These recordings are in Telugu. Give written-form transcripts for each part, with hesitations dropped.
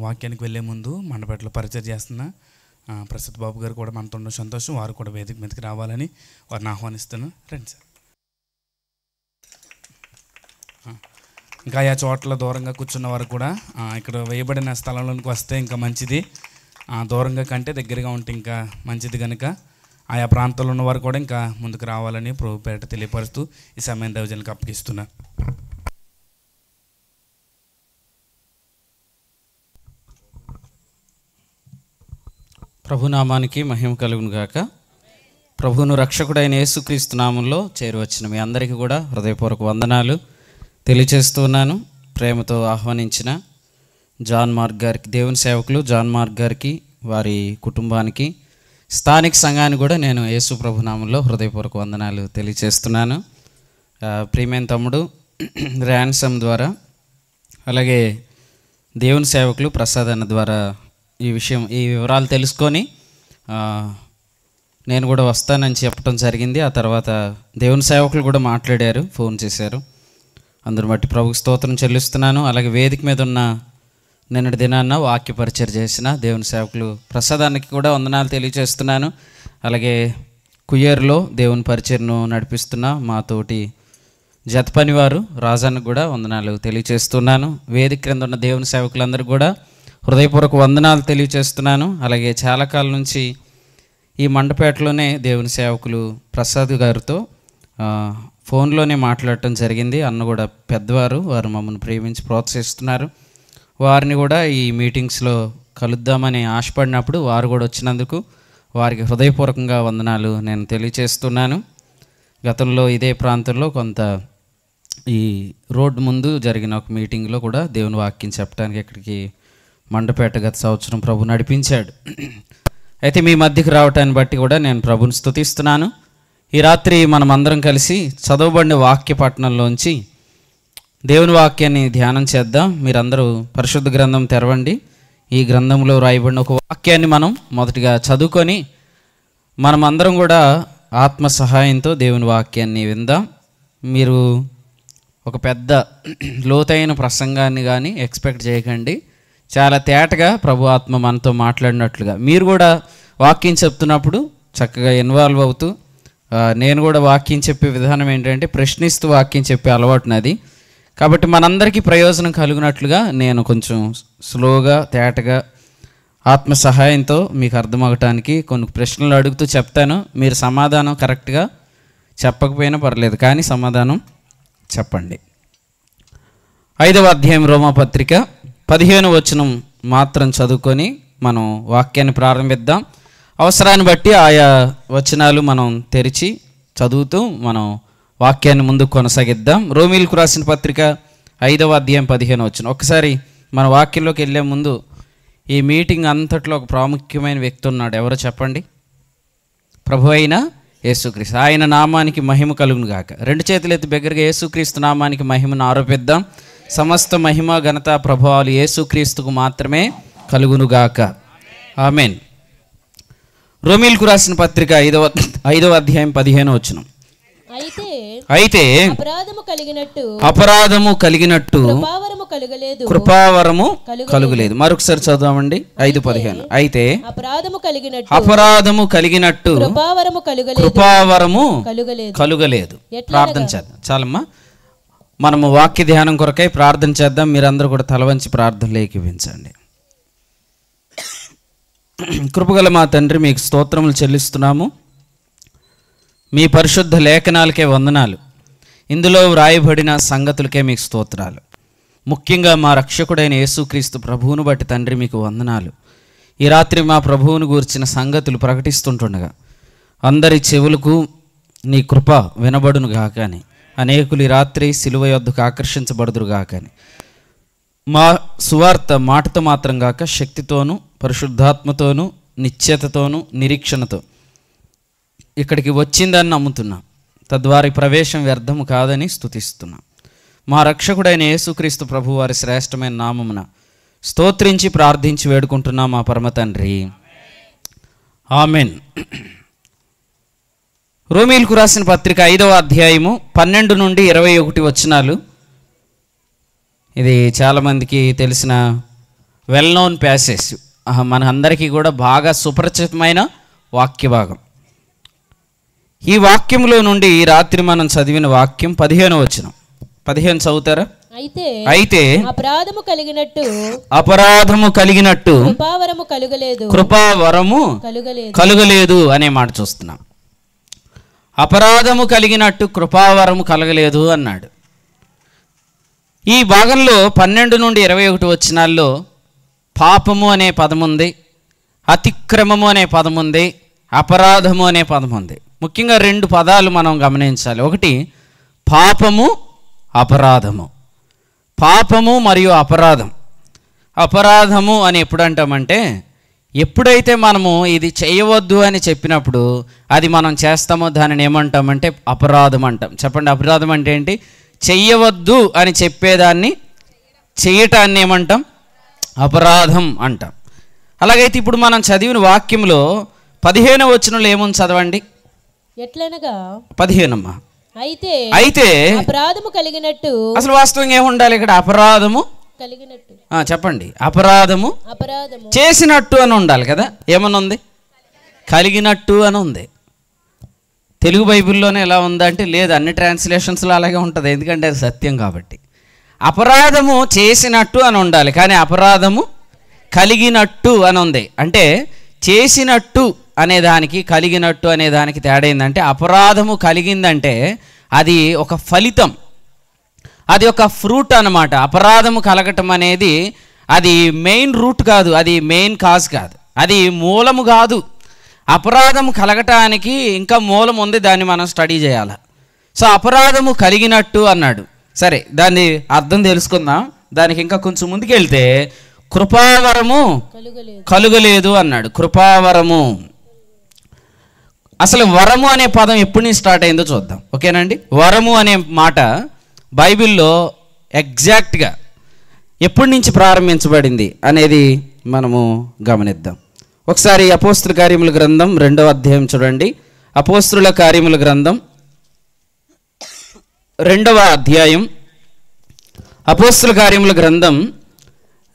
వాక్యానికి వెళ్ళే ముందు మండపేటలో పరిచయం చేస్తున్న ప్రసాద్ బాబు గారు కూడా మనతో ఉన్న సంతోషం. వారు కూడా వేదిక మీదకి రావాలని వారిని ఆహ్వానిస్తున్నాను. రండి సార్. ఇంకా ఆ చోట్ల దూరంగా కూర్చున్న వారు కూడా ఇక్కడ వేయబడిన స్థలంలోనికి వస్తే ఇంకా మంచిది. దూరంగా కంటే దగ్గరగా ఉంటే ఇంకా మంచిది కనుక ఆయా ప్రాంతాల్లో ఉన్నవారు కూడా ఇంకా ముందుకు రావాలని ప్రభు పేరిట తెలియపరుస్తూ ఈ సమయం దైవజనులకు అప్పగిస్తున్నారు. ప్రభునామానికి మహిమ కలుగును గాక. ప్రభువును రక్షకుడైన యేసుక్రీస్తు నామంలో చేరువచ్చిన మీ అందరికీ కూడా హృదయపూర్వక వందనాలు తెలియచేస్తున్నాను. ప్రేమతో ఆహ్వానించిన జాన్ మార్క్ గారికి, దేవుని సేవకులు జాన్ మార్క్ గారికి, వారి కుటుంబానికి, స్థానిక సంఘానికి కూడా నేను యేసు ప్రభునామంలో హృదయపూర్వక వందనాలు తెలియచేస్తున్నాను. ప్రియమైన తమ్ముడు ర్యాన్సమ్ ద్వారా, అలాగే దేవుని సేవకులు ప్రసాద్ అన్న ద్వారా ఈ వివరాలు తెలుసుకొని నేను కూడా వస్తానని చెప్పడం జరిగింది. ఆ తర్వాత దేవుని సేవకులు కూడా మాట్లాడారు, ఫోన్ చేశారు. అందరిని బట్టి ప్రభుకి స్తోత్రం చెల్లిస్తున్నాను. అలాగే వేదిక మీద ఉన్న నిన్నటి దినాన్న వాక్య పరిచయం చేసిన దేవుని సేవకులు ప్రసాదానికి కూడా వందనాలు తెలియజేస్తున్నాను. అలాగే కుయ్యేరులో దేవుని పరిచయను నడిపిస్తున్న మా తోటి జత పనివారు రాజానికి కూడా వందనాలు తెలియజేస్తున్నాను. వేదిక క్రింద ఉన్న దేవుని సేవకులందరూ కూడా హృదయపూర్వక వందనాలు తెలియజేస్తున్నాను. అలాగే చాలా కాలం నుంచి ఈ మండపేటలోనే దేవుని సేవకులు ప్రసాద్ గారితో ఫోన్లోనే మాట్లాడటం జరిగింది. అన్న కూడా పెద్దవారు, వారు మమ్మల్ని ప్రేమించి ప్రోత్సహిస్తున్నారు. వారిని కూడా ఈ మీటింగ్స్లో కలుద్దామని ఆశపడినప్పుడు వారు కూడా వచ్చినందుకు వారికి హృదయపూర్వకంగా వందనాలు నేను తెలియజేస్తున్నాను. గతంలో ఇదే ప్రాంతంలో కొంత ఈ రోడ్డు ముందు జరిగిన ఒక మీటింగ్లో కూడా దేవుని వాక్యం చెప్పడానికి ఇక్కడికి మండపేట గత సంవత్సరం ప్రభు నడిపించాడు. అయితే మీ మధ్యకు రావటాన్ని బట్టి కూడా నేను ప్రభుని స్తుతిస్తున్నాను. ఈ రాత్రి మనం అందరం కలిసి చదవబడిన వాక్య పట్టణంలోంచి దేవుని వాక్యాన్ని ధ్యానం చేద్దాం. మీరందరూ పరిశుద్ధ గ్రంథం తెరవండి. ఈ గ్రంథంలో రాయబడిన ఒక వాక్యాన్ని మనం మొదటిగా చదువుకొని మనం అందరం కూడా ఆత్మ సహాయంతో దేవుని వాక్యాన్ని విందాం. మీరు ఒక పెద్ద లోతైన ప్రసంగాన్ని కానీ ఎక్స్పెక్ట్ చేయకండి. చాలా తేటగా ప్రభు ఆత్మ మనతో మాట్లాడినట్లుగా మీరు కూడా వాక్యం చెప్తున్నప్పుడు చక్కగా ఇన్వాల్వ్ అవుతూ, నేను కూడా వాక్యం చెప్పే విధానం ఏంటంటే ప్రశ్నిస్తూ వాక్యం చెప్పే అలవాటు నాది. కాబట్టి మనందరికీ ప్రయోజనం కలిగినట్లుగా నేను కొంచెం స్లోగా తేటగా ఆత్మ సహాయంతో మీకు అర్థమవటానికి కొన్ని ప్రశ్నలు అడుగుతూ చెప్తాను. మీరు సమాధానం కరెక్ట్గా చెప్పకపోయినా పర్లేదు, కానీ సమాధానం చెప్పండి. 5వ అధ్యాయం రోమాపత్రిక 15వ వచనం మాత్రం చదువుకొని మనం వాక్యాన్ని ప్రారంభిద్దాం. అవసరాన్ని బట్టి ఆయా వచనాలు మనం తెరిచి చదువుతూ మనం వాక్యాన్ని ముందుకు కొనసాగిద్దాం. రోమీలకు రాసిన పత్రిక 5వ అధ్యాయం 15వ వచనం. ఒకసారి మన వాక్యంలోకి వెళ్ళే ముందు ఈ మీటింగ్ అంతట్లో ఒక ప్రాముఖ్యమైన వ్యక్తి ఉన్నాడు. ఎవరో చెప్పండి? ప్రభు అయిన యేసుక్రీస్తు. ఆయన నామానికి మహిమ కలుగును గాక. 2 చేతులు ఎత్తి దగ్గరగా యేసుక్రీస్తు నామానికి మహిమను ఆరోపిద్దాం. సమస్త మహిమ ఘనత ప్రభావాలు యేసుక్రీస్తుకు మాత్రమే కలుగునుగాక. ఆమెన్. రోమీలకు రాసిన పత్రిక 5వ అధ్యాయం 15వ వచనం. అయితే అపరాధము కలిగినట్టు కృపావరము కలుగలేదు. మరొకసారి చదువుదామండి. 5:15. అయితే అపరాధము కలిగినట్టు కృపావరము కలుగలేదు. ప్రార్థన చేద్దాం. చాలమ్మా, మనము వాక్య ధ్యానం కొరకై ప్రార్థన చేద్దాం. మీరందరూ కూడా తలవంచి ప్రార్థనలు ఏకీవించండి. కృపగల మా తండ్రి, మీకు స్తోత్రములు చెల్లిస్తున్నాము. మీ పరిశుద్ధ లేఖనాలకే వందనాలు. ఇందులో వ్రాయబడిన సంగతులకే మీకు స్తోత్రాలు. ముఖ్యంగా మా రక్షకుడైన యేసుక్రీస్తు ప్రభువును బట్టి తండ్రి మీకు వందనాలు. ఈ రాత్రి మా ప్రభువును గూర్చిన సంగతులు ప్రకటిస్తుంటుండగా అందరి చెవులకు నీ కృప వినబడును గాకని, అనేకులు ఈ రాత్రి సిలువ యొద్దకు ఆకర్షించబడుదురు గాకని, మా సువార్త మాటతో మాత్రం గాక శక్తితోనూ పరిశుద్ధాత్మతోనూ నిశ్చయతతోనూ నిరీక్షణతో ఇక్కడికి వచ్చిందని నమ్ముతున్నాం. తద్వారి ప్రవేశం వ్యర్థము కాదని స్తుతిస్తున్నాం. మా రక్షకుడైన యేసుక్రీస్తు ప్రభు వారి శ్రేష్టమైన నామమున స్తోత్రించి ప్రార్థించి వేడుకుంటున్నాం మా పరమ తండ్రి. ఆమెన్. రోమీలకు రాసిన పత్రిక 5వ అధ్యాయము 12 నుండి 21 వచనాలు. ఇది చాలామందికి తెలిసిన వెల్ నోన్ ప్యాసేజ్, మన అందరికీ కూడా బాగా సుపరిచితమైన వాక్య భాగం. ఈ వాక్యంలో నుండి రాత్రి మనం చదివిన వాక్యం 15వ వచనం. 15 చదువుతారా? అయితే అపరాధము కలిగినట్టు కృపావరము కలుగలేదు అనే మాట చూస్తున్నాం. అపరాధము కలిగినట్టు కృపావరము కలగలేదు అన్నాడు. ఈ భాగంలో 12 నుండి 21 వచనాల్లో పాపము అనే పదం ఉంది, అతిక్రమము అనే పదం ఉంది, అపరాధము అనే పదం ఉంది. ముఖ్యంగా 2 పదాలు మనం గమనించాలి. ఒకటి పాపము, అపరాధము. పాపము మరియు అపరాధం. అపరాధము అని ఎప్పుడు అంటామంటే, ఎప్పుడైతే మనము ఇది చేయవద్దు అని చెప్పినప్పుడు అది మనం చేస్తామో దానిని ఏమంటామంటే అపరాధం అంటాం. చెప్పండి, అపరాధం అంటే ఏంటి? చెయ్యవద్దు అని చెప్పేదాన్ని చేయటాన్ని ఏమంటాం? అపరాధం అంటాం. అలాగైతే ఇప్పుడు మనం చదివిన వాక్యంలో 15వ వచనంలో ఏముంది చదవండి. ఎట్లనగా 15 అయితే అపరాధము కలిగినట్టు. అసలు వాస్తవంగా ఏముండాలి ఇక్కడ? అపరాధము కలిగినట్టు. చెప్పండి, అపరాధము చేసినట్టు అని ఉండాలి కదా. ఏమని ఉంది? కలిగినట్టు అని ఉంది. తెలుగు బైబిల్లోనే ఎలా ఉందంటే లేదు, అన్ని ట్రాన్స్లేషన్స్లో అలాగే ఉంటుంది, ఎందుకంటే అది సత్యం కాబట్టి. అపరాధము చేసినట్టు అని ఉండాలి, కానీ అపరాధము కలిగినట్టు అని ఉంది. అంటే చేసినట్టు అనేదానికి కలిగినట్టు అనేదానికి తేడా ఏంటంటే, అపరాధము కలిగిందంటే అది ఒక ఫలితం, అది ఒక ఫ్రూట్ అన్నమాట. అపరాధము కలగటం అనేది అది మెయిన్ రూట్ కాదు, అది మెయిన్ కాజ్ కాదు, అది మూలము కాదు. అపరాధము కలగటానికి ఇంకా మూలం ఉంది, దాన్ని మనం స్టడీ చేయాలి. సో అపరాధము కలిగినట్టు అన్నాడు. సరే, దాన్ని అర్థం తెలుసుకుందాం. దానికి ఇంకా కొంచెం ముందుకెళ్తే కృపావరము కలుగలేదు అన్నాడు. కృపావరము, అసలు వరము అనే పదం ఎప్పటి నుంచి స్టార్ట్ అయిందో చూద్దాం. ఓకేనండి, వరము అనే మాట బైబిల్లో ఎగ్జాక్ట్గా ఎప్పటి నుంచి ప్రారంభించబడింది అనేది మనము గమనిద్దాం. ఒకసారి అపోస్తుల కార్యముల గ్రంథం 2వ అధ్యాయం చూడండి. అపోస్తుల కార్యముల గ్రంథం 2వ అధ్యాయం, అపోస్తుల కార్యముల గ్రంథం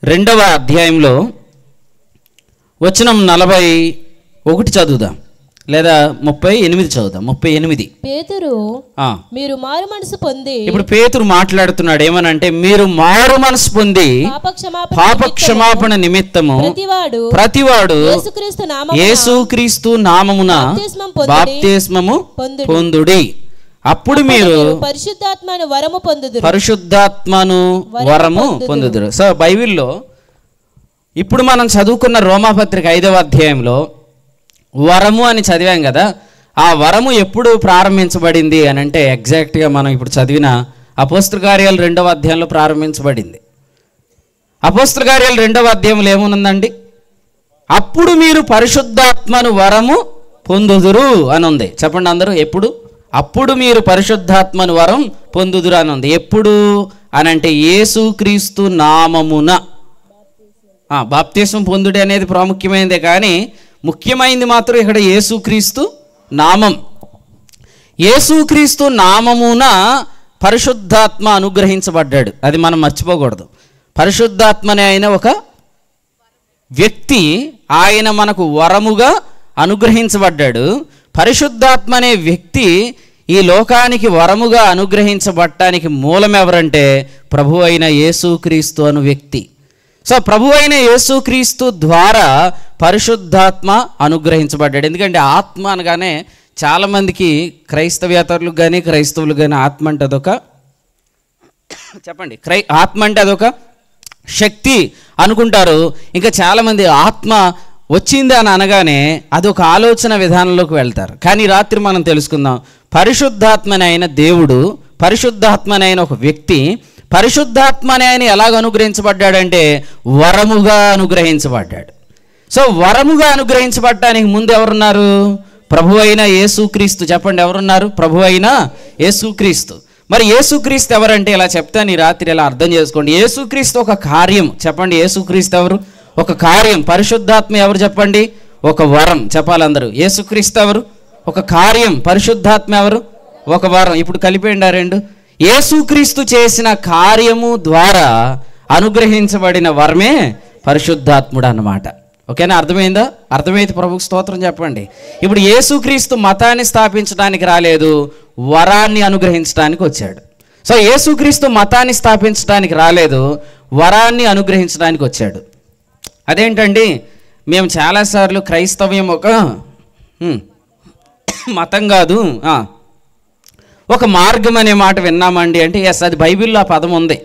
2వ అధ్యాయంలో వచనం 41 చదువుదాం, లేదా 38 చదువుదాం. 38. పేతురు, మీరు మారు మనసు పొంది. ఇప్పుడు పేతురు మాట్లాడుతున్నాడు. ఏమనంటే, మీరు మారు మనసు పొంది పాపక్షమాపణ నిమిత్తము ప్రతివాడు యేసుక్రీస్తు నామమున బాప్తిస్మము పొందుడి, అప్పుడు మీరు పరిశుద్ధాత్మను వరము పొందుదురు. సో బైబిల్లో ఇప్పుడు మనం చదువుకున్న రోమాపత్రిక 5వ అధ్యాయంలో వరము అని చదివాం కదా. ఆ వరము ఎప్పుడు ప్రారంభించబడింది అని అంటే ఎగ్జాక్ట్గా మనం ఇప్పుడు చదివిన అపోస్తల కార్యాలు 2వ అధ్యాయంలో ప్రారంభించబడింది. అపోస్తల కార్యాలు 2వ అధ్యాయంలో ఏముందండి? అప్పుడు మీరు పరిశుద్ధాత్మను వరము పొందుదురు అని ఉంది. చెప్పండి అందరూ, ఎప్పుడు? అప్పుడు మీరు పరిశుద్ధాత్మను వరం పొందుదురు అని ఉంది. ఎప్పుడు అని అంటే యేసుక్రీస్తు నామమున. బాప్తిస్మం పొందుడి అనేది ప్రాముఖ్యమైనదే, కానీ ముఖ్యమైనది మాత్రం ఇక్కడ యేసుక్రీస్తు నామం. యేసుక్రీస్తు నామమున పరిశుద్ధాత్మ అనుగ్రహించబడ్డాడు. అది మనం మర్చిపోకూడదు. పరిశుద్ధాత్మనే అయిన ఒక వ్యక్తి, ఆయన మనకు వరముగా అనుగ్రహించబడ్డాడు. పరిశుద్ధాత్మ అనే వ్యక్తి ఈ లోకానికి వరముగా అనుగ్రహించబడటానికి మూలం ఎవరంటే ప్రభు అయిన యేసుక్రీస్తు అను వ్యక్తి. సో ప్రభు అయిన యేసుక్రీస్తు ద్వారా పరిశుద్ధాత్మ అనుగ్రహించబడ్డాడు. ఎందుకంటే ఆత్మ అనగానే చాలామందికి క్రైస్తవేతరులకు కానీ క్రైస్తవులకు కానీ ఆత్మ అంటే అదొక చెప్పండి ఆత్మ అంటే అదొక శక్తి అనుకుంటారు. ఇంకా చాలామంది ఆత్మ వచ్చింది అని అనగానే అదొక ఆలోచన విధానంలోకి వెళ్తారు. కానీ రాత్రి మనం తెలుసుకుందాం, పరిశుద్ధాత్మనైన దేవుడు, పరిశుద్ధాత్మనైన ఒక వ్యక్తి, పరిశుద్ధాత్మని ఆయన ఎలాగ అనుగ్రహించబడ్డాడంటే వరముగా అనుగ్రహించబడ్డాడు. సో వరముగా అనుగ్రహించబడటానికి ముందు ఎవరున్నారు? ప్రభు అయిన యేసుక్రీస్తు. చెప్పండి, ఎవరున్నారు? ప్రభు అయిన యేసుక్రీస్తు. మరి యేసుక్రీస్తు ఎవరంటే ఇలా చెప్తాను ఈ రాత్రి, ఇలా అర్థం చేసుకోండి. యేసుక్రీస్తు ఒక కార్యం. చెప్పండి, యేసుక్రీస్తు ఎవరు? ఒక కార్యం. పరిశుద్ధాత్మ ఎవరు? చెప్పండి, ఒక వరం. చెప్పాలందరూ. యేసుక్రీస్తు ఎవరు? ఒక కార్యం. పరిశుద్ధాత్మ ఎవరు? ఒక వరం. ఇప్పుడు కలిపేయండి ఆ రెండు. యేసుక్రీస్తు చేసిన కార్యము ద్వారా అనుగ్రహించబడిన వరమే పరిశుద్ధాత్ముడు అన్నమాట. ఓకేనా? అర్థమైందా? అర్థమైతే ప్రభుకు స్తోత్రం చెప్పండి. ఇప్పుడు యేసుక్రీస్తు మతాన్ని స్థాపించడానికి రాలేదు, వరాన్ని అనుగ్రహించడానికి వచ్చాడు. సో యేసుక్రీస్తు మతాన్ని స్థాపించడానికి రాలేదు, వరాన్ని అనుగ్రహించడానికి వచ్చాడు. అదేంటండి, మేము చాలాసార్లు క్రైస్తవ్యం ఒక మతం కాదు, ఒక మార్గం అనే మాట విన్నామండి అంటే ఎస్, అది బైబిల్లో ఆ పదం ఉంది.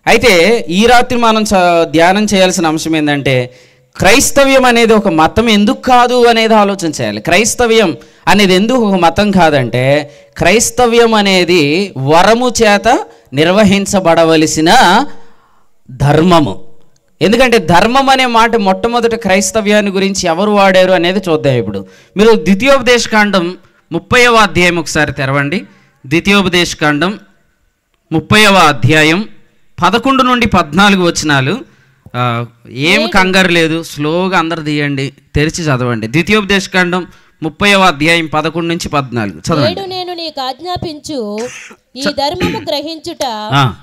అయితే ఈ రాత్రి మనం ధ్యానం చేయాల్సిన అంశం ఏంటంటే, క్రైస్తవ్యం అనేది ఒక మతం ఎందుకు కాదు అనేది ఆలోచన చేయాలి. క్రైస్తవ్యం అనేది ఎందుకు ఒక మతం కాదంటే, క్రైస్తవ్యం అనేది వరము చేత నిర్వహించబడవలసిన ధర్మము. ఎందుకంటే ధర్మం అనే మాట మొట్టమొదట క్రైస్తవ్యాన్ని గురించి ఎవరు వాడారు అనేది చూద్దాం. ఇప్పుడు మీరు ద్వితీయోపదేశకాండం 30వ అధ్యాయం ఒకసారి తెరవండి. ద్వితీయోపదేశకాండం 30వ అధ్యాయం 11 నుండి 14 వచనాలు. ఏం కంగారు లేదు, స్లోగా అందరు తీయండి, తెరిచి చదవండి. ద్వితీయోపదేశకాండం 30వ అధ్యాయం 11 నుంచి 14 చదవండి. నేను నీకు ఆజ్ఞాపించు ఈ ధర్మము గ్రహించుట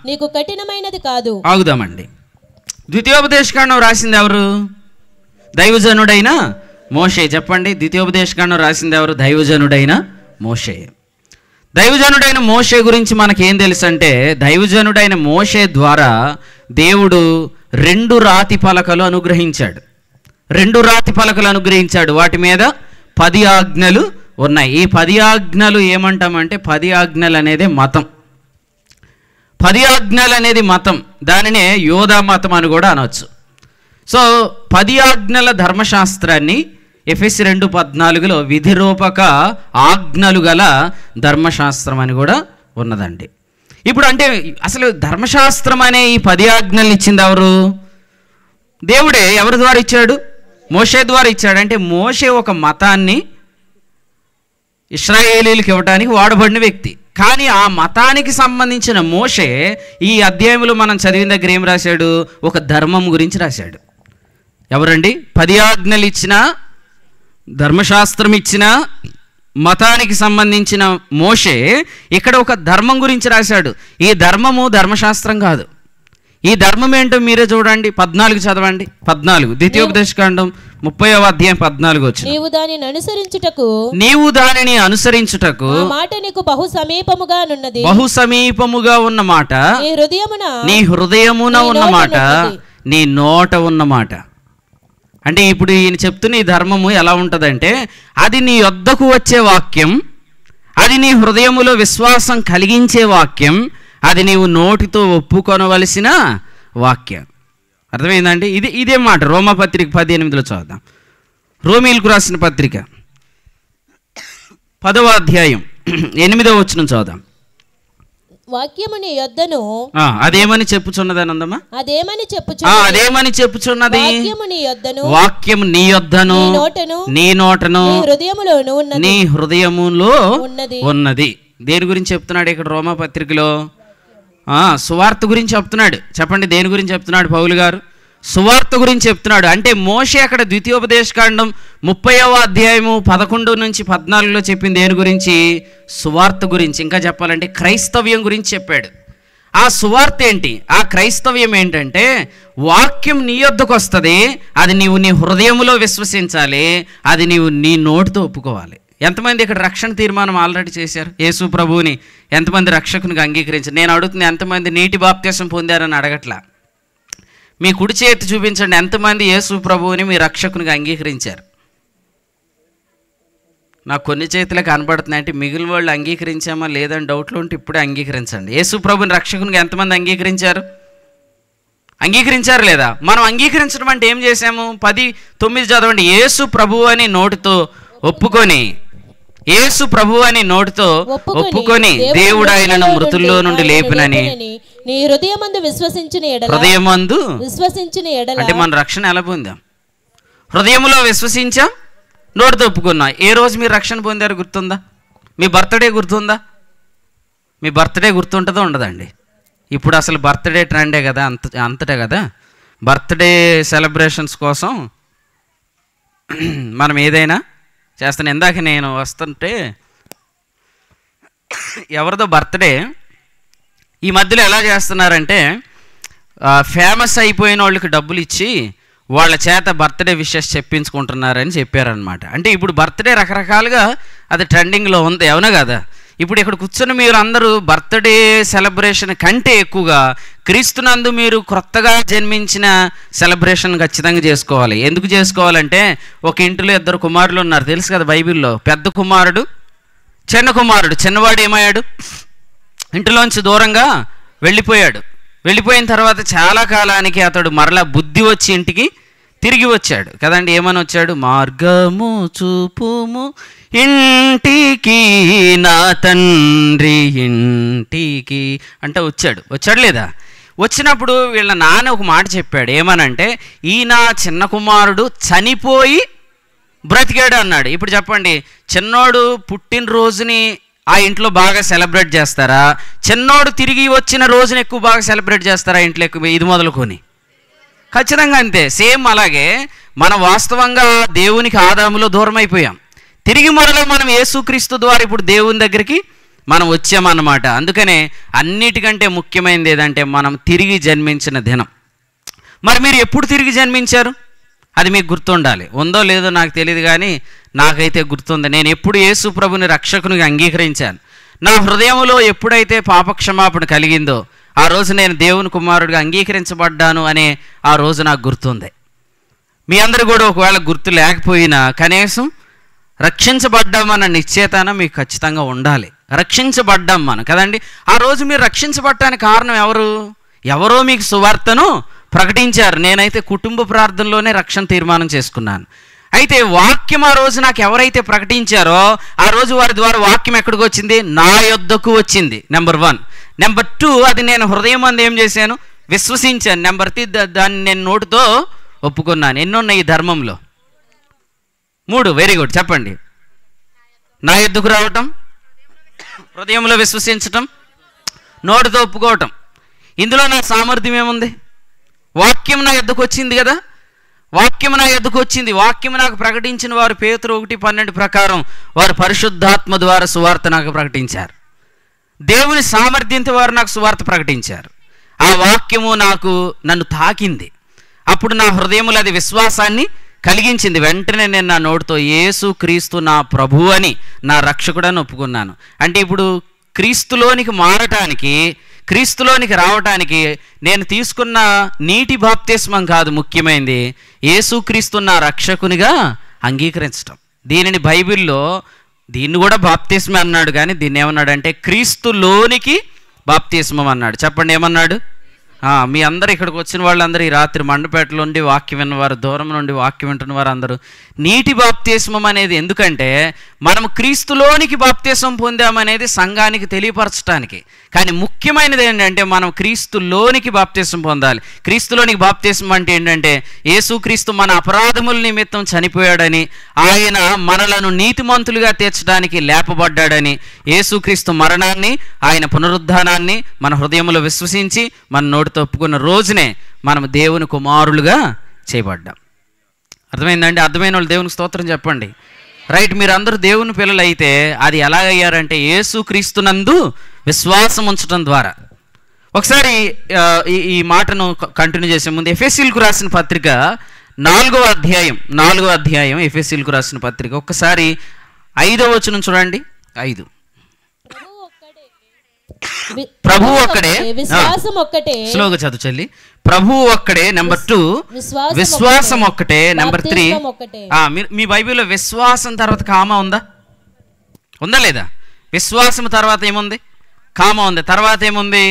నీకు కఠినమైనది కాదు. ఆగుదామండి. ద్వితీయోపదేశకాండం రాసింది ఎవరు? దైవజనుడైన మోషే. చెప్పండి, ద్వితీయోపదేశకాండం రాసింది ఎవరు? దైవజనుడైన మోషే. దైవజనుడైన మోషే గురించి మనకేం తెలుసు అంటే, దైవజనుడైన మోషే ద్వారా దేవుడు 2 రాతి పలకలు అనుగ్రహించాడు. 2 రాతి పలకలు అనుగ్రహించాడు. వాటి మీద 10 ఆజ్ఞలు ఉన్నాయి. ఈ 10 ఆజ్ఞలు ఏమంటామంటే, 10 ఆజ్ఞలు అనేది మతం. 10 ఆజ్ఞలు అనేది మతం. దానినే యోధా మతం అని కూడా అనవచ్చు. సో 10 ఆజ్ఞల ధర్మశాస్త్రాన్ని ఎఫెసీ 2:14లో విధిరూపక ఆజ్ఞలు గల ధర్మశాస్త్రం అని కూడా ఉన్నదండి. ఇప్పుడు అంటే అసలు ధర్మశాస్త్రం అనే ఈ 10 ఆజ్ఞలు ఇచ్చింది ఎవరు? దేవుడే. ఎవరి ద్వారా ఇచ్చాడు? మోషే ద్వారా ఇచ్చాడు. అంటే మోషే ఒక మతాన్ని ఇశ్రాయేలీలకు ఇవ్వడానికి వాడబడిన వ్యక్తి. కానీ ఆ మతానికి సంబంధించిన మోషే ఈ అధ్యాయంలో మనం చదివిన దగ్గర ఏం రాశాడు? ఒక ధర్మం గురించి రాశాడు. ఎవరండి? 10 ఆజ్ఞలు ఇచ్చిన, ధర్మశాస్త్రం ఇచ్చిన మతానికి సంబంధించిన మోషే ఇక్కడ ఒక ధర్మం గురించి రాశాడు. ఈ ధర్మము ధర్మశాస్త్రం కాదు. ఈ ధర్మం ఏంటో మీరే చూడండి. 14 చదవండి. 14 ద్వితీయోపదేశకాండం 30వ అధ్యాయం 14 వచ్చింది. నీవు దానిని అనుసరించుటకు ఆ మాట నీకు బహు సమీపముగా నున్నది. బహు సమీపముగా ఉన్న మాట నీ హృదయమున ఉన్న మాట, నీ నోట ఉన్న మాట. అంటే ఇప్పుడు ఈయన చెప్తున్న ఈ ధర్మము ఎలా ఉంటుందంటే, అది నీ యొద్దకు వచ్చే వాక్యం, అది నీ హృదయములో విశ్వాసం కలిగించే వాక్యం, అది నీవు నోటితో ఒప్పుకొనవలసిన వాక్యం. అర్థమైందండి? ఇదే మాట. రోమాపత్రిక 10:8 చదువుదాం. రోమీలకు రాసిన పత్రిక 10వ అధ్యాయం 8వ వచనం చదువుదాం. వాక్యము నీ యొద్దను అదేమని చెప్పుచున్నదని అందమ్మా? అదేమని చెప్పుచున్నది? వాక్యము నీ యొద్దను నీ నోటను నీ హృదయములో ఉన్నది. దేని గురించి చెప్తున్నాడు ఇక్కడ రోమా పత్రికలో? సువార్త గురించి చెప్తున్నాడు. చెప్పండి, దేని గురించి చెప్తున్నాడు పౌలు గారు? సువార్త గురించి చెప్తున్నాడు. అంటే మోషే అక్కడ ద్వితీయోపదేశకాండం 30వ అధ్యాయము 11 నుంచి 14లో చెప్పింది దేని గురించి? సువార్త గురించి. ఇంకా చెప్పాలంటే క్రైస్తవ్యం గురించి చెప్పాడు. ఆ సువార్త ఏంటి? ఆ క్రైస్తవ్యం ఏంటంటే, వాక్యం నీ యొద్దకు వస్తుంది, అది నీవు నీ హృదయంలో విశ్వసించాలి, అది నీవు నీ నోటితో ఒప్పుకోవాలి. ఎంతమంది ఇక్కడ రక్షణ తీర్మానం ఆల్రెడీ చేశారు? యేసు ప్రభువుని ఎంతమంది రక్షకునికి అంగీకరించారు? నేను అడుగుతున్నా, ఎంతమంది నీటి బాప్తిసం పొందారని అడగట్లా. మీ కుడి చేతి చూపించండి, ఎంతమంది యేసు ప్రభువుని మీ రక్షకునికి అంగీకరించారు? నాకు కొన్ని చేతులకు కనపడుతున్నాయి. అంటే మిగిలిన వాళ్ళు అంగీకరించామా లేదని డౌట్లు ఉంటే ఇప్పుడే అంగీకరించండి. యేసు ప్రభుని రక్షకునికి ఎంతమంది అంగీకరించారు? అంగీకరించారు లేదా? మనం అంగీకరించడం అంటే ఏం చేసాము? 10:9 చదవండి. యేసు ప్రభువు అని నోటితో ఒప్పుకొని, యేసు ప్రభువు అని నోటితో ఒప్పుకొని దేవుడు ఆయనను మృతుల్లో నుండి లేపినని నీ హృదయమందు విశ్వసించిన ఎడల. అంటే మన రక్షణ ఎలా పొందాం? హృదయంలో విశ్వసించాం, నోటితో ఒప్పుకున్నా. ఏ రోజు మీరు రక్షణ పొందారు గుర్తుందా? మీ బర్త్డే గుర్తుందా? మీ బర్త్డే గుర్తుంటుందో ఉండదండి? ఇప్పుడు అసలు బర్త్డే ట్రెండే కదా, అంతటే కదా. బర్త్డే సెలబ్రేషన్స్ కోసం మనం ఏదైనా చేస్తాను. ఇందాక నేను వస్తుంటే ఎవరిదో బర్త్డే ఈ మధ్యలో ఎలా చేస్తున్నారంటే, ఫేమస్ అయిపోయిన వాళ్ళకి డబ్బులు ఇచ్చి వాళ్ళ చేత బర్త్డే విషెస్ చెప్పించుకుంటున్నారని చెప్పారనమాట. అంటే ఇప్పుడు బర్త్డే రకరకాలుగా అది ట్రెండింగ్లో ఉంది, అవునా కదా? ఇప్పుడు ఇక్కడ కూర్చొని మీరు అందరూ బర్త్డే సెలబ్రేషన్ కంటే ఎక్కువగా క్రీస్తునందు మీరు కొత్తగా జన్మించిన సెలబ్రేషన్ ఖచ్చితంగా చేసుకోవాలి. ఎందుకు చేసుకోవాలంటే ఒక ఇంటిలో 2 కుమారులు ఉన్నారు, తెలుసు కదా బైబిల్లో. పెద్ద కుమారుడు, చిన్న కుమారుడు. చిన్నవాడు ఏమయ్యాడు? ఇంటిలోంచి దూరంగా వెళ్ళిపోయాడు. వెళ్ళిపోయిన తర్వాత చాలా కాలానికి అతడు మరలా బుద్ధి వచ్చి ఇంటికి తిరిగి వచ్చాడు కదండి. ఏమని వచ్చాడు? మార్గము చూపుము ఇంటికి నా తండ్రి ఇంటికి అంటే వచ్చాడు లేదా? వచ్చినప్పుడు వీళ్ళ నాన్న ఒక మాట చెప్పాడు. ఏమనంటే, ఈ నా చిన్న కుమారుడు చనిపోయి బ్రతికాడు అన్నాడు. ఇప్పుడు చెప్పండి, చిన్నోడు పుట్టినరోజుని ఆ ఇంట్లో బాగా సెలబ్రేట్ చేస్తారా? చిన్నోడు తిరిగి వచ్చిన రోజున ఎక్కువ బాగా సెలబ్రేట్ చేస్తారా ఇంట్లో ఎక్కువ? ఇది మొదలుకొని ఖచ్చితంగా అంతే. సేమ్ అలాగే మనం వాస్తవంగా దేవునికి ఆదాములో దూరం అయిపోయాం. తిరిగి మరలా మనం యేసుక్రీస్తు ద్వారా ఇప్పుడు దేవుని దగ్గరికి మనం వచ్చామన్నమాట. అందుకనే అన్నిటికంటే ముఖ్యమైనది ఏదంటే మనం తిరిగి జన్మించిన దినం. మరి మీరు ఎప్పుడు తిరిగి జన్మించారు? అది మీకు గుర్తుండాలి. ఉందో లేదో నాకు తెలియదు, కానీ నాకైతే గుర్తుంది. నేను ఎప్పుడు యేసు ప్రభుని రక్షకునిగా అంగీకరించాను, నా హృదయంలో ఎప్పుడైతే పాపక్షమాపణ కలిగిందో ఆ రోజు నేను దేవుని కుమారుడిగా అంగీకరించబడ్డాను అనే ఆ రోజు నాకు గుర్తుంది. మీ అందరూ కూడా ఒకవేళ గుర్తు లేకపోయినా కనీసం రక్షించబడ్డామన్న నిశ్చేతన మీకు ఖచ్చితంగా ఉండాలి. రక్షించబడ్డాం మనం కదండి. ఆ రోజు మీరు రక్షించబడటానికి కారణం ఎవరో మీకు సువార్తను ప్రకటించారు. నేనైతే కుటుంబ ప్రార్థనలోనే రక్షణ తీర్మానం చేసుకున్నాను. అయితే వాక్యం ఆ రోజు నాకు ఎవరైతే ప్రకటించారో ఆ రోజు వారి ద్వారా వాక్యం ఎక్కడికి వచ్చింది? నా యొద్దకు వచ్చింది. నెంబర్ 1. నెంబర్ 2, అది నేను హృదయం అందు ఏం చేశాను? విశ్వసించాను. నెంబర్ 3, దాన్ని నేను నోటితో ఒప్పుకున్నాను. ఎన్నున్నాయి ఈ ధర్మంలో? 3. వెరీ గుడ్, చెప్పండి. నా యొద్దకు రావటం, హృదయంలో విశ్వసించటం, నోటితో ఒప్పుకోవటం. ఇందులో నా సామర్థ్యం ఏముంది? వాక్యం నా యొద్దకు వచ్చింది కదా. వాక్యం నా యొద్దకు వచ్చింది. వాక్యం నాకు ప్రకటించిన వారు పేతురు 1:12 ప్రకారం వారు పరిశుద్ధాత్మ ద్వారా సువార్త నాకు ప్రకటించారు. దేవుని సామర్థ్యంతో వారు నాకు సువార్త ప్రకటించారు. ఆ వాక్యము నన్ను తాకింది. అప్పుడు నా హృదయంలో అది విశ్వాసాన్ని కలిగించింది. వెంటనే నేను నా నోటితో యేసు క్రీస్తు నా ప్రభువు అని, నా రక్షకుడని ఒప్పుకున్నాను. అంటే ఇప్పుడు క్రీస్తులోనికి మారటానికి, క్రీస్తులోనికి రావటానికి నేను తీసుకున్న నీటి బాప్తిస్మం కాదు ముఖ్యమైనది, యేసుక్రీస్తు నా రక్షకునిగా అంగీకరించటం. దీనిని బైబిల్లో దీన్ని కూడా బాప్తిస్మం అన్నాడు, కానీ దీన్ని ఏమన్నాడంటే క్రీస్తులోనికి బాప్తిస్మం అన్నాడు. చెప్పండి ఏమన్నాడు? మీ అందరూ ఇక్కడికి వచ్చిన వాళ్ళందరూ ఈ రాత్రి మండపేటలో ఉండి వాక్యం విన్నవారు, దూరం నుండి వాక్యం వింటున్న వారు అందరూ నీటి బాప్తిస్మం అనేది ఎందుకంటే మనం క్రీస్తులోనికి బాప్తిస్మం పొందామనేది సంఘానికి తెలియపరచడానికి. కానీ ముఖ్యమైనది ఏంటంటే మనం క్రీస్తులోనికి బాప్తిస్మం పొందాలి. క్రీస్తులోనికి బాప్తిస్మం అంటే ఏంటంటే యేసుక్రీస్తు మన అపరాధముల నిమిత్తం చనిపోయాడని, ఆయన మనలను నీతిమంతులుగా తీర్చడానికి లేపబడ్డాడని, యేసుక్రీస్తు మరణాన్ని, ఆయన పునరుద్ధానాన్ని మన హృదయంలో విశ్వసించి మన నోటితో ఒప్పుకున్న రోజునే మనం దేవుని కుమారులుగా చేయబడ్డాం. అర్థమైందండి? అర్థమైన వాళ్ళు దేవునికి స్తోత్రం చెప్పండి. రైట్, మీరు అందరూ దేవుని పిల్లలు అయితే అది ఎలాగయ్యారంటే యేసుక్రీస్తునందు విశ్వాసం ఉంచడం ద్వారా. ఒకసారి ఈ మాటను కంటిన్యూ చేసే ముందు ఎఫెసీయులకు రాసిన పత్రిక 4వ అధ్యాయం ఎఫెసీయులకు రాసిన పత్రిక ఒక్కసారి 5వ వచనం చూడండి. 5 ప్రభువు ఒక్కడే, విశ్వాసం ఒక్కటే. స్లోగా చదువు చెల్లి. ప్రభువు ఒక్కడే. నెంబర్ 2 విశ్వాసం ఒక్కటే. నెంబర్ 3 మీ బైబిల్లో విశ్వాసం తర్వాత కామా ఉందా లేదా? విశ్వాసం తర్వాత ఏముంది? కామా ఉంది. తర్వాత ఏముంది?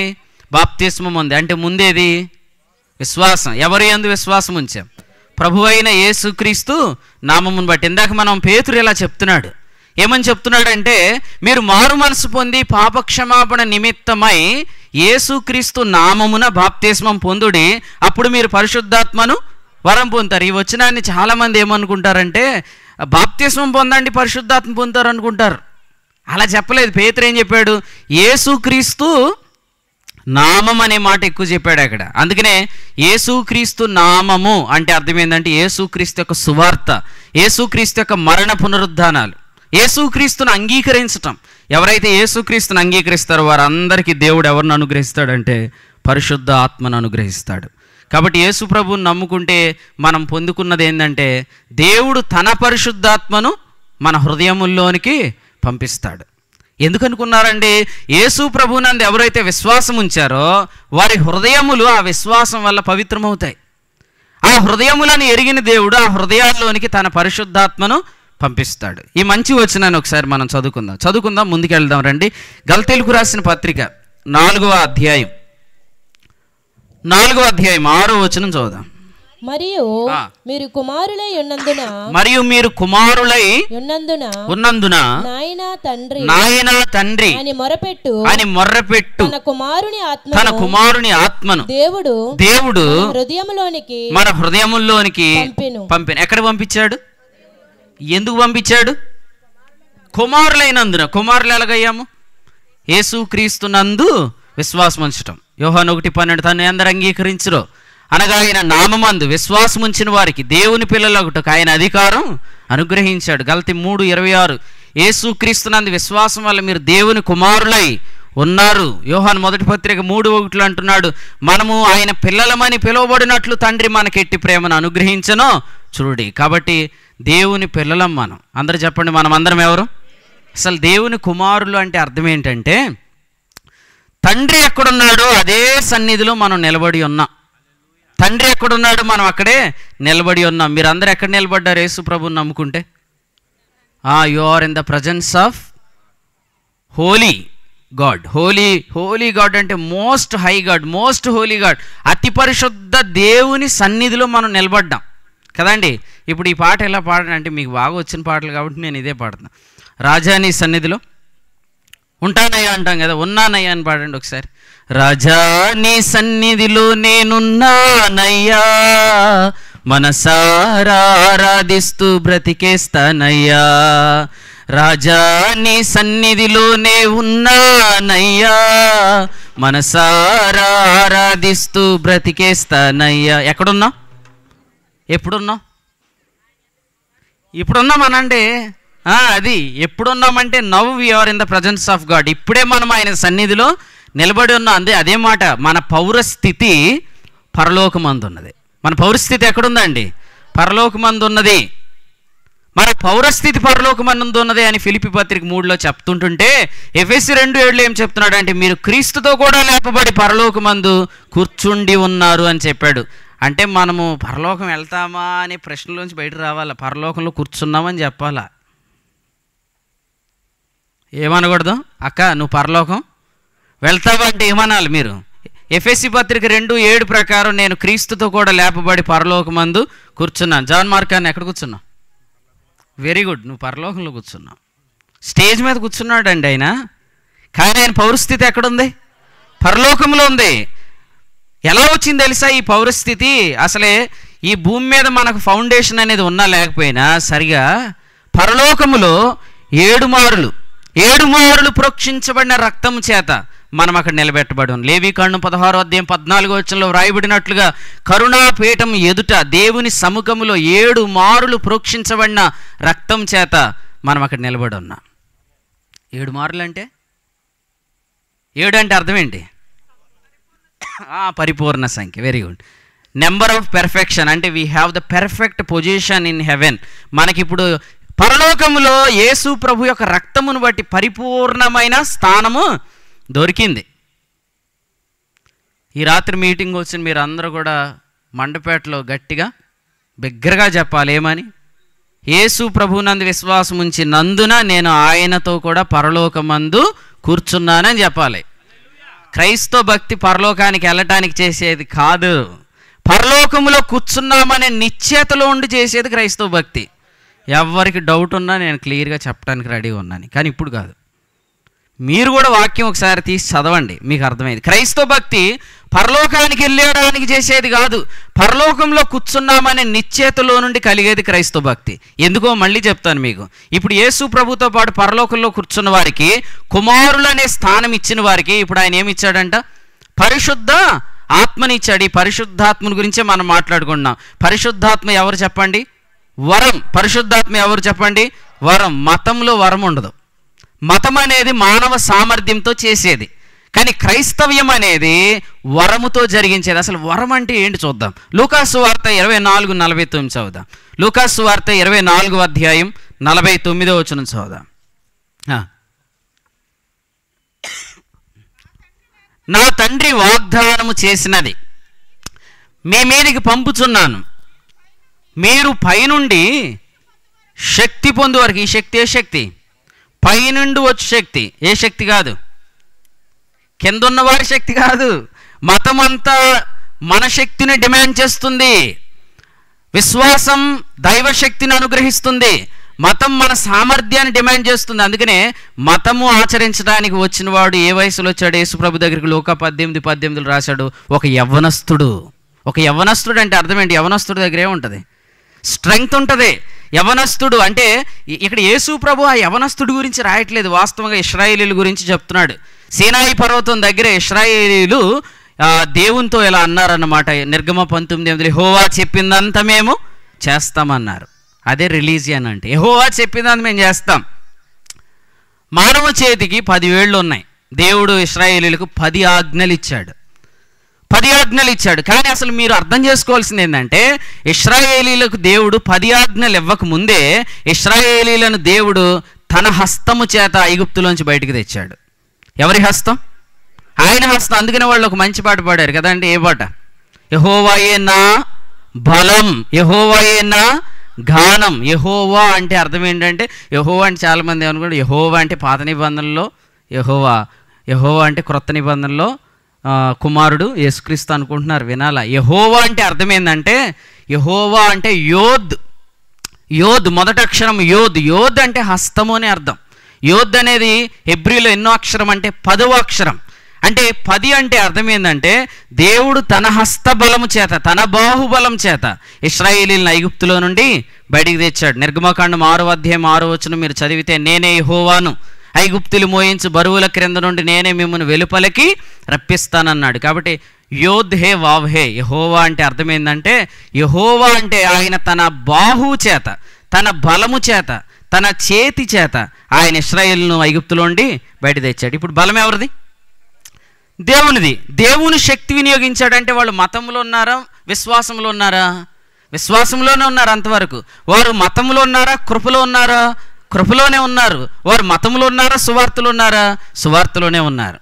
బాప్తిస్మం ఉంది. అంటే ముందేది? విశ్వాసం. ఎవరి యందు విశ్వాసం ఉంచాం? ప్రభు అయిన యేసుక్రీస్తు నామమును బట్టి. ఇందాక మనం పేతురు ఇలా చెప్తున్నాడు. ఏమని చెప్తున్నాడంటే మీరు మారు మనసు పొంది పాపక్షమాపణ నిమిత్తమై యేసుక్రీస్తు నామమున బాప్తిస్మం పొందుడి, అప్పుడు మీరు పరిశుద్ధాత్మను వరం పొందుతారు. ఈ వచనాన్ని చాలామంది ఏమనుకుంటారంటే బాప్తిస్మం పొందండి పరిశుద్ధాత్మ పొందుతారు అనుకుంటారు. అలా చెప్పలేదు. పేతురు ఏం చెప్పాడు? యేసుక్రీస్తు నామం అనే మాట ఎక్కువ చెప్పాడు అక్కడ. అందుకనే యేసుక్రీస్తు నామము అంటే అర్థం ఏంటంటే యేసుక్రీస్తు యొక్క సువార్త, యేసుక్రీస్తు యొక్క మరణ పునరుద్ధానాలు, యేసుక్రీస్తును అంగీకరించటం. ఎవరైతే యేసుక్రీస్తును అంగీకరిస్తారో వారందరికీ దేవుడు ఎవరిని అనుగ్రహిస్తాడంటే పరిశుద్ధ ఆత్మను అనుగ్రహిస్తాడు. కాబట్టి యేసు ప్రభువుని నమ్ముకుంటే మనం పొందుకున్నది ఏంటంటే దేవుడు తన పరిశుద్ధాత్మను మన హృదయముల్లోనికి పంపిస్తాడు. ఎందుకనుకున్నారండి? యేసు ప్రభువునందు ఎవరైతే విశ్వాసం ఉంచారో వారి హృదయములు ఆ విశ్వాసం వల్ల పవిత్రమవుతాయి. ఆ హృదయములను ఎరిగిన దేవుడు ఆ హృదయాల్లోనికి తన పరిశుద్ధాత్మను పంపిస్తాడు. ఈ మంచి వచనాన్ని ఒకసారి మనం చదువుకుందాం ముందుకెళ్దాం రండి. గలతీయులకు రాసిన పత్రిక 4వ అధ్యాయం 6వ వచనం చదువుదాం. మరియు మీరు కుమారులై ఉన్నందున నాయనా తండ్రి అని మొర్రపెట్టు తన కుమారుని ఆత్మను దేవుడు మన హృదయముల్లోనికి పంపిన. ఎక్కడ పంపించాడు? ఎందుకు పంపించాడు? కుమారులైనందున. కుమారులు ఎలాగయ్యాము? యేసుక్రీస్తునందు విశ్వాసం ఉంచటం. యోహాను 1:12 తను అందరు అంగీకరించురో అనగా ఆయన నామమందు విశ్వాసం ఉంచిన వారికి దేవుని పిల్లలగుటకు ఆయన అధికారం అనుగ్రహించాడు. గలతీ 3:26 యేసుక్రీస్తునందు విశ్వాసం వల్ల మీరు దేవుని కుమారులై ఉన్నారు. యోహాను 1 పత్రిక 3:1 అంటున్నాడు, మనము ఆయన పిల్లలమని పిలువబడినట్లు తండ్రి మనకెట్టి ప్రేమను అనుగ్రహించను చూడండి. కాబట్టి దేవుని పిల్లలం మనం. అందరూ చెప్పండి, మనం అందరం ఎవరు? అసలు దేవుని కుమారులు అంటే అర్థం ఏంటంటే తండ్రి ఎక్కడున్నాడో అదే సన్నిధిలో మనం నిలబడి ఉన్నాం. తండ్రి ఎక్కడున్నాడో మనం అక్కడే నిలబడి ఉన్నాం. మీరు అందరూ ఎక్కడ నిలబడ్డారు యేసు ప్రభువుని నమ్ముకుంటే? You are in the presence of holy God. Holy God అంటే most high God, most holy God, అతి పరిశుద్ధ దేవుని సన్నిధిలో మనం నిలబడ్డాం కదండి. ఇప్పుడు ఈ పాట ఎలా పాడనంటే మీకు బాగా వచ్చిన పాటలు కాబట్టి నేను ఇదే పాడుతున్నాను. రాజా నీ సన్నిధిలో ఉంటానయ్యా అంటాం కదా, ఉన్నానయ్యా అని పాడండి ఒకసారి. రాజా నీ సన్నిధిలో నేనున్నానయ్యా, మనసారా ఆరాధిస్తూ బ్రతికేస్తానయ్యా. రాజా నీ సన్నిధిలోనే ఉన్నానయ్యా, మనసారా ఆరాధిస్తూ బ్రతికేస్తానయ్యా. ఎక్కడున్నావు? ఎప్పుడున్నావు? ఇప్పుడున్నామనండి. అది ఎప్పుడున్నామంటే now we are in the presence of God. ఇప్పుడే మనం ఆయన సన్నిధిలో నిలబడి ఉన్నాం. అదే మాట. మన పౌరస్థితి పరలోకమందు ఉన్నది. మన పౌరస్థితి ఎక్కడుందండి? పరలోకమందు ఉన్నది. మన పౌరస్థితి పరలోకమందు ఉన్నది అని ఫిలిప్పీ పత్రిక 3లో చెప్తుంటుంటే ఎఫెసీ 2:7 ఏం చెప్తున్నాడు అంటే మీరు క్రీస్తుతో కూడా లేపబడి పరలోకమందు కూర్చుండి ఉన్నారు అని చెప్పాడు. అంటే మనము పరలోకం వెళ్తామా అనే ప్రశ్నలోంచి బయట రావాలా, పరలోకంలో కూర్చున్నామని చెప్పాలా. ఏమనకూడదు, అక్క నువ్వు పరలోకం వెళ్తావా అంటే ఏమనాలి మీరు? ఎఫెసీ పత్రిక 2:7 ప్రకారం నేను క్రీస్తుతో కూడా లేపబడి పరలోకమందు కూర్చున్నాను. జాన్ మార్కాన్ని ఎక్కడ కూర్చున్నావు? వెరీ గుడ్, నువ్వు పరలోకంలో కూర్చున్నావు. స్టేజ్ మీద కూర్చున్నాడండి ఆయన, కానీ ఆయన పౌరస్థితి ఎక్కడుంది? పరలోకంలో ఉంది. ఎలా వచ్చింది తెలుసా ఈ పౌరస్థితి? అసలే ఈ భూమి మీద మనకు ఫౌండేషన్ అనేది ఉన్నా లేకపోయినా సరిగా పరలోకములో 7 మారులు ప్రోక్షించబడిన రక్తం చేత మనం అక్కడ నిలబెట్టబడి ఉన్నాం. లేవీకాండం 16వ అధ్యాయం 14వ వచనంలో వ్రాయబడినట్లుగా కరుణాపీఠం ఎదుట దేవుని సముఖములో 7 మారులు ప్రోక్షించబడిన రక్తం చేత మనం అక్కడ నిలబడి ఉన్నాం. 7 మారులు అంటే 7 అంటే అర్థం ఏంటి? పరిపూర్ణ సంఖ్య. Very good. Number of perfection అంటే we have the perfect position in heaven. మనకిప్పుడు పరలోకములో యేసు ప్రభు యొక్క రక్తమును బట్టి పరిపూర్ణమైన స్థానము దొరికింది. ఈ రాత్రి మీటింగ్ వచ్చిన మీరు అందరూ కూడా మండపేటలో గట్టిగా బిగ్గరగా చెప్పాలి. ఏమని? యేసు ప్రభువునందు విశ్వాసం ఉంచి నందున నేను ఆయనతో కూడా పరలోకమందు కూర్చున్నానని చెప్పాలి. క్రైస్తవ భక్తి పరలోకానికి వెళ్ళటానికి చేసేది కాదు, పరలోకములో కూర్చున్నామనే నిశ్చయతలో ఉండి చేసేది క్రైస్తవ భక్తి. ఎవరికి డౌట్ ఉన్నా నేను క్లియర్గా చెప్పడానికి రెడీగా ఉన్నాను, కానీ ఇప్పుడు కాదు. మీరు కూడా వాక్యం ఒకసారి తీసి చదవండి, మీకు అర్థమైంది. క్రైస్తవ భక్తి పరలోకానికి వెళ్ళడానికి చేసేది కాదు, పరలోకంలో కూర్చున్నామనే నిశ్చయతలో నుండి కలిగేది క్రైస్తవ భక్తి. ఎందుకో మళ్ళీ చెప్తాను మీకు. ఇప్పుడు యేసు ప్రభుతో పాటు పరలోకంలో కూర్చున్న వారికి, కుమారులు అనే స్థానం ఇచ్చిన వారికి ఇప్పుడు ఆయన ఏమి ఇచ్చాడంట? పరిశుద్ధ ఆత్మనిచ్చాడు. ఈ పరిశుద్ధాత్మని గురించే మనం మాట్లాడుకుంటున్నాం. పరిశుద్ధాత్మ ఎవరు చెప్పండి? వరం. పరిశుద్ధాత్మ ఎవరు చెప్పండి? వరం. మతంలో వరం ఉండదు. మతం అనేది మానవ సామర్థ్యంతో చేసేది, కానీ క్రైస్తవ్యం అనేది వరముతో జరిగించేది. అసలు వరం అంటే ఏంటి చూద్దాం. లూకాసు వార్త 24:49 చదువుదాం. లూకాసు వార్త 24వ అధ్యాయం 49వ వచనం చదువుదాం. నా తండ్రి వాగ్దానము చేసినది మీ మీదికి పంపుచున్నాను, మీరు పైనుండి శక్తి పొందు వరకు. ఈ శక్తి ఏ శక్తి? పైనుండి వచ్చే శక్తి. ఏ శక్తి కాదు, కింద ఉన్నవారి శక్తి కాదు. మతం అంతా మన శక్తిని డిమాండ్ చేస్తుంది. విశ్వాసం దైవశక్తిని అనుగ్రహిస్తుంది. మతం మన సామర్థ్యాన్ని డిమాండ్ చేస్తుంది. అందుకనే మతము ఆచరించడానికి వచ్చిన వాడు ఏ వయసులో వచ్చాడు యేసుప్రభు దగ్గరికి? లూకా 18:18 రాశాడు, ఒక యవ్వనస్తుడు. ఒక యవ్వనస్తుడు అంటే అర్థం ఏంటి? యవ్వనస్తుడి దగ్గర ఏముంటుంది? స్ట్రెంగ్త్ ఉంటుంది. యవనస్తుడు అంటే ఇక్కడ యేసు ప్రభు ఆ యవనస్తుడి గురించి రాయట్లేదు, వాస్తవంగా ఇశ్రాయేలీల గురించి చెప్తున్నాడు. సీనాయి పర్వతం దగ్గర ఇశ్రాయేలీలు దేవునితో ఇలా అన్నారన్నమాట. నిర్గమ 19:8 యెహోవా చెప్పిందంతా మేము చేస్తామన్నారు. అదే రిలీజియన్ అంటే. యెహోవా చెప్పిందంతా మేము చేస్తాం. మానవ చేతికి 10 వేళ్ళు ఉన్నాయి. దేవుడు ఇశ్రాయేలీలకు 10 ఆజ్ఞలు ఇచ్చాడు. 10 ఆజ్ఞలు ఇచ్చాడు. కానీ అసలు మీరు అర్థం చేసుకోవాల్సింది ఏంటంటే, ఇశ్రాయేలీలకు దేవుడు 10 ఆజ్ఞలు ఇవ్వక ముందే ఇశ్రాయేలీలను దేవుడు తన హస్తము చేత ఐగుప్తులోంచి బయటికి తెచ్చాడు. ఎవరి హస్తం? ఆయన హస్తం. అందుకనే వాళ్ళు ఒక మంచి పాట పాడారు కదండి. ఏ పాట? యెహోవాయే నా బలం, యెహోవాయే నా గానం. యెహోవా అంటే అర్థం ఏంటంటే, యెహోవా అంటే చాలామంది అనుకుంటారు యెహోవా అంటే పాత నిబంధనలో యెహోవా, యెహోవా అంటే క్రొత్త నిబంధనలో కుమారుడు యేసుక్రీస్తు అనుకుంటున్నారు. వినాలా? యెహోవా అంటే అర్థం ఏంటంటే, యెహోవా అంటే యోద్. యోద్ మొదటి అక్షరం యోద్. యోద్ అంటే హస్తము అని అర్థం. యోద్ అనేది హెబ్రీలో ఎన్నో అక్షరం అంటే 10వ అక్షరం. అంటే 10 అంటే అర్థం ఏంటంటే, దేవుడు తన హస్తబలము చేత, తన బాహుబలం చేత ఇశ్రాయేలీలను ఐగుప్తులో నుండి బయటికి తెచ్చాడు. నిర్గమకాండం 6వ అధ్యాయం 6వ వచనం మీరు చదివితే, నేనే యెహోవాను, ఐగుప్తులు మోయించు బరువుల క్రింద నుండి నేనే మిమ్మల్ని వెలుపలికి రప్పిస్తానన్నాడు. కాబట్టి యోద్ హే వావ్ హే. యెహోవా అంటే అర్థం ఏంటంటే, యెహోవా అంటే ఆయన తన బాహువు చేత, తన బలము చేత, తన చేతి చేత ఆయన ఇశ్రాయేలును ఐగుప్తులో నుండి బయట తెచ్చాడు. ఇప్పుడు బలం ఎవరిది? దేవునిది. దేవుని శక్తి వినియోగించాడంటే వాళ్ళు మతంలో ఉన్నారా, విశ్వాసంలో ఉన్నారా? విశ్వాసంలోనే ఉన్నారు అంతవరకు. వారు మతంలో ఉన్నారా, కృపలో ఉన్నారా? కృపలోనే ఉన్నారు. వారు మతంలో ఉన్నారా, సువార్తలో ఉన్నారా? సువార్తలోనే ఉన్నారు.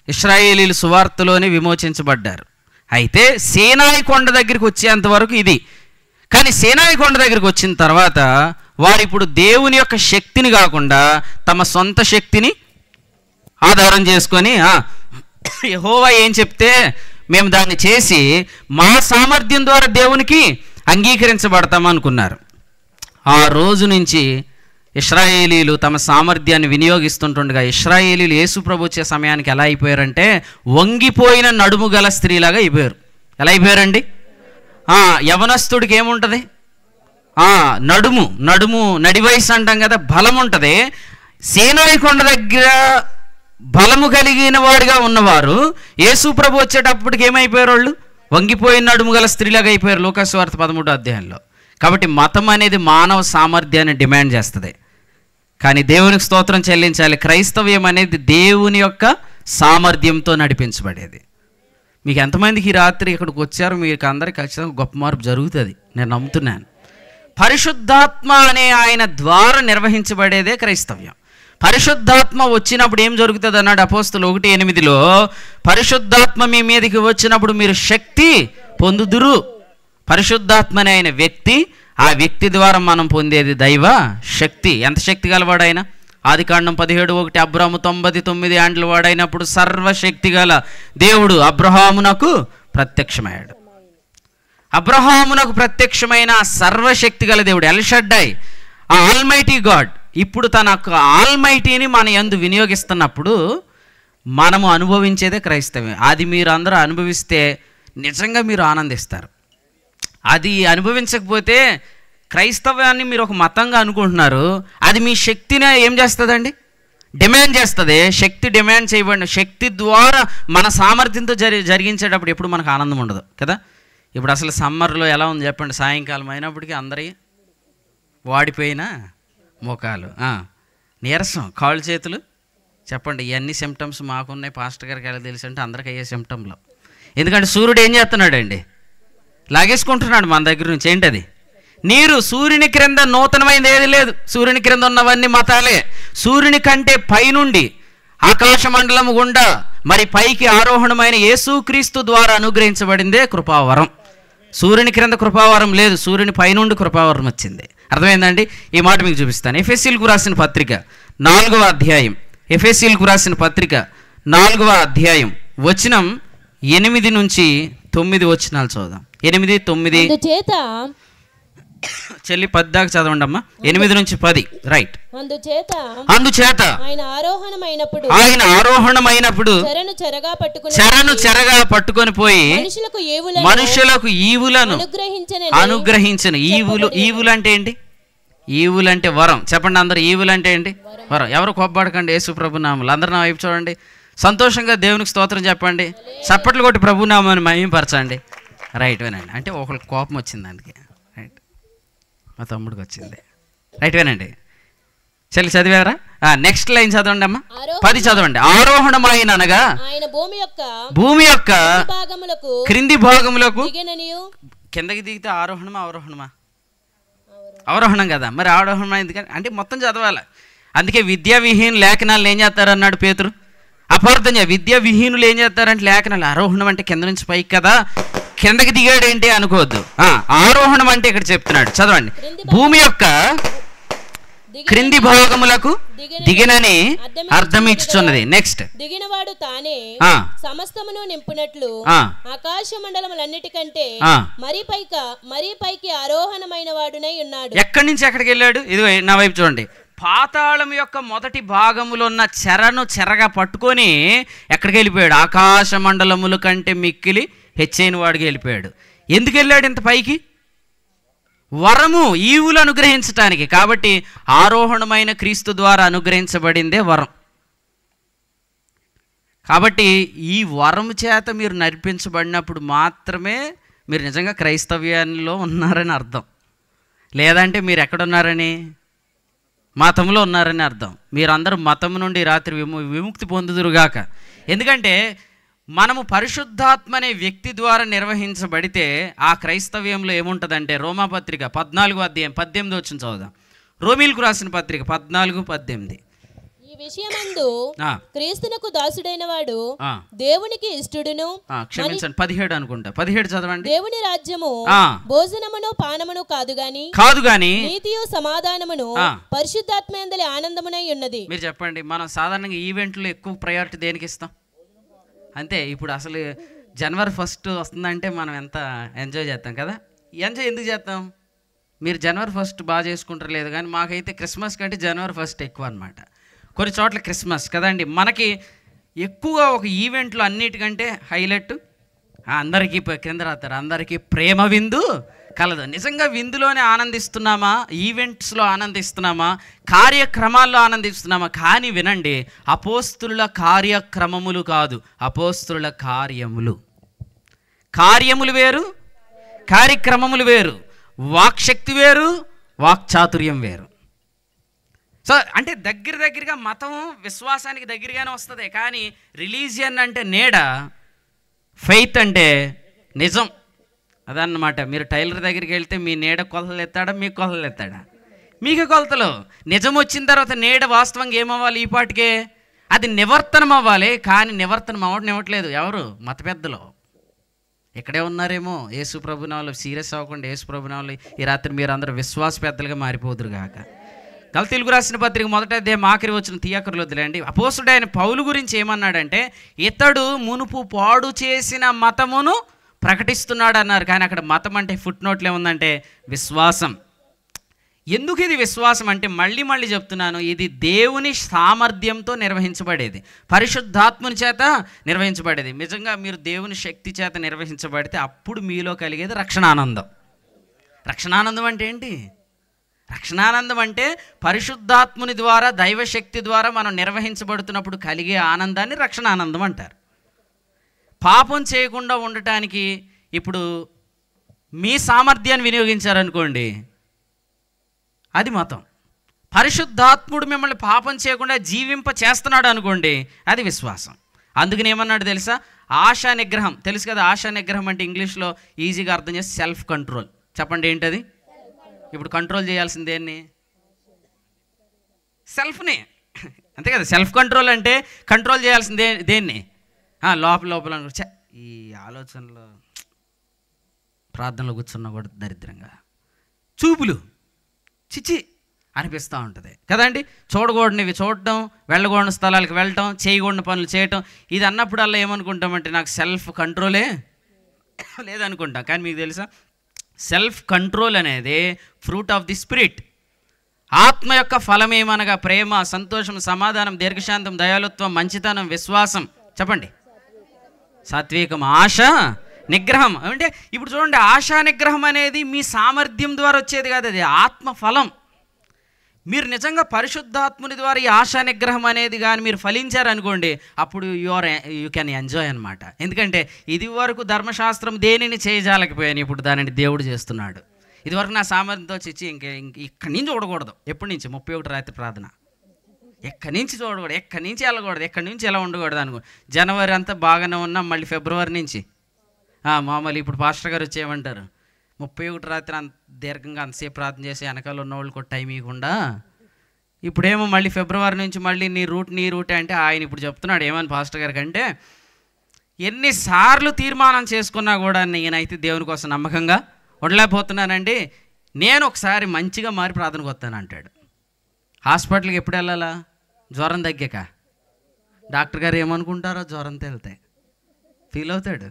ఇశ్రాయేలీలు సువార్తలోనే విమోచించబడ్డారు. అయితే సీనాయి కొండ దగ్గరికి వచ్చేంతవరకు ఇది. కానీ సీనాయి కొండ దగ్గరికి వచ్చిన తర్వాత వారు ఇప్పుడు దేవుని యొక్క శక్తిని కాకుండా తమ సొంత శక్తిని ఆధారం చేసుకొని, యెహోవా ఏం చెప్తే మేము దాన్ని చేసి మా సామర్థ్యం ద్వారా దేవునికి అంగీకరించబడతామనుకున్నారు. ఆ రోజు నుంచి ఇశ్రాయేలీలు తమ సామర్థ్యాన్ని వినియోగిస్తుంటుండగా ఇశ్రాయేలీలు యేసు ప్రభు వచ్చే సమయానికి ఎలా అయిపోయారంటే, వంగిపోయిన నడుము గల స్త్రీలాగా అయిపోయారు. ఎలా అయిపోయారండి? యవనస్తుడికి ఏముంటుంది? నడుము నడి వయసు అంటాం కదా, బలం ఉంటుంది. సీనాయి కొండ దగ్గర బలము కలిగిన వాడిగా ఉన్నవారు యేసు ప్రభు వచ్చేటప్పటికి ఏమైపోయారు? వాళ్ళు వంగిపోయిన నడుము గల స్త్రీలాగా అయిపోయారు. లూకాసు వార్త 13వ అధ్యాయంలో. కాబట్టి మతం అనేది మానవ సామర్థ్యాన్ని డిమాండ్ చేస్తుంది. కానీ దేవునికి స్తోత్రం చెల్లించాలి. క్రైస్తవ్యం అనేది దేవుని యొక్క సామర్థ్యంతో నడిపించబడేది. మీకు ఎంతమందికి ఈ రాత్రి ఇక్కడికి వచ్చారు? మీకు అందరికీ ఖచ్చితంగా గొప్ప మార్పు జరుగుతుంది, నేను నమ్ముతున్నాను. పరిశుద్ధాత్మ అనే ఆయన ద్వారా నిర్వహించబడేదే క్రైస్తవ్యం. పరిశుద్ధాత్మ వచ్చినప్పుడు ఏం జరుగుతుంది అన్నాడు అపోస్తలు 1:8. పరిశుద్ధాత్మ మీ మీదకి వచ్చినప్పుడు మీరు శక్తి పొందుదురు. పరిశుద్ధాత్మ అనే ఆయన వ్యక్తి, ఆ వ్యక్తి ద్వారా మనం పొందేది దైవ శక్తి. ఎంత శక్తి గలవాడు ఆయన? ఆదికాండం 17:1 అబ్రాహాము 99 ఏండ్ల వాడైనప్పుడు సర్వశక్తి గల దేవుడు అబ్రహామునకు ప్రత్యక్షమయ్యాడు. అబ్రహామునకు ప్రత్యక్షమైన సర్వశక్తి గల దేవుడు ఎల్షడ్డాయ్, ఆ ఆల్మైటీ గాడ్ ఇప్పుడు తన ఆల్మైటీని మన యందు వినియోగిస్తున్నప్పుడు మనము అనుభవించేదే క్రైస్తవ్యం. అది మీరు అందరూ అనుభవిస్తే నిజంగా మీరు ఆనందిస్తారు. అది అనుభవించకపోతే క్రైస్తవ్యాన్ని మీరు ఒక మతంగా అనుకుంటున్నారు. అది మీ శక్తిని ఏం చేస్తుందండి? డిమాండ్ చేస్తుంది. శక్తి డిమాండ్ చేయబడిన శక్తి ద్వారా మన సామర్థ్యంతో జరిగించేటప్పుడు ఎప్పుడు మనకు ఆనందం ఉండదు కదా. ఇప్పుడు అసలు సమ్మర్లో ఎలా ఉంది చెప్పండి? సాయంకాలం అయినప్పటికీ అందరి వాడిపోయిన మోకాలు, నీరసం, కాళ్ళు చేతులు చెప్పండి, ఇవన్నీ సిమ్టమ్స్ మాకున్నాయి, పాస్టర్ గారికి ఎలా తెలుసు అంటే అందరికి అయ్యే సిమ్టంలో. ఎందుకంటే సూర్యుడు ఏం చేస్తున్నాడండి? లాగేసుకుంటున్నాడు మన దగ్గర నుంచి. ఏంటది? నీరు. సూర్యుని క్రింద నూతనమైనది ఏది లేదు. సూర్యుని క్రింద ఉన్నవన్నీ మతాలే. సూర్యుని కంటే పైనుండి ఆకాశ మండలం గుండా మరి పైకి ఆరోహణమైన యేసుక్రీస్తు ద్వారా అనుగ్రహించబడిందే కృపావరం. సూర్యుని క్రింద కృపావరం లేదు, సూర్యుని పైనుండి కృపావరం వచ్చింది. అర్థమైందండి? ఈ మాట మీకు చూపిస్తాను. ఎఫెసీయులకు రాసిన పత్రిక 4వ అధ్యాయం. ఎఫెసీయులకు రాసిన పత్రిక 4వ అధ్యాయం వచనం 8 నుంచి 9 వచనాలు చదువుదాం. 8, 9. అందుచేత చెల్లి 10 దాకా చదవండి అమ్మా. 8 నుంచి 10. రైట్. అందుచేత ఆయన ఆరోహణమైనప్పుడు చెరను చెరగా పట్టుకొని పోయి మనుషులకు ఈవులను అనుగ్రహించను. ఈవులు అంటే ఏంటి? ఈవులు అంటే వరం. చెప్పండి అందరు, ఈవులు అంటే ఏంటి? వరం. ఎవరు కోప్పడకండి యేసు ప్రభు నామములు. అందరు నా వైపు చూడండి, సంతోషంగా దేవునికి స్తోత్రం చెప్పండి, చప్పట్లు కొట్టి ప్రభు నామాన్ని మహిమపరచండి. రైట్ వినండి. అంటే ఒకరికి కోపం వచ్చింది, అందుకే. రైట్, మా తమ్ముడికి వచ్చింది. రైట్ వినండి. చెల్లి చదివారా? నెక్స్ట్ లైన్ చదవండి అమ్మా. 10 చదవండి. ఆరోహణమైన అనగా భూమి యొక్క క్రింది భాగములకు. కిందకి దిగితే ఆరోహణమా అవరోహణమా? అవరోహణం కదా. మరి ఆరోహణం ఎందుకంటే అంటే మొత్తం చదవాలి. అందుకే విద్యా విహీనులు లేఖనాలు ఏం చేస్తారన్నాడు పేతురు. అపార్థం చేయ. విద్యా విహీనులు ఏం చేస్తారంటే లేఖనాలు. ఆరోహణం అంటే కింద నుంచి పైకి కదా, కిందకి దిగాడు ఏంటి అనుకోవద్దు. ఆరోహణం అంటే ఇక్కడ చెప్తున్నాడు, చదవండి. భూమి యొక్క క్రింది భాగములకు దిగినని అర్థం ఇచ్చుచున్నది. నెక్స్ట్. దిగినవాడు తానే సమస్తమును నింపునట్లు ఆకాశ మండలములన్నిటికంటే మరీ పైకి ఆరోహణమైన వాడునై ఉన్నాడు. ఎక్కడి నుంచి ఎక్కడికి వెళ్ళాడు? ఇదిగో నా వైపు చూడండి. పాతాళం యొక్క మొదటి భాగములో ఉన్న చెరను చెరగా పట్టుకొని ఎక్కడికి వెళ్ళిపోయాడు? ఆకాశ మండలముల కంటే మిక్కిలి హెచ్చైన వాడికి వెళ్ళిపోయాడు. ఎందుకు వెళ్ళాడు ఇంత పైకి? వరము, ఈవులు అనుగ్రహించటానికి. కాబట్టి ఆరోహణమైన క్రీస్తు ద్వారా అనుగ్రహించబడిందే వరం. కాబట్టి ఈ వరము చేత మీరు నడిపించబడినప్పుడు మాత్రమే మీరు నిజంగా క్రైస్తవ్యంలో ఉన్నారని అర్థం. లేదంటే మీరు ఎక్కడున్నారని? మతంలో ఉన్నారని అర్థం. మీరందరూ మతం నుండి రాత్రి విముక్తి పొందుదురుగాక. ఎందుకంటే మనము పరిశుద్ధాత్మ అనే వ్యక్తి ద్వారా నిర్వహించబడితే ఆ క్రైస్తవ్యంలో ఏముంటుందంటే, రోమాపత్రిక 14వ అధ్యాయం 18 వచ్చిన చదువుదాం. రోమీలకు రాసిన పత్రిక 14:18. ఈ విషయమందు క్రీస్తునకు దాసుడైన వాడు దేవునికి ఇష్టడును. క్షమించండి, 17 అనుకుంటా. 17 చదవండి. దేవుని రాజ్యము భోజనమును పానమును కాదు గాని నీతియు సమాధానమును పరిశుద్ధాత్మయందలి ఆనందమునై ఉన్నది. మీరు చెప్పండి, మనం సాధారణంగా ఈవెంట్లో ఎక్కువ ప్రయారిటీ దేనికి ఇస్తాం? అంతే. ఇప్పుడు అసలు జనవరి 1 వస్తుందంటే మనం ఎంత ఎంజాయ్ చేస్తాం కదా. ఎంజాయ్ ఎందుకు చేస్తాం? మీరు జనవరి 1 బాగా చేసుకుంటారు లేదు, కానీ మాకైతే క్రిస్మస్ కంటే జనవరి 1 ఎక్కువ అనమాట. కొన్ని చోట్ల క్రిస్మస్ కదండి మనకి ఎక్కువ. ఒక ఈవెంట్లో అన్నిటికంటే హైలైట్ అందరికీ కింద రాస్తారు, అందరికీ ప్రేమ విందు కలదు. నిజంగా విందులోనే ఆనందిస్తున్నామా? ఈవెంట్స్లో ఆనందిస్తున్నామా? కార్యక్రమాల్లో ఆనందిస్తున్నామా? కానీ వినండి, అపోస్తుల కార్యక్రమములు కాదు, అపోస్తుల కార్యములు. కార్యములు వేరు, కార్యక్రమములు వేరు. వాక్శక్తి వేరు, వాక్చాతుర్యం వేరు. సో అంటే దగ్గరగా మతం విశ్వాసానికి దగ్గరగానే వస్తుంది. కానీ రిలీజియన్ అంటే నీడ, ఫెయిత్ అంటే నిజం. అదన్నమాట. మీరు టైలర్ దగ్గరికి వెళ్తే మీ నీడ కొలతలు ఎత్తాడా, మీకు కొలతలు ఎత్తాడా? మీకే కొలతలు. నిజం వచ్చిన తర్వాత నీడ వాస్తవంగా ఏమవ్వాలి? ఈ పాటికే అది నివర్తనం అవ్వాలి. కానీ నివర్తనం అవ్వట్లేదు. ఎవరు? మత పెద్దలు. ఇక్కడే ఉన్నారేమో. యేసు ప్రభునామములో సీరియస్ అవ్వకుండా యేసు ప్రభునామములో ఈ రాత్రి మీరు అందరూ విశ్వాస పెద్దలుగా మారిపోదురు గాక. గలతీయులకు రాసిన పత్రిక 1వ అధ్యాయం ఆఖరి వచ్చిన తీయకర్లు వదిలేండి. అపోస్తుడైన పౌలు గురించి ఏమన్నాడంటే, ఇతడు మునుపు పాడు చేసిన మతమును ప్రకటిస్తున్నాడు అన్నారు. కానీ అక్కడ మతం అంటే ఫుట్ నోట్లో ఏముందంటే విశ్వాసం. ఎందుకు ఇది విశ్వాసం అంటే, మళ్ళీ చెప్తున్నాను, ఇది దేవుని సామర్థ్యంతో నిర్వహించబడేది, పరిశుద్ధాత్మని చేత నిర్వహించబడేది. నిజంగా మీరు దేవుని శక్తి చేత నిర్వహించబడితే అప్పుడు మీలో కలిగేది రక్షణానందం. రక్షణానందం అంటే ఏంటి? రక్షణానందం అంటే పరిశుద్ధాత్ముని ద్వారా, దైవశక్తి ద్వారా మనం నిర్వహించబడుతున్నప్పుడు కలిగే ఆనందాన్ని రక్షణానందం అంటారు. పాపం చేయకుండా ఉండటానికి ఇప్పుడు మీ సామర్థ్యాన్ని వినియోగించారనుకోండి, అది మతం. పరిశుద్ధాత్ముడు మిమ్మల్ని పాపం చేయకుండా జీవింప చేస్తున్నాడు అనుకోండి, అది విశ్వాసం. అందుకని ఏమన్నాడు తెలుసా? ఆశా నిగ్రహం. తెలుసు కదా, ఆశా నిగ్రహం అంటే ఇంగ్లీష్లో ఈజీగా అర్థం చేసి సెల్ఫ్ కంట్రోల్. చెప్పండి ఏంటది? ఇప్పుడు కంట్రోల్ చేయాల్సింది దేన్ని? సెల్ఫ్ని, అంతే కదా. సెల్ఫ్ కంట్రోల్ అంటే కంట్రోల్ చేయాల్సింది దేన్ని? లోపల లోపల ఈ ఆలోచనలో ప్రార్థనలో కూర్చున్నా కూడా దరిద్రంగా చూపులు చిచి అనిపిస్తూ ఉంటుంది కదండి. చూడకూడనివి చూడటం, వెళ్ళకూడని స్థలాలకు వెళ్ళటం, చేయకూడని పనులు చేయటం, ఇది అన్నప్పుడల్లా ఏమనుకుంటామంటే నాకు సెల్ఫ్ కంట్రోలే లేదనుకుంటాం. కానీ మీకు తెలుసా, సెల్ఫ్ కంట్రోల్ అనేది ఫ్రూట్ ఆఫ్ ది స్పిరిట్. ఆత్మ యొక్క ఫలమేమనగా ప్రేమ, సంతోషం, సమాధానం, దీర్ఘశాంతం, దయాళుత్వం, మంచితనం, విశ్వాసం, చెప్పండి, సాత్వికం, ఆశ నిగ్రహం. అంటే ఇప్పుడు చూడండి, ఆశా నిగ్రహం అనేది మీ సామర్థ్యం ద్వారా వచ్చేది కాదు, అది ఆత్మ ఫలం. మీరు నిజంగా పరిశుద్ధాత్ముని ద్వారా ఈ ఆశా నిగ్రహం అనేది కానీ మీరు ఫలించారనుకోండి, అప్పుడు యూ కెన్ ఎంజాయ్ అనమాట. ఎందుకంటే ఇది వరకు ధర్మశాస్త్రం దేనిని చేయజాలకపోయాను, ఇప్పుడు దానిని దేవుడు చేస్తున్నాడు. ఇదివరకు నా సామర్థ్యంతో చిచ్చి ఇక్కడి నుంచి చూడకూడదు. ఎప్పటి నుంచి? 31 రాత్రి ప్రార్థన. ఎక్కడి నుంచి చూడకూడదు, ఎక్కడి నుంచి వెళ్ళకూడదు, ఎక్కడి నుంచి ఎలా ఉండకూడదు అనుకో. జనవరి అంతా బాగానే ఉన్నాం, మళ్ళీ ఫిబ్రవరి నుంచి మామూలు. ఇప్పుడు పాస్టర్ గారు వచ్చేయమంటారు, 31 రాత్రి అంత దీర్ఘంగా అంతసేపు ప్రార్థన చేసి వెనకాల ఉన్న వాళ్ళు కూడా టైం ఇవ్వకుండా, ఇప్పుడేమో మళ్ళీ ఫిబ్రవరి నుంచి మళ్ళీ నీ రూట్ అంటే ఆయన ఇప్పుడు చెప్తున్నాడు ఏమని పాస్టర్ గారికి అంటే, ఎన్నిసార్లు తీర్మానం చేసుకున్నా కూడా నేనైతే దేవుని కోసం నమ్మకంగా ఉండలేకపోతున్నానండి, నేను ఒకసారి మంచిగా మారి ప్రార్థనకు వస్తాను అంటాడు. హాస్పిటల్కి ఎప్పుడు వెళ్ళాలా? జ్వరం తగ్గాక. డాక్టర్ గారు ఏమనుకుంటారో, జ్వరంతో వెళ్తే ఫీల్ అవుతాడు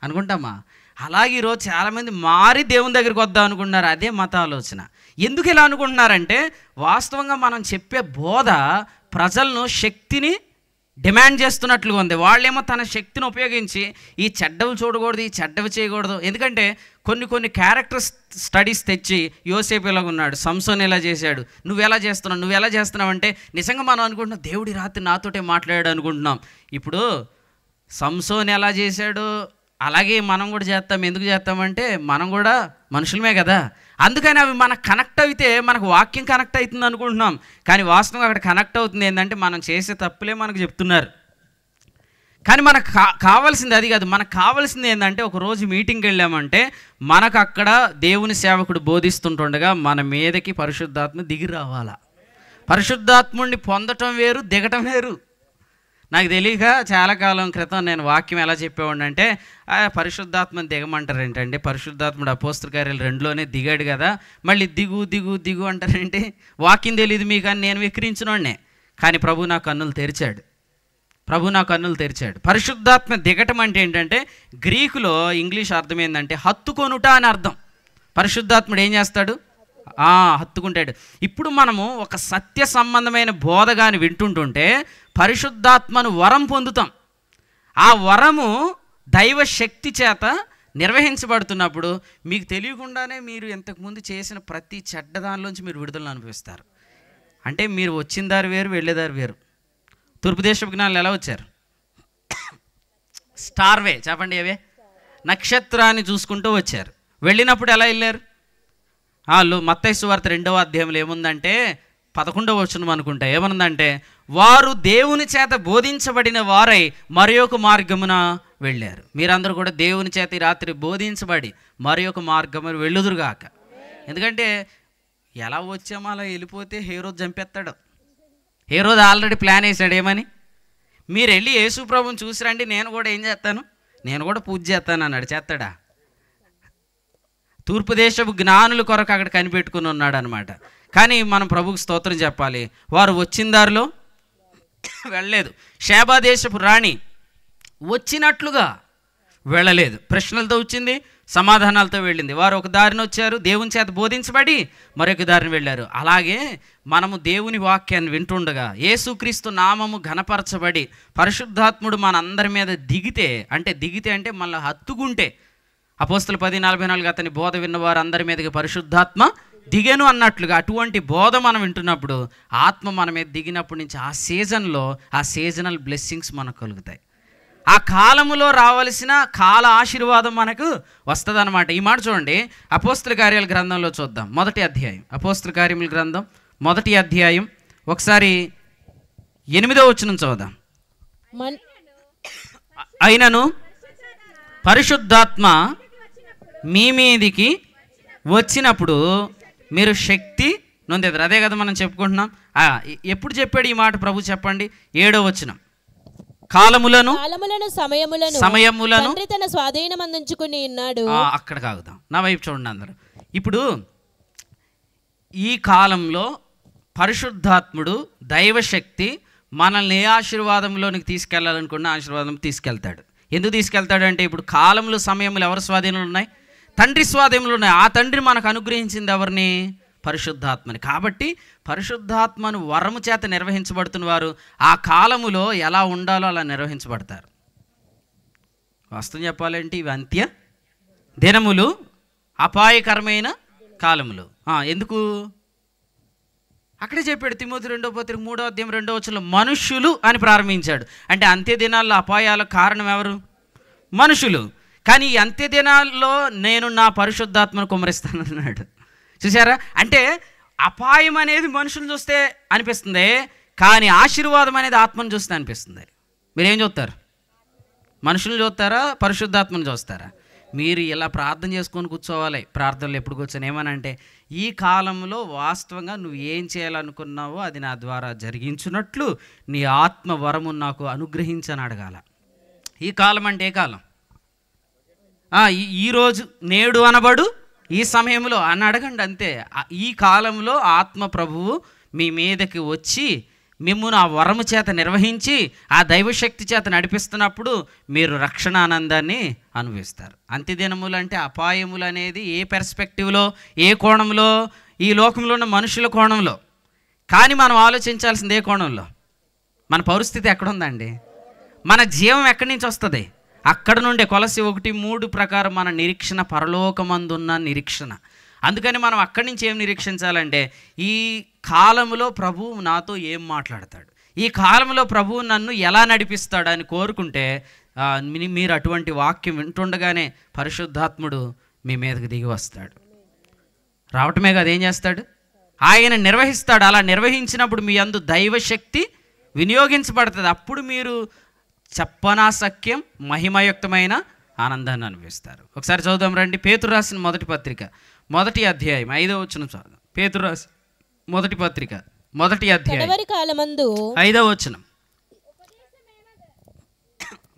అనుకుంటామా? అలాగే ఈరోజు చాలామంది మారి దేవుని దగ్గరికి వద్దాం అనుకుంటున్నారు. అదే మత ఆలోచన. ఎందుకు ఇలా అనుకుంటున్నారంటే, వాస్తవంగా మనం చెప్పే బోధ ప్రజలను శక్తిని డిమాండ్ చేస్తున్నట్లుగా ఉంది. వాళ్ళేమో తన శక్తిని ఉపయోగించి ఈ చెడ్డవి చూడకూడదు, ఈ చెడ్డవి చేయకూడదు. ఎందుకంటే కొన్ని క్యారెక్టర్ స్టడీస్ తెచ్చి, యోసేపు ఇలాగ ఉన్నాడు, సంసోన్ ఎలా చేశాడు, నువ్వు ఎలా చేస్తున్నావు అంటే, నిజంగా మనం అనుకుంటున్నాం దేవుడి రాత్రి నాతోటే మాట్లాడాడు అనుకుంటున్నాం. ఇప్పుడు సంసోన్ ఎలా చేశాడు అలాగే మనం కూడా చేస్తాం. ఎందుకు చేస్తామంటే మనం కూడా మనుషులమే కదా. అందుకని అవి మనకు కనెక్ట్ అయితే మనకు వాక్యం కనెక్ట్ అవుతుంది అనుకుంటున్నాం. కానీ వాస్తవంగా అక్కడ కనెక్ట్ అవుతుంది ఏంటంటే, మనం చేసే తప్పులే మనకు చెప్తున్నారు. కానీ మనకు కావాల్సింది అది కాదు. మనకు కావాల్సింది ఏంటంటే, ఒకరోజు మీటింగ్కి వెళ్ళామంటే మనకు అక్కడ దేవుని సేవకుడు బోధిస్తుంటుండగా మన మీదకి పరిశుద్ధాత్మ దిగి రావాలా. పరిశుద్ధాత్ముడిని పొందటం వేరు, దిగటం వేరు. నాకు తెలియక చాలా కాలం క్రితం నేను వాక్యం ఎలా చెప్పేవాడిని అంటే, పరిశుద్ధాత్మని దిగమంటారు ఏంటంటే, పరిశుద్ధాత్ముడు అపోస్తల కార్యాలు 2లోనే దిగాడు కదా, మళ్ళీ దిగు అంటారేంటి? వాక్యం తెలియదు మీకు అని నేను విక్రించినోడ్నే. కానీ ప్రభు నా కన్నులు తెరిచాడు. పరిశుద్ధాత్మ దిగటం అంటే ఏంటంటే, గ్రీకులో ఇంగ్లీష్ అర్థం ఏంటంటే హత్తుకొనుట అని అర్థం. పరిశుద్ధాత్ముడు ఏం చేస్తాడు? హత్తుకుంటాడు. ఇప్పుడు మనము ఒక సత్య సంబంధమైన బోధగాని వింటుంటుంటే పరిశుద్ధాత్మను వరం పొందుతాం. ఆ వరము దైవ శక్తి చేత నిర్వహించబడుతున్నప్పుడు మీకు తెలియకుండానే మీరు ఇంతకుముందు చేసిన ప్రతి చెడ్డ దానిలోంచి మీరు విడుదలను అనుభవిస్తారు. అంటే మీరు వచ్చిన దారి వేరు, వెళ్ళేదారి వేరు. తూర్పు దేశపు జ్ఞానులు ఎలా వచ్చారు? స్టార్వే, చెప్పండి ఏవే, నక్షత్రాన్ని చూసుకుంటూ వచ్చారు. వెళ్ళినప్పుడు ఎలా వెళ్ళారు? మత్తయి సువార్త 2వ అధ్యాయంలో ఏముందంటే 11వ వచనం అనుకుంటా, ఏమనుందంటే, వారు దేవుని చేత బోధించబడిన వారై మరి ఒక మార్గమున వెళ్ళారు. మీరందరూ కూడా దేవుని చేత ఈ రాత్రి బోధించబడి మరి ఒక మార్గమున వెళ్ళుదురుగాక. ఎందుకంటే ఎలా వచ్చామో అలా వెళ్ళిపోతే హేరోదు చంపేస్తాడు. హేరోదు ఆల్రెడీ ప్లాన్ వేసాడు ఏమని, మీరు వెళ్ళి యేసు ప్రభువుని చూసి రండి, నేను కూడా ఏం చేస్తాను, నేను కూడా పూజ చేస్తాను అన్నాడు. చేస్తాడా? తూర్పు దేశపు జ్ఞానుల కొరకు అక్కడ కనిపెట్టుకుని ఉన్నాడు అనమాట. కానీ మనం ప్రభువుకి స్తోత్రం చెప్పాలి, వారు వచ్చిన దారిలో వెళ్ళలేదు. షేబా దేశపు రాణి వచ్చినట్లుగా వెళ్ళలేదు. ప్రశ్నలతో వచ్చింది, సమాధానాలతో వెళ్ళింది. వారు ఒక దారిని వచ్చారు, దేవుని చేత బోధించబడి మరొక దారిని వెళ్ళారు. అలాగే మనము దేవుని వాక్యాన్ని వింటుండగా యేసుక్రీస్తు నామము ఘనపరచబడి పరిశుద్ధాత్ముడు మనందరి మీద దిగితే అంటే మళ్ళీ హత్తుకుంటే, అపోస్తల 10:44 అతని బోధ విన్నవారు అందరి మీదకి పరిశుద్ధాత్మ దిగెను అన్నట్లుగా అటువంటి బోధ మనం వింటున్నప్పుడు ఆత్మ మన మీద దిగినప్పటి నుంచి ఆ సీజన్లో ఆ సీజనల్ బ్లెస్సింగ్స్ మనకు కలుగుతాయి. ఆ కాలములో రావాల్సిన కాల ఆశీర్వాదం మనకు వస్తుంది అనమాట. ఈ మాట చూడండి, అపోస్తల కార్యాల గ్రంథంలో చూద్దాం. 1వ అధ్యాయం, అపోస్తల కార్యముల గ్రంథం మొదటి అధ్యాయం ఒకసారి 8వ వచనం చదువుదాం. అయినను పరిశుద్ధాత్మ మీ మీదికి వచ్చినప్పుడు మీరు శక్తి నొందెదరు. అదే కదా మనం చెప్పుకుంటున్నాం. ఎప్పుడు చెప్పాడు ఈ మాట ప్రభు? చెప్పండి. 7వ వచనం. కాలములను సమయములను తన స్వాధీనమందుకుని ఉన్నాడు. అక్కడ కాగుదాం, నా వైపు చూడండి అందరూ. ఇప్పుడు ఈ కాలంలో పరిశుద్ధాత్ముడు దైవశక్తి మనల్ని ఏ ఆశీర్వాదంలోనికి తీసుకెళ్లాలనుకున్న ఆశీర్వాదం తీసుకెళ్తాడు. ఎందుకు తీసుకెళ్తాడు అంటే, ఇప్పుడు కాలంలో సమయంలో ఎవరి స్వాధీనంలో ఉన్నాయి? తండ్రి స్వాధీనంలో ఉన్నాయి. ఆ తండ్రి మనకు అనుగ్రహించింది ఎవరిని? పరిశుద్ధాత్మని. కాబట్టి పరిశుద్ధాత్మను వరము చేత నిర్వహించబడుతున్న వారు ఆ కాలములో ఎలా ఉండాలో అలా నిర్వహించబడతారు. వాస్తవం చెప్పాలంటే ఇవి అంత్య దినములు, అపాయకరమైన కాలములు. ఎందుకు? అక్కడే చెప్పాడు తిమోతి 2వ పత్రిక 3వ అధ్యాయం 2వ వచనంలో మనుష్యులు అని ప్రారంభించాడు. అంటే అంత్య దినాల్లో అపాయాలకు కారణం ఎవరు? మనుషులు. కానీ ఈ అంత్య దినాల్లో నేను నా పరిశుద్ధాత్మను కుమ్మరిస్తానన్నాడు. చూసారా? అంటే అపాయం అనేది మనుషులు చూస్తే అనిపిస్తుంది, కానీ ఆశీర్వాదం అనేది ఆత్మను చూస్తే అనిపిస్తుంది. మీరేం చూస్తారు? మనుషులు చూస్తారా, పరిశుద్ధాత్మను చూస్తారా? మీరు ఇలా ప్రార్థన చేసుకొని కూర్చోవాలి. ప్రార్థనలు ఎప్పుడు కూర్చొని ఏమనంటే, ఈ కాలంలో వాస్తవంగా నువ్వు ఏం చేయాలనుకున్నావో అది నా ద్వారా జరిగించున్నట్లు నీ ఆత్మ వరము నాకు అనుగ్రహించని అడగాల. ఈ కాలం అంటే ఏ కాలం? ఈరోజు, నేడు అనబడు ఈ సమయంలో అని అడగండి అంతే. ఈ కాలంలో ఆత్మ ప్రభువు మీ మీదకి వచ్చి మిమ్మును ఆ వరము చేత నిర్వహించి ఆ దైవశక్తి చేత నడిపిస్తున్నప్పుడు మీరు రక్షణ ఆనందాన్ని అనుభవిస్తారు. అంత్యదినములు అంటే అపాయములు అనేది ఏ పెర్స్పెక్టివ్లో, ఏ కోణంలో? ఈ లోకంలో ఉన్న మనుషుల కోణంలో. కానీ మనం ఆలోచించాల్సింది ఏ కోణంలో? మన పరిస్థితి ఎక్కడుందండి? మన జీవం ఎక్కడి నుంచి వస్తుంది? అక్కడ నుండే. కొలసి 1:3 ప్రకారం మన నిరీక్షణ పరలోకమందున్న నిరీక్షణ. అందుకని మనం అక్కడి నుంచి ఏం నిరీక్షించాలంటే, ఈ కాలంలో ప్రభువు నాతో ఏం మాట్లాడతాడు, ఈ కాలంలో ప్రభువు నన్ను ఎలా నడిపిస్తాడు అని కోరుకుంటే మీరు అటువంటి వాక్యం వింటుండగానే పరిశుద్ధాత్ముడు మీ మీదకి దిగి వస్తాడు. రావటమే కాదు, ఏం చేస్తాడు? ఆయన నిర్వహిస్తాడు. అలా నిర్వహించినప్పుడు మీ యందు దైవశక్తి వినియోగించబడుతుంది. అప్పుడు మీరు చెప్పనాసక్యం మహిమయుక్తమైన ఆనందాన్ని అనుభవిస్తారు. ఒకసారి చదువుదాం రండి. పేతురు రాసిన మొదటి పత్రిక 1వ అధ్యాయం 5వ వచనం చదువుదాం. పేతురు రాసిన మొదటి పత్రిక 1వ అధ్యాయం 5వ వచనం.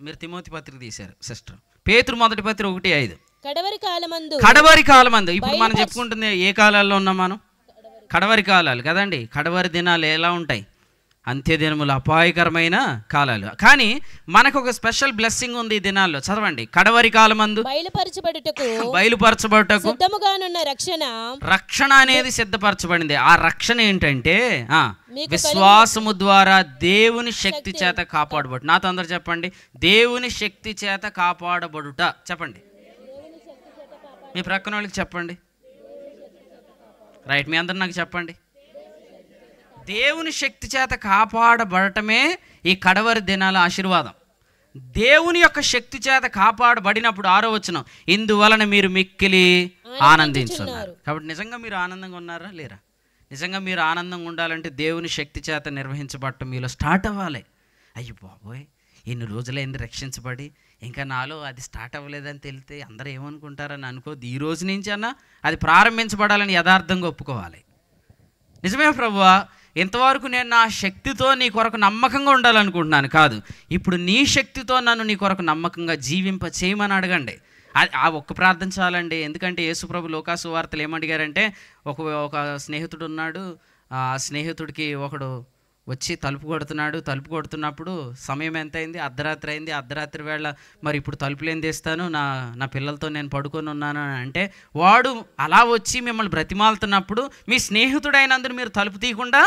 మీరు తిమోతి పత్రిక తీశారు సిస్టర్. పేతురు మొదటి పత్రిక 1:5. కడవరి కాలమందు. ఇప్పుడు మనం చెప్పుకుంటుంది ఏ కాలాల్లో ఉన్నాం మనం? కడవరి కాలాలు కదండి. కడవరి దినాలు ఎలా ఉంటాయి? అంత్యదినములు, అపాయకరమైన కాలాలు. కానీ మనకు ఒక స్పెషల్ బ్లెస్సింగ్ ఉంది ఈ దినాల్లో. చదవండి. కడవరి కాలమందు బయలుపరచబడుటకు రక్షణ అనేది సిద్ధపరచబడింది. ఆ రక్షణ ఏంటంటే విశ్వాసము ద్వారా దేవుని శక్తి చేత కాపాడబడు. నాతో అందరు చెప్పండి, దేవుని శక్తి చేత కాపాడబడుట. చెప్పండి. మీ ప్రక్కన వాళ్ళకి చెప్పండి. రైట్, మీ అందరు నాకు చెప్పండి. దేవుని శక్తి చేత కాపాడబడటమే ఈ కడవరి దినాల ఆశీర్వాదం. దేవుని యొక్క శక్తి చేత కాపాడబడినప్పుడు 6వ వచనం, ఇందువలన మీరు మిక్కిలి ఆనందించున్నారు. కాబట్టి నిజంగా మీరు ఆనందంగా ఉన్నారా లేరా? నిజంగా మీరు ఆనందంగా ఉండాలంటే దేవుని శక్తి చేత నిర్వహించబడటం మీలో స్టార్ట్ అవ్వాలి. అయ్యో బాబోయ్, ఎన్ని రోజులైంది రక్షించబడి, ఇంకా నాలో అది స్టార్ట్ అవ్వలేదని తెలితే అందరూ ఏమనుకుంటారని అనుకోద్దు. ఈ రోజు నుంచి అన్నా అది ప్రారంభించబడాలని యథార్థంగా ఒప్పుకోవాలి. నిజమే ప్రభువా, ఇంతవరకు నేను నా శక్తితో నీ కొరకు నమ్మకంగా ఉండాలనుకుంటున్నాను. కాదు, ఇప్పుడు నీ శక్తితో నన్ను నీ కొరకు నమ్మకంగా జీవింప చేయమని అడగండి. ఆ ఒక్క ప్రార్థన చాలండి. ఎందుకంటే యేసుప్రభు లోకాసు వార్తలు ఏమడిగారంటే, ఒక స్నేహితుడు ఉన్నాడు. ఆ స్నేహితుడికి ఒకడు వచ్చి తలుపు కొడుతున్నప్పుడు సమయం ఎంత అయింది? అర్ధరాత్రి అయింది. అర్ధరాత్రి వేళ మరి ఇప్పుడు తలుపులు ఏం తీస్తాను, నా పిల్లలతో నేను పడుకొని ఉన్నాను అంటే, వాడు అలా వచ్చి మిమ్మల్ని బ్రతిమాలుతున్నప్పుడు మీ స్నేహితుడైనందుకు మీరు తలుపు తీయకుండా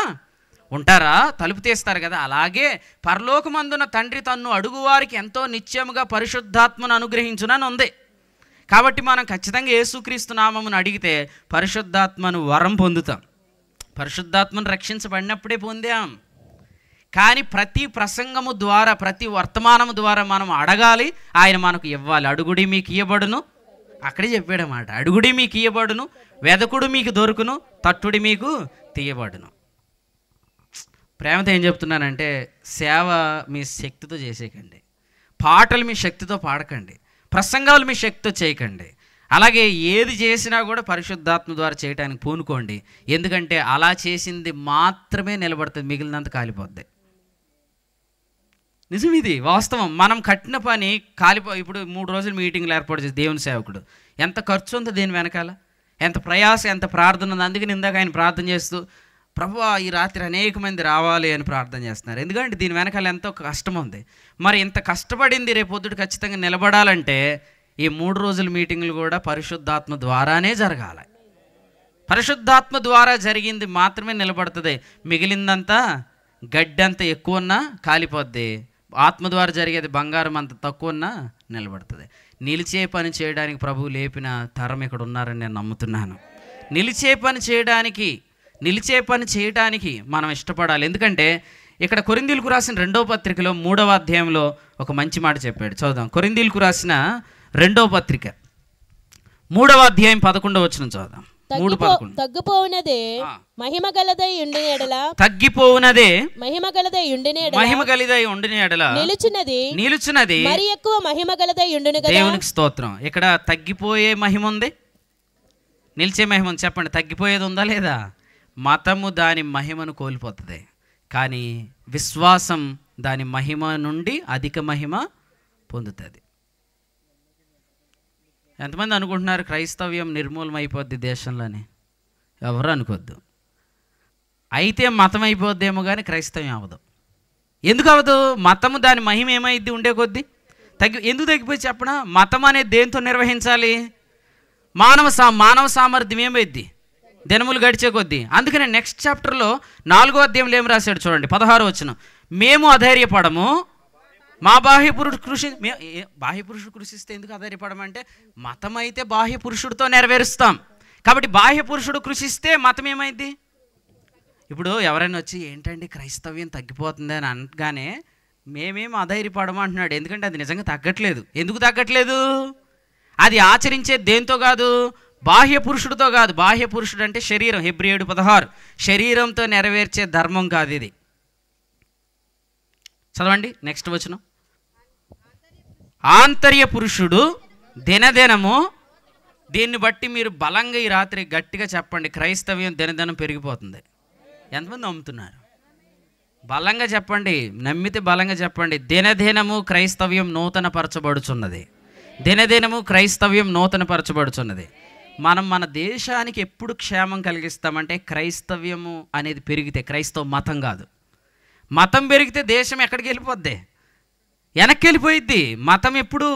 ఉంటారా? తలుపు తీస్తారు కదా. అలాగే పరలోకమందున తండ్రి తన్ను అడుగువారికి ఎంతో నిత్యముగా పరిశుద్ధాత్మను అనుగ్రహించునని ఉంది. కాబట్టి మనం ఖచ్చితంగా యేసుక్రీస్తు నామమును అడిగితే పరిశుద్ధాత్మను వరం పొందుతాం. పరిశుద్ధాత్మను రక్షించబడినప్పుడే పొందాం. కానీ ప్రతి ప్రసంగము ద్వారా, ప్రతి వర్తమానము ద్వారా మనం అడగాలి, ఆయన మనకు ఇవ్వాలి. అడుగుడి మీకు ఇయ్యబడును, అక్కడే చెప్పాడన్నమాట. అడుగుడి మీకు ఇయ్యబడును, వెదకుడు మీకు దొరుకును, తట్టుడి మీకు తీయబడును. ప్రేమతో ఏం చెప్తున్నానంటే, సేవ మీ శక్తితో చేసేయకండి, పాటలు మీ శక్తితో పాడకండి, ప్రసంగాలు మీ శక్తితో చేయకండి. అలాగే ఏది చేసినా కూడా పరిశుద్ధాత్మ ద్వారా చేయడానికి పూనుకోండి. ఎందుకంటే అలా చేసింది మాత్రమే నిలబడుతుంది, మిగిలినంత కాలిపోద్ది. నిజం, ఇది వాస్తవం. మనం కట్టిన పని ఇప్పుడు 3 రోజులు మీటింగ్లు ఏర్పాటు చేసి దేవుని సేవకుడు ఎంత ఖర్చు ఉందో దీని వెనకాల, ఎంత ప్రయాస, ఎంత ప్రార్థన ఉంది. అందుకని ఇందాక ఆయన ప్రార్థన చేస్తూ, ప్రభువా ఈ రాత్రి అనేక మంది రావాలి అని ప్రార్థన చేస్తున్నారు. ఎందుకంటే దీని వెనకాల ఎంతో కష్టం ఉంది. మరి ఇంత కష్టపడింది రేపు పొద్దుట ఖచ్చితంగా నిలబడాలంటే ఈ 3 రోజుల మీటింగ్లు కూడా పరిశుద్ధాత్మ ద్వారానే జరగాలి. పరిశుద్ధాత్మ ద్వారా జరిగింది మాత్రమే నిలబడుతుంది. మిగిలిందంతా గడ్డంత ఎక్కువ ఉన్నా కాలిపోద్ది. ఆత్మ ద్వారా జరిగేది బంగారం అంత తక్కువ ఉన్నా నిలబడుతుంది. నిలిచే పని చేయడానికి ప్రభువు లేపిన తరం ఇక్కడ ఉన్నారని నేను నమ్ముతున్నాను. నిలిచే పని చేయడానికి మనం ఇష్టపడాలి. ఎందుకంటే ఇక్కడ కొరింథీయులకు రాసిన 2వ పత్రికలో 3వ అధ్యాయంలో ఒక మంచి మాట చెప్పాడు. చదువుదాం. కొరింథీయులకు రాసిన 2వ పత్రిక 3వ అధ్యాయం 11వ వచనం చదువుదాం. 3:11. తగ్గిపోవునదే మహిమ గలదై ఉండిన ఎడల, తగ్గిపోవునదే మహిమ గలదై ఉండిన ఎడల, మహిమ గలదై ఉండిన ఎడల, నిలుచున్నది మరి ఎక్కువ మహిమ గలదై ఉండును కదా. దేవునికి స్తోత్రం. ఇక్కడ తగ్గిపోయే మహిమ ఉంది, నిలిచే మహిమ ఉంది. చెప్పండి, తగ్గిపోయేది ఉందా లేదా? మతము దాని మహిమను కోల్పోతుంది, కానీ విశ్వాసం దాని మహిమ నుండి అధిక మహిమ పొందుతుంది. ఎంతమంది అనుకుంటున్నారు క్రైస్తవ్యం నిర్మూలమైపోద్ది దేశంలోని? ఎవరు అనుకోద్దు. అయితే మతం అయిపోద్దేమో కానీ క్రైస్తవ్యం అవ్వదు. ఎందుకు అవ్వదు? మతము దాని మహిమ ఏమైద్ది ఉండే కొద్దీ ఎందుకు తగ్గిపోయి చెప్పనా? మతం అనేది దేంతో నిర్వహించాలి? మానవ సామర్థ్యం ఏమైద్ది దినములు గడిచే కొద్దీ. అందుకనే నెక్స్ట్ చాప్టర్లో 4వ అధ్యాయంలో ఏం రాశాడు చూడండి, 16వ వచనం. మేము అధైర్యపడము, మా బాహ్య పురుషుడు కృషిస్తే ఎందుకు అధైర్యపడమంటే, మతం అయితే బాహ్య పురుషుడితో నెరవేరుస్తాం. కాబట్టి బాహ్య పురుషుడు కృషిస్తే మతం ఏమైంది? ఇప్పుడు ఎవరైనా వచ్చి ఏంటండి క్రైస్తవ్యం తగ్గిపోతుంది అని అనగానే మేమేం అధైర్యపడము అంటున్నాడు. ఎందుకంటే అది నిజంగా తగ్గట్లేదు. ఎందుకు తగ్గట్లేదు? అది ఆచరించే దేంతో కాదు, బాహ్య పురుషుడితో కాదు. బాహ్య పురుషుడు అంటే శరీరం. హెబ్రీ 7:16 శరీరంతో నెరవేర్చే ధర్మం కాదు ఇది. చదవండి నెక్స్ట్ వచనం. ఆంతర్య పురుషుడు దినదినము. దీన్ని బట్టి మీరు బలంగా ఈ రాత్రి గట్టిగా చెప్పండి, క్రైస్తవ్యం దినదినం పెరిగిపోతుంది. ఎంతమంది నమ్ముతున్నారు? బలంగా చెప్పండి, నమ్మితే బలంగా చెప్పండి. దినదినము క్రైస్తవ్యం నూతనపరచబడుచున్నది. దినదినము క్రైస్తవ్యం నూతనపరచబడుచున్నది. మనం మన దేశానికి ఎప్పుడు క్షేమం కలిగిస్తామంటే క్రైస్తవ్యము అనేది పెరిగితే. క్రైస్తవ మతం కాదు. మతం పెరిగితే దేశం ఎక్కడికి వెళ్ళిపోద్ది? వెనక్కి వెళ్ళిపోయిద్ది. మతం ఎప్పుడు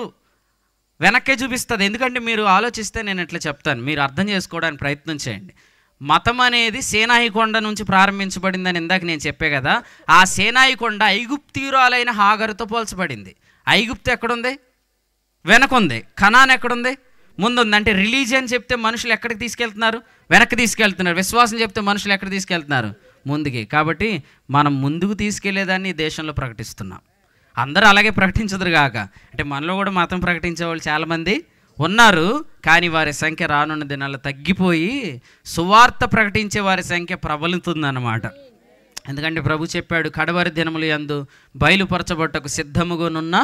వెనక్కే చూపిస్తుంది. ఎందుకంటే మీరు ఆలోచిస్తే నేను ఇట్లా చెప్తాను, మీరు అర్థం చేసుకోవడానికి ప్రయత్నం చేయండి. మతం అనేది సేనాయి కొండ నుంచి ప్రారంభించబడిందని ఇందాక నేను చెప్పే కదా. ఆ సేనాయి కొండ ఐగుప్తీయురాలైన హాగరుతో పోల్చబడింది. ఐగుప్తు ఎక్కడుంది? వెనకుంది. కనాన్ ఎక్కడుంది? ముందుంది. అంటే రిలీజియన్ చెప్తే మనుషులు ఎక్కడికి తీసుకెళ్తున్నారు? వెనక్కి తీసుకెళ్తున్నారు. విశ్వాసం చెప్తే మనుషులు ఎక్కడికి తీసుకెళ్తున్నారు? ముందుకి. కాబట్టి మనం ముందుకు తీసుకెళ్లేదాన్ని ఈ దేశంలో ప్రకటిస్తున్నాం. అందరూ అలాగే ప్రకటించదురు కాక, అంటే మనలో కూడా మతం ప్రకటించే వాళ్ళు చాలామంది ఉన్నారు. కానీ వారి సంఖ్య రానున్న దినాల్లో తగ్గిపోయి సువార్త ప్రకటించే వారి సంఖ్య ప్రబలుతుందన్నమాట. ఎందుకంటే ప్రభు చెప్పాడు, కడవరి దినములు యందు బయలుపరచబట్టకు సిద్ధముగానున్న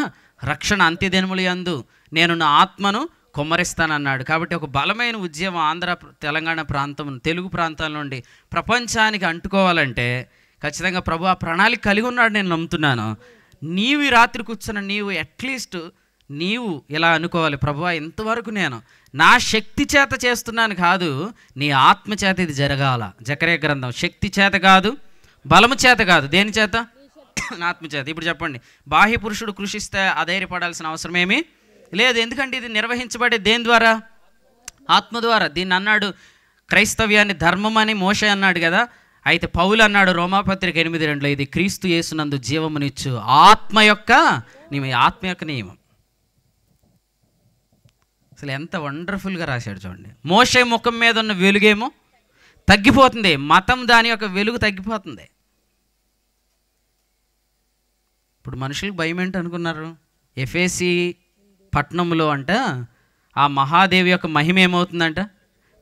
రక్షణ అంత్య దినములు యందు నేను నా ఆత్మను కుమ్మరిస్తానన్నాడు. కాబట్టి ఒక బలమైన ఉద్యమం ఆంధ్ర తెలంగాణ ప్రాంతం తెలుగు ప్రాంతాల నుండి ప్రపంచానికి అంటుకోవాలంటే ఖచ్చితంగా ప్రభు ఆ ప్రణాళిక కలిగి ఉన్నాడు. నేను నమ్ముతున్నాను. నీవు ఈ రాత్రి కూర్చున్న నీవు అట్లీస్ట్ నీవు ఇలా అనుకోవాలి, ప్రభువా ఇంతవరకు నేను నా శక్తి చేత చేస్తున్నాను కాదు, నీ ఆత్మ చేత ఇది జరగాల. జకర్యా గ్రంథం. శక్తి చేత కాదు, బలము చేత కాదు, దేని చేత? నా ఆత్మ చేత. ఇప్పుడు చెప్పండి, బాహ్య పురుషుడు కృషిస్తే అధైర్యపడాల్సిన అవసరం ఏమీ లేదు. ఎందుకంటే ఇది నిర్వహించబడే దేని ద్వారా? ఆత్మ ద్వారా. దీన్ని అన్నాడు క్రైస్తవ్యాన్ని ధర్మం అని మోషే అన్నాడు కదా. అయితే పౌలు అన్నాడు రోమాపత్రిక 8:2 ఇది క్రీస్తు యేసునందు జీవమునిచ్చు ఆత్మ యొక్క నియమం. అసలు ఎంత వండర్ఫుల్గా రాశాడు చూడండి. మోషే ముఖం మీద ఉన్న వెలుగేమో తగ్గిపోతుంది, మతం దాని యొక్క వెలుగు తగ్గిపోతుంది. ఇప్పుడు మనుషులకు భయం ఏంటి అనుకున్నారు? ఎఫెసీ పట్టణంలో అంట ఆ మహాదేవి యొక్క మహిమ ఏమవుతుందంట?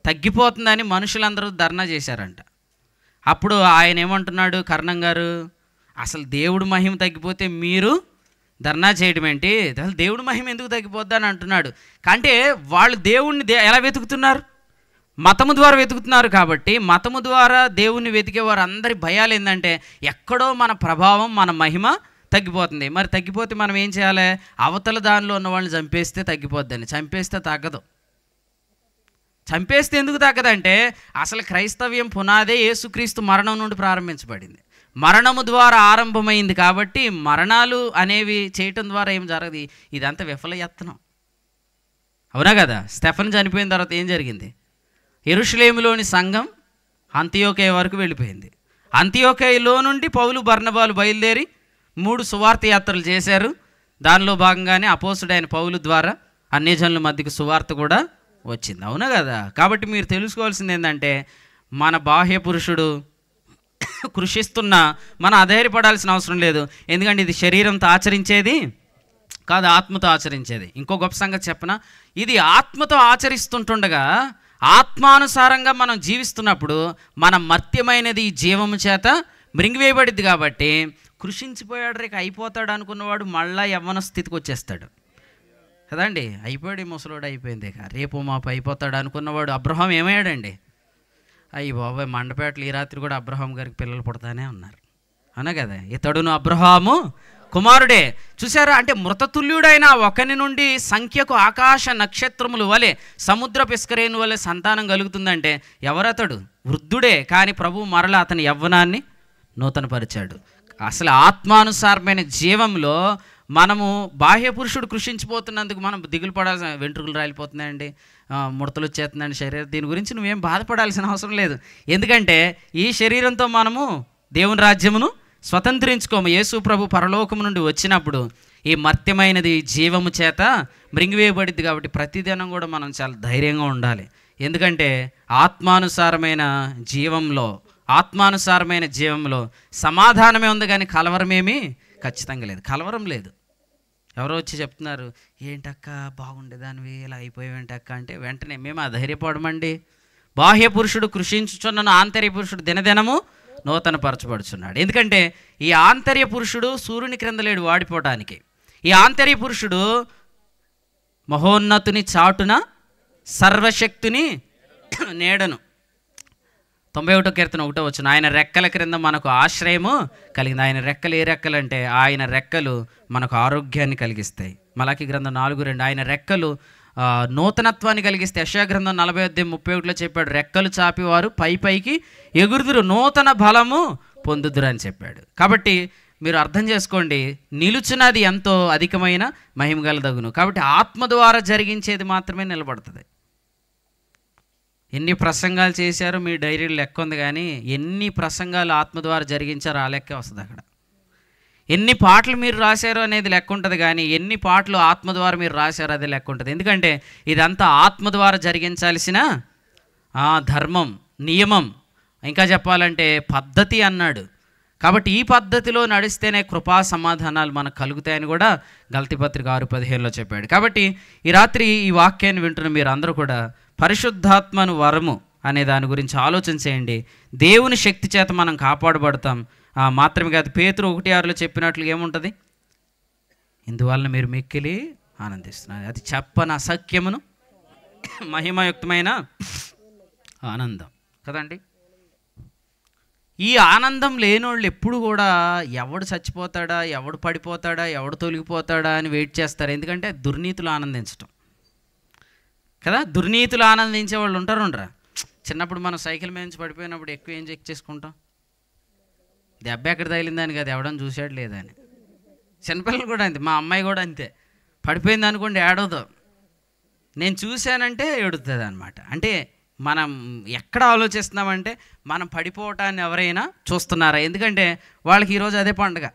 తగ్గిపోతుందని మనుషులందరూ ధర్నా చేశారంట. అప్పుడు ఆయన ఏమంటున్నాడు కర్ణం గారు, అసలు దేవుడు మహిమ తగ్గిపోతే మీరు ధర్నా చేయడం ఏంటి, అసలు దేవుడి మహిమ ఎందుకు తగ్గిపోద్ది అని అంటున్నాడు. అంటే వాళ్ళు దేవుణ్ణి ఎలా వెతుకుతున్నారు? మతము ద్వారా వెతుకుతున్నారు. కాబట్టి మతము ద్వారా దేవుణ్ణి వెతికే వారు అందరి భయాలు ఏంటంటే ఎక్కడో మన ప్రభావం, మన మహిమ తగ్గిపోతుంది. మరి తగ్గిపోతే మనం ఏం చేయాలి? అవతల దానిలో ఉన్న వాళ్ళని చంపేస్తే తగ్గిపోద్దని. చంపేస్తే తగ్గదు. చంపేస్తే ఎందుకు తగ్గదంటే అసలు క్రైస్తవ్యం పునాదే యేసుక్రీస్తు మరణం నుండి ప్రారంభించబడింది. మరణము ద్వారా ఆరంభమైంది. కాబట్టి మరణాలు అనేవి చేయటం ద్వారా ఏం జరగదు. ఇదంతా విఫలయత్నం. అవునా కదా? స్టెఫన్ చనిపోయిన తర్వాత ఏం జరిగింది? యెరూషలేములోని సంఘం అంతియోకయ వరకు వెళ్ళిపోయింది. అంతియోకయలో నుండి పౌలు బర్నబాలు బయలుదేరి 3 సువార్త యాత్రలు చేశారు. దానిలో భాగంగానే అపోస్తుడైన పౌలు ద్వారా అన్యజనుల మధ్యకు సువార్త కూడా వచ్చింది. అవునా కదా? కాబట్టి మీరు తెలుసుకోవాల్సింది ఏంటంటే మన బాహ్య పురుషుడు కృషిస్తున్నా మనం అధైర్యపడాల్సిన అవసరం లేదు. ఎందుకంటే ఇది శరీరంతో ఆచరించేది కాదు, ఆత్మతో ఆచరించేది. ఇంకో గొప్ప సంగతి చెప్పనా, ఇది ఆత్మతో ఆచరిస్తుంటుండగా ఆత్మానుసారంగా మనం జీవిస్తున్నప్పుడు మన మర్త్యమైనది జీవము చేత మృంగివేయబడిద్ది. కాబట్టి కృషించిపోయాడు, రేపు అయిపోతాడు అనుకున్నవాడు మళ్ళా యవ్వన స్థితికి వచ్చేస్తాడు కదండి. అయిపోయాడు, ముసలోడు అయిపోయింది, రేపు మాపు అయిపోతాడు అనుకున్నవాడు అబ్రహాం ఏమయ్యాడండి? అయ్యి బాబాయ్, మండపేటలు ఈ రాత్రి కూడా అబ్రహాం గారికి పిల్లలు పుడతానే ఉన్నారు. అవునా కదా? ఇతడును అబ్రహాము కుమారుడే. చూసారా? అంటే మృతతుల్యుడైన ఒకని నుండి సంఖ్యకు ఆకాశ నక్షత్రములు వలె సముద్ర పిస్కరేణు వలె సంతానం కలుగుతుందంటే ఎవరతడు? వృద్ధుడే. కానీ ప్రభు మరలా అతని యవ్వనాన్ని నూతనపరిచాడు. అసలు ఆత్మానుసారమైన జీవంలో మనము బాహ్య పురుషుడు కృషించిపోతున్నందుకు మనం దిగులు పడాల్సిన, వెంట్రుకలు రాలిపోతున్నాయండి, ముడతలు వచ్చేస్తుందండి శరీరం, దీని గురించి నువ్వేం బాధపడాల్సిన అవసరం లేదు. ఎందుకంటే ఈ శరీరంతో మనము దేవుని రాజ్యమును స్వతంత్రించుకోము. యేసు ప్రభు పరలోకము నుండి వచ్చినప్పుడు ఈ మర్త్యమైనది జీవము చేత మృంగివేయబడిద్ది. కాబట్టి ప్రతిదినం కూడా మనం చాలా ధైర్యంగా ఉండాలి. ఎందుకంటే ఆత్మానుసారమైన జీవంలో సమాధానమే ఉంది, కానీ కలవరమేమీ ఖచ్చితంగా లేదు. కలవరం లేదు. ఎవరో వచ్చి చెప్తున్నారు, ఏంటక్క బాగుండేదానివి ఇలా అయిపోయావేంటక్క అంటే వెంటనే మేము అధైర్యపడమండి. బాహ్య పురుషుడు కృషించుచున్నను ఆంతర్య పురుషుడు దినదినము నూతనపరచబడుచున్నాడు. ఎందుకంటే ఈ ఆంతర్య పురుషుడు సూర్యుని క్రింద లేడు వాడిపోవటానికి. ఈ ఆంతర్య పురుషుడు మహోన్నతుని చాటున సర్వశక్తుని నీడను. 91వ కీర్తన 1వ వచనం, ఆయన రెక్కల క్రింద మనకు ఆశ్రయము కలిగింది. ఆయన రెక్కలు ఏ రెక్కలు అంటే ఆయన రెక్కలు మనకు ఆరోగ్యాన్ని కలిగిస్తాయి. మలాకి గ్రంథం 4:2, ఆయన రెక్కలు నూతనత్వాన్ని కలిగిస్తే. యెషయా గ్రంథం 40:31లో చెప్పాడు, రెక్కలు చాపి వారు పైకి ఎగురుదురు, నూతన బలము పొందుదురు అని చెప్పాడు. కాబట్టి మీరు అర్థం చేసుకోండి, నిలుచున్నది ఎంతో అధికమైన మహిమగలదగును. కాబట్టి ఆత్మ ద్వారా జరిగించేది మాత్రమే నిలబడుతుంది. ఎన్ని ప్రసంగాలు చేశారో మీ డైరీలో లెక్క ఉంది, కానీ ఎన్ని ప్రసంగాలు ఆత్మ ద్వారా జరిగించారో ఆ లెక్కే వస్తుంది అక్కడ. ఎన్ని పాటలు మీరు రాశారో అనేది లెక్క ఉంటుంది, కానీ ఎన్ని పాటలు ఆత్మ ద్వారా మీరు రాశారో అదే లెక్క ఉంటుంది. ఎందుకంటే ఇదంతా ఆత్మ ద్వారా జరిగించాల్సిన ధర్మం, నియమం, ఇంకా చెప్పాలంటే పద్ధతి అన్నాడు. కాబట్టి ఈ పద్ధతిలో నడిస్తేనే కృపా సమాధానాలు మనకు కలుగుతాయని కూడా గలతీపత్రిక 6:15లో చెప్పాడు. కాబట్టి ఈ రాత్రి ఈ వాక్యాన్ని వింటున్న మీరు అందరూ కూడా పరిశుద్ధాత్మను వరము అనే దాని గురించి ఆలోచన చేయండి. దేవుని శక్తి చేత మనం కాపాడబడతాం. మాత్రమే కాదు, పేతురు 1:6లో చెప్పినట్లు ఏముంటుంది? ఇందువలన మీరు మిక్కిలి ఆనందిస్తున్నారు. అది చెప్పన అసఖ్యమును మహిమయుక్తమైన ఆనందం కదండి. ఈ ఆనందం లేనోళ్ళు ఎప్పుడు కూడా ఎవడు చచ్చిపోతాడా, ఎవడు పడిపోతాడా, ఎవడు తొలగిపోతాడా అని వెయిట్ చేస్తారు. ఎందుకంటే దుర్నీతులు ఆనందించటం కదా. దుర్నీతులు ఆనందించే వాళ్ళు ఉండరా? చిన్నప్పుడు మనం సైకిల్ మీద నుంచి పడిపోయినప్పుడు ఎక్కువ ఏం చెక్ చేసుకుంటాం? దెబ్బ ఎక్కడ తగిలిందని కదా, ఎవడని చూసాడు లేదని. చిన్నపిల్లలు కూడా అంతే, మా అమ్మాయి కూడా అంతే. పడిపోయింది అనుకోండి ఏడవదు, నేను చూశానంటే ఏడుతుంది అనమాట. అంటే మనం ఎక్కడ ఆలోచిస్తున్నామంటే మనం పడిపోవటాన్ని ఎవరైనా చూస్తున్నారా? ఎందుకంటే వాళ్ళకి ఈరోజు అదే పండుగ.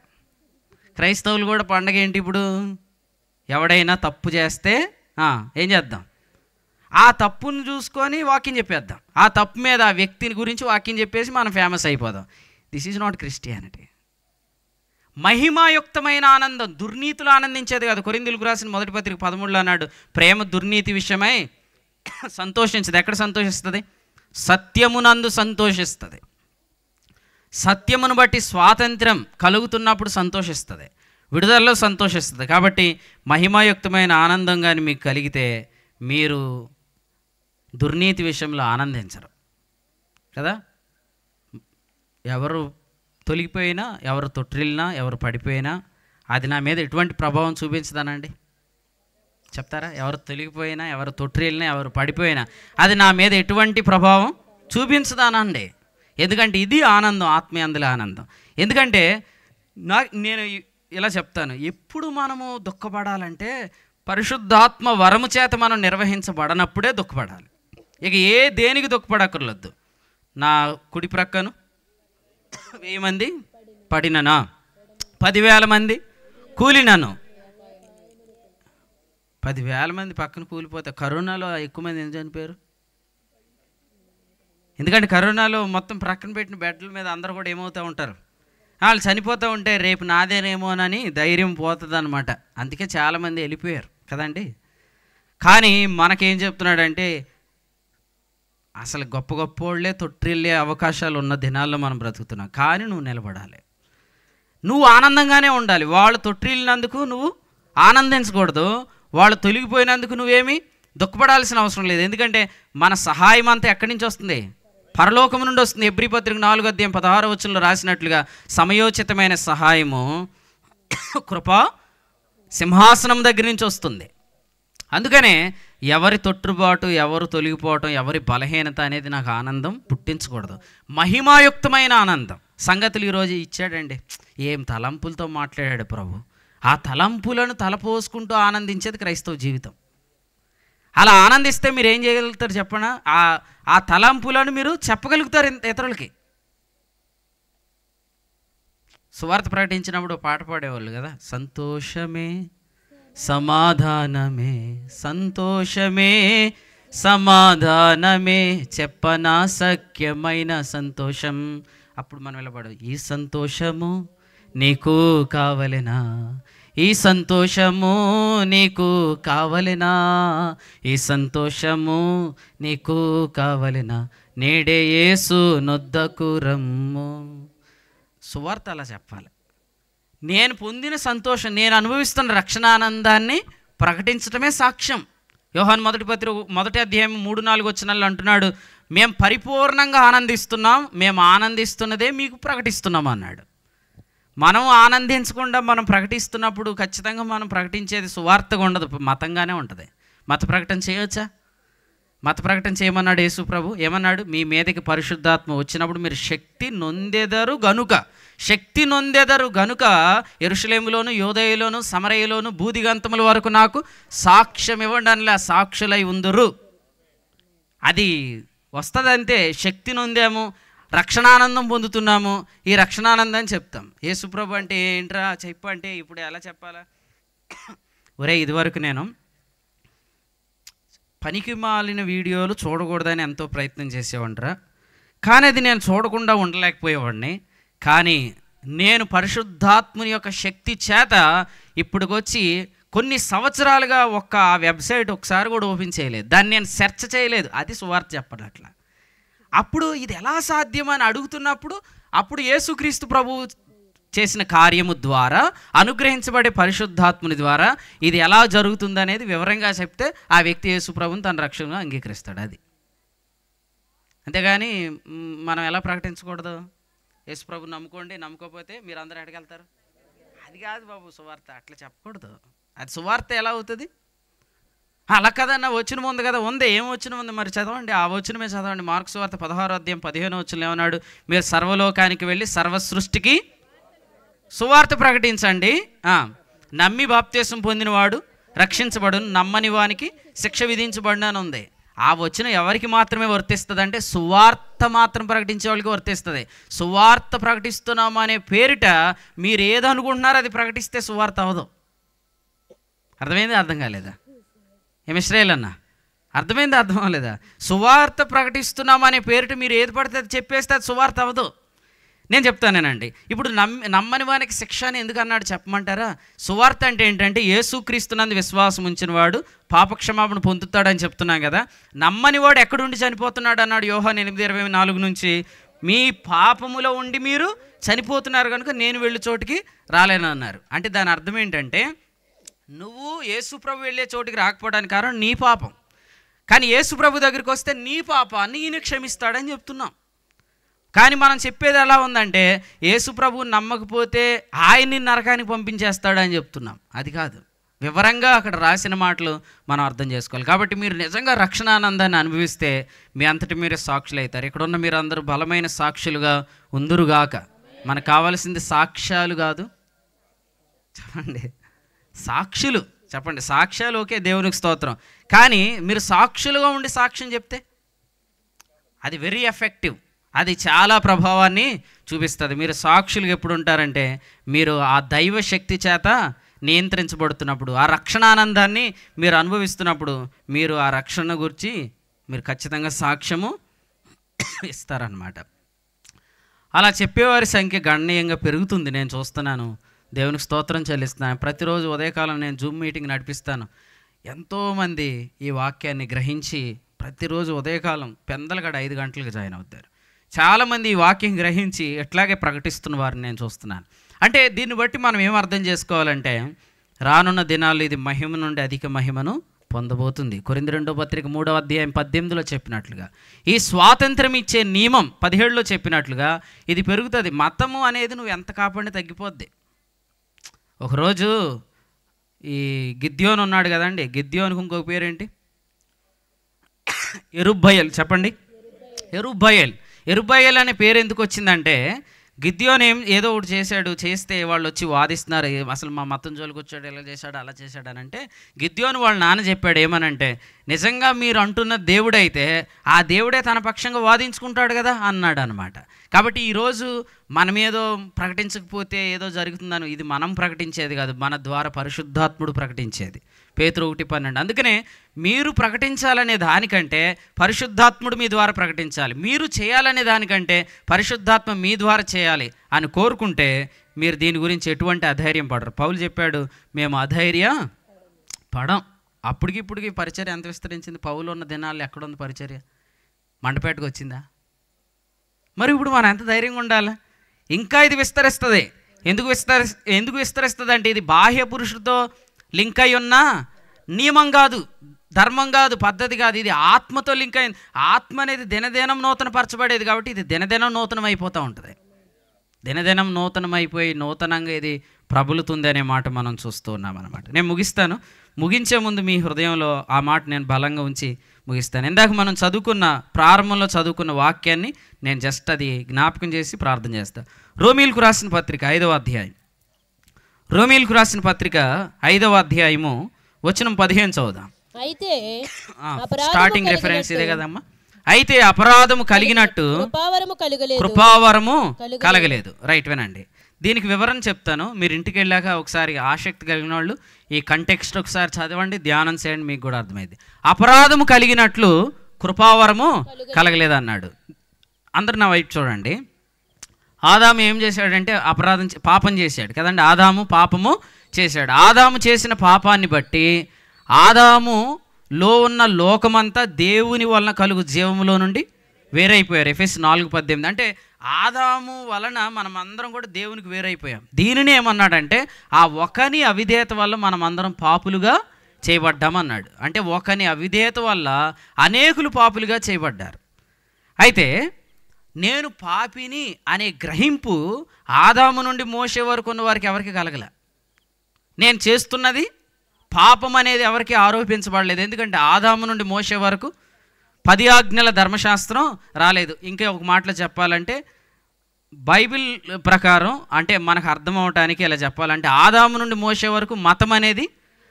క్రైస్తవులు కూడా పండుగ ఏంటి ఇప్పుడు? ఎవడైనా తప్పు చేస్తే ఏం చేద్దాం? ఆ తప్పును చూసుకొని వాక్యం చెప్పేద్దాం. ఆ తప్పు మీద ఆ వ్యక్తిని గురించి వాక్యం చెప్పేసి మనం ఫేమస్ అయిపోదాం. This is not Christianity. మహిమాయుక్తమైన ఆనందం దుర్నీతులు ఆనందించేది కాదు. కొరింథీయులకు రాసిన 1 పత్రిక 13లో అన్నాడు, ప్రేమ దుర్నీతి విషయమై సంతోషించదు. ఎక్కడ సంతోషిస్తుంది? సత్యమునందు సంతోషిస్తుంది. సత్యమును బట్టి స్వాతంత్రం కలుగుతున్నప్పుడు సంతోషిస్తుంది, విడుదలలో సంతోషిస్తుంది. కాబట్టి మహిమాయుక్తమైన ఆనందం కానీ మీకు కలిగితే మీరు దుర్నీతి విషయంలో ఆనందించరు కదా. ఎవరు తొలగిపోయినా, ఎవరు తొట్టిల్లినా, ఎవరు పడిపోయినా అది నా మీద ఎటువంటి ప్రభావం చూపించదానండి? చెప్తారా? ఎవరు తొలగిపోయినా, ఎవరు తొట్టిల్లినా, ఎవరు పడిపోయినా అది నా మీద ఎటువంటి ప్రభావం చూపించదానండి. ఎందుకంటే ఇది ఆనందం, ఆత్మీయందుల ఆనందం. ఎందుకంటే నేను ఇలా చెప్తాను, ఎప్పుడు మనము దుఃఖపడాలంటే పరిశుద్ధాత్మ వరము చేత మనం నిర్వహించబడనప్పుడే దుఃఖపడాలి. ఇక దేనికి దుఃఖపడక్కర్లేదు. నా కుడి ప్రక్కను 1000 మంది పడిననా, 10,000 మంది కూలినను. 10,000 మంది పక్కన కూలిపోతే కరోనాలో ఎక్కువ మంది ఎందుకు చనిపోయారు? ఎందుకంటే కరోనాలో మొత్తం ప్రక్కన పెట్టిన బెడ్ల మీద అందరూ కూడా ఏమవుతూ ఉంటారు, వాళ్ళు చనిపోతూ ఉంటే రేపు నాదేనేమోనని ధైర్యం పోతుంది అనమాట. అందుకే చాలామంది వెళ్ళిపోయారు కదండి. కానీ మనకేం చెప్తున్నాడంటే అసలు గొప్ప గొప్ప వాళ్ళే తొట్టిల్లే అవకాశాలు ఉన్న దినాల్లో మనం బ్రతుకుతున్నాం. కానీ నువ్వు నిలబడాలి, నువ్వు ఆనందంగానే ఉండాలి. వాళ్ళు తొట్టిల్లినందుకు నువ్వు ఆనందించకూడదు, వాళ్ళు తొలగిపోయినందుకు నువ్వేమీ దుఃఖపడాల్సిన అవసరం లేదు. ఎందుకంటే మన సహాయం అంతా ఎక్కడి నుంచి వస్తుంది? పరలోకము నుండి వస్తుంది. హెబ్రీ పత్రిక 4:16 రాసినట్లుగా సమయోచితమైన సహాయము కృపా సింహాసనం దగ్గర నుంచి వస్తుంది. అందుకనే ఎవరి తొట్టుబాటు, ఎవరు తొలగిపోవటం, ఎవరి బలహీనత అనేది నాకు ఆనందం పుట్టించకూడదు. మహిమాయుక్తమైన ఆనందం సంగతులు ఈరోజు ఇచ్చాడండి. ఏం తలంపులతో మాట్లాడాడు ప్రభు. ఆ తలంపులను తలపోసుకుంటూ ఆనందించేది క్రైస్తవ జీవితం. అలా ఆనందిస్తే మీరు ఏం చేయగలుగుతారు చెప్పనా? ఆ తలంపులను మీరు చెప్పగలుగుతారు ఇతరులకి. సువార్త ప్రకటించినప్పుడు పాట పాడేవాళ్ళు కదా, సంతోషమే సమాధానమే, సంతోషమే సమాధానమే, చెప్పనా సఖ్యమైన సంతోషం. అప్పుడు మనం వెళ్ళబడు, ఈ సంతోషము నీకు కావలెనా, ఈ సంతోషము నీకు కావలెనా, ఈ సంతోషము నీకు కావలెనా, నేడే యేసు నొద్దకు రమ్ము. సువార్త అలా చెప్పాలి. నేను పొందిన సంతోషం, నేను అనుభవిస్తున్న రక్షణానందాన్ని ప్రకటించడమే సాక్ష్యం. యోహాను 1:3-4 అంటున్నాడు, మేము పరిపూర్ణంగా ఆనందిస్తున్నాం, మేము ఆనందిస్తున్నదే మీకు ప్రకటిస్తున్నాం అన్నాడు. మనం ఆనందించకుండా మనం ప్రకటిస్తున్నప్పుడు ఖచ్చితంగా మనం ప్రకటించేది సువార్తగా ఉండదు, మతంగానే ఉంటుంది. మత ప్రకటన చేయవచ్చా? మత ప్రకటన చేయమన్నాడు యేసు ప్రభు. ఏమన్నాడు? మీ మీదకి పరిశుద్ధాత్మ వచ్చినప్పుడు మీరు శక్తి నొందెదరు గనుక, శక్తి నొందెదరు గనుక యెరూషలేములోను, యూదయలోను, సమరయలోను బూదిగంతముల వరకు నాకు సాక్ష్యం ఇవ్వడానిలా సాక్షులై ఉందురు. అది వస్తుందంతే. శక్తి నొందాము, రక్షణానందం పొందుతున్నాము, ఈ రక్షణానందాన్ని చెప్తాం. యేసుప్రభు అంటే ఏంట్రా చెప్పు అంటే ఇప్పుడు ఎలా చెప్పాలా? ఒరే, ఇదివరకు నేను పనికి మాలిన వీడియోలు చూడకూడదని ఎంతో ప్రయత్నం చేసేవాడిరా, కానీ అది నేను చూడకుండా ఉండలేకపోయేవాడిని. కానీ నేను పరిశుద్ధాత్ముని యొక్క శక్తి చేత ఇప్పటికొచ్చి కొన్ని సంవత్సరాలుగా ఒక్క వెబ్సైట్ ఒకసారి కూడా ఓపెన్ చేయలేదు, దాన్ని నేను సెర్చ్ చేయలేదు. అది సువార్త చెప్పడం అట్లా. అప్పుడు ఇది ఎలా సాధ్యమని అడుగుతున్నప్పుడు అప్పుడు యేసుక్రీస్తు ప్రభు చేసిన కార్యము ద్వారా, అనుగ్రహించబడే పరిశుద్ధాత్ముని ద్వారా ఇది ఎలా జరుగుతుందనేది వివరంగా చెప్తే ఆ వ్యక్తి యేసు ప్రభుని తన రక్షణగా అంగీకరిస్తాడు. అది అంతేగాని మనం ఎలా ప్రకటించకూడదు? యేసు ప్రభుని నమ్ముకోండి, నమ్ముకోకపోతే మీరు అందరూ ఎక్కడికెళ్తారు? అది కాదు బాబు సువార్త, అట్లా చెప్పకూడదు. అది సువార్త ఎలా అవుతుంది? అలా కదన్నా, వచనం ఉంది కదా, ఉంది. ఏం వచనం ఉంది మరి చదవండి, ఆ వచనమే చదవండి. మార్కు సువార్త 16:15 ఏమన్నాడు? మీరు సర్వలోకానికి వెళ్ళి సర్వ సృష్టికి సువార్త ప్రకటించండి. నమ్మి బాప్తీసం పొందినవాడు రక్షించబడును, నమ్మని వానికి శిక్ష విధించబడిన అని ఉంది. ఆ వచనం ఎవరికి మాత్రమే వర్తిస్తుంది అంటే సువార్త మాత్రం ప్రకటించే వాళ్ళకి వర్తిస్తుంది. సువార్త ప్రకటిస్తున్నాము అనే పేరిట మీరు ఏదనుకుంటున్నారో అది ప్రకటిస్తే సువార్త అవ్వదు. అర్థమైంది? అర్థం కాలేదా? ఇస్రాయేల్ అన్న అర్థమైంది? అర్థం అవ్వలేదా? సువార్త ప్రకటిస్తున్నాము అనే పేరిట మీరు ఏది పడితే అది చెప్పేస్తే అది సువార్త అవ్వదు. నేను చెప్తానేనండి. ఇప్పుడు నమ్మని వానికి శిక్ష అని ఎందుకు అన్నాడు చెప్పమంటారా? సువార్త అంటే ఏంటంటే యేసుక్రీస్తునందు విశ్వాసం ఉంచిన వాడు పాపక్షమాపణ పొందుతాడని చెప్తున్నాం కదా. నమ్మని వాడు ఎక్కడుండి చనిపోతున్నాడు అన్నాడు యోహాను 8:24. మీ పాపములో ఉండి మీరు చనిపోతున్నారు కనుక నేను వెళ్ళే చోటికి రాలేను అన్నారు. అంటే దాని అర్థం ఏంటంటే నువ్వు యేసుప్రభు వెళ్ళే చోటికి రాకపోవడానికి కారణం నీ పాపం. కానీ యేసుప్రభు దగ్గరికి వస్తే నీ పాపాన్ని ఈయన క్షమిస్తాడని చెప్తున్నాం. కానీ మనం చెప్పేది ఎలా ఉందంటే యేసుప్రభు నమ్మకపోతే ఆయన్ని నరకానికి పంపించేస్తాడని చెప్తున్నాం. అది కాదు, వివరంగా అక్కడ రాసిన మాటలు మనం అర్థం చేసుకోవాలి. కాబట్టి మీరు నిజంగా రక్షణ ఆనందాన్ని అనుభవిస్తే మీ అంతటి మీరే సాక్షులు అవుతారు. ఇక్కడ ఉన్న మీరు అందరూ బలమైన సాక్షులుగా ఉందురుగాక. మనకు కావాల్సింది సాక్ష్యాలు కాదు, చెప్పండి సాక్షులు, చెప్పండి సాక్ష్యాలు. ఓకే, దేవునికి స్తోత్రం. కానీ మీరు సాక్షులుగా ఉండి సాక్ష్యం చెప్తే అది వెరీ ఎఫెక్టివ్, అది చాలా ప్రభావాన్ని చూపిస్తుంది. మీరు సాక్షులుగా ఎప్పుడు ఉంటారంటే మీరు ఆ దైవ శక్తి చేత నియంత్రించబడుతున్నప్పుడు, ఆ రక్షణ ఆనందాన్ని మీరు అనుభవిస్తున్నప్పుడు మీరు ఆ రక్షణ గురించి మీరు ఖచ్చితంగా సాక్ష్యము ఇస్తారన్నమాట. అలా చెప్పేవారి సంఖ్య గణనీయంగా పెరుగుతుంది. నేను చూస్తున్నాను, దేవునికి స్తోత్రం చెల్లిస్తున్నాను. ప్రతిరోజు ఉదయకాలం నేను జూమ్ మీటింగ్ నడిపిస్తాను. ఎంతోమంది ఈ వాక్యాన్ని గ్రహించి ప్రతిరోజు ఉదయకాలం పెందలగడ 5 గంటలకు జాయిన్ అవుతారు. చాలామంది ఈ వాక్యం గ్రహించి ఎట్లాగే ప్రకటిస్తున్న వారిని నేను చూస్తున్నాను. అంటే దీన్ని బట్టి మనం ఏం అర్థం చేసుకోవాలంటే రానున్న దినాల్లో ఇది మహిమ నుండి అధిక మహిమను పొందబోతుంది. కొరింథీ 2వ పత్రిక 3వ అధ్యాయం 18లో చెప్పినట్లుగా ఈ స్వాతంత్రం ఇచ్చే నియమం 17లో చెప్పినట్లుగా ఇది పెరుగుతుంది. మతము అనేది నువ్వు ఎంత కాపాడినా తగ్గిపోద్ది. ఒకరోజు ఈ గిద్యోన్ ఉన్నాడు కదండి, గిద్యోన్కి ఇంకొక పేరేంటి? యెరుబ్బయల్. చెప్పండి, యెరుబ్బయల్ అనే పేరు ఎందుకు వచ్చిందంటే గిద్యోన్ ఏదో ఒకటి చేస్తే వాళ్ళు వచ్చి వాదిస్తున్నారు, అసలు మా మతం జోలికి వచ్చాడు, ఇలా చేశాడు అలా చేశాడు అని. అంటే గిద్యోన్ వాళ్ళ నాన్న చెప్పాడు ఏమనంటే, నిజంగా మీరు అంటున్న దేవుడైతే ఆ దేవుడే తన పక్షంగా వాదించుకుంటాడు కదా అన్నాడు అనమాట. కాబట్టి ఈరోజు మనం ఏదో ప్రకటించకపోతే ఏదో జరుగుతుందని, ఇది మనం ప్రకటించేది కాదు, మన ద్వారా పరిశుద్ధాత్ముడు ప్రకటించేది. పేతురు 1:12. అందుకనే మీరు ప్రకటించాలనే దానికంటే పరిశుద్ధాత్ముడు మీ ద్వారా ప్రకటించాలి, మీరు చేయాలనే దానికంటే పరిశుద్ధాత్మ మీ ద్వారా చేయాలి అని కోరుకుంటే మీరు దీని గురించి ఎటువంటి అధైర్యం పడరు. పౌలు చెప్పాడు, మేము అధైర్య పడం. అప్పటికిప్పటికి పరిచర్య ఎంత విస్తరించింది. పౌలు ఉన్న దినాల్లో ఎక్కడుంది పరిచర్య? మండపేటకు వచ్చిందా? మరి ఇప్పుడు మనం ఎంత ధైర్యంగా ఉండాలి? ఇంకా ఇది విస్తరిస్తుంది. ఎందుకు విస్తరిస్తుంది అంటే ఇది బాహ్య పురుషుడితో లింక్ అయి ఉన్న నియమం కాదు, ధర్మం కాదు, పద్ధతి కాదు. ఇది ఆత్మతో లింక్ అయింది. ఆత్మ అనేది దినదినం నూతనపరచబడేది కాబట్టి ఇది దినదినం నూతనం అయిపోతూ ఉంటుంది. దినదినం నూతనమైపోయి నూతనంగా ఇది ప్రబలుతుంది అనే మాట మనం చూస్తూ ఉన్నాం అన్నమాట. నేను ముగిస్తాను. ముగించే ముందు మీ హృదయంలో ఆ మాట నేను బలంగా ఉంచి ముగిస్తాను. ఇందాక మనం ప్రారంభంలో చదువుకున్న వాక్యాన్ని నేను జస్ట్ అది జ్ఞాపకం చేసి ప్రార్థన చేస్తాను. రోమీలకు రాసిన పత్రిక 5వ అధ్యాయం, రోమీలకు రాసిన పత్రిక 5వ అధ్యాయము వచనం 15 చదువుదాం. అయితే స్టార్టింగ్ రెఫరెన్స్ ఇదే కదమ్మా. అయితే అపరాధము కలిగినట్టు కృపావరము కలగలేదు. రైట్, వినండి. దీనికి వివరణ చెప్తాను. మీరు ఇంటికి వెళ్ళాక ఒకసారి ఆసక్తి కలిగిన వాళ్ళు ఈ కంటెక్స్ట్ ఒకసారి చదవండి, ధ్యానం చేయండి, మీకు కూడా అర్థమైంది. అపరాధము కలిగినట్లు కృపావరము కలగలేదు అన్నాడు. అందరు నా వైపు చూడండి. ఆదాము ఏం చేశాడంటే పాపం చేశాడు కదండి. ఆదాము పాపము చేశాడు. ఆదాము చేసిన పాపాన్ని బట్టి ఆదాములో ఉన్న లోకమంతా దేవుని వలన కలుగు జీవములో నుండి వేరైపోయారు. ఎఫెస్ 4:18. అంటే ఆదాము వలన మనం అందరం కూడా దేవునికి వేరైపోయాం. దీనిని ఏమన్నాడంటే ఆ ఒకని అవిధేయత వల్ల మనం అందరం పాపులుగా చేయబడ్డామన్నాడు. అంటే ఒకని అవిధేయత వల్ల అనేకులు పాపులుగా చేయబడ్డారు. అయితే నేను పాపిని అనే గ్రహింపు ఆదాము నుండి మోసే వరకు ఉన్న వారికి ఎవరికి కలగల. నేను చేస్తున్నది పాపం అనేది ఎవరికి ఆరోపించబడలేదు. ఎందుకంటే ఆదాము నుండి మోసే వరకు 10 ఆజ్ఞల ధర్మశాస్త్రం రాలేదు. ఇంకా ఒక మాటలో చెప్పాలంటే బైబిల్ ప్రకారం అంటే మనకు అర్థం అవటానికి ఇలా చెప్పాలంటే ఆదాము నుండి మోసే వరకు మతం అనేది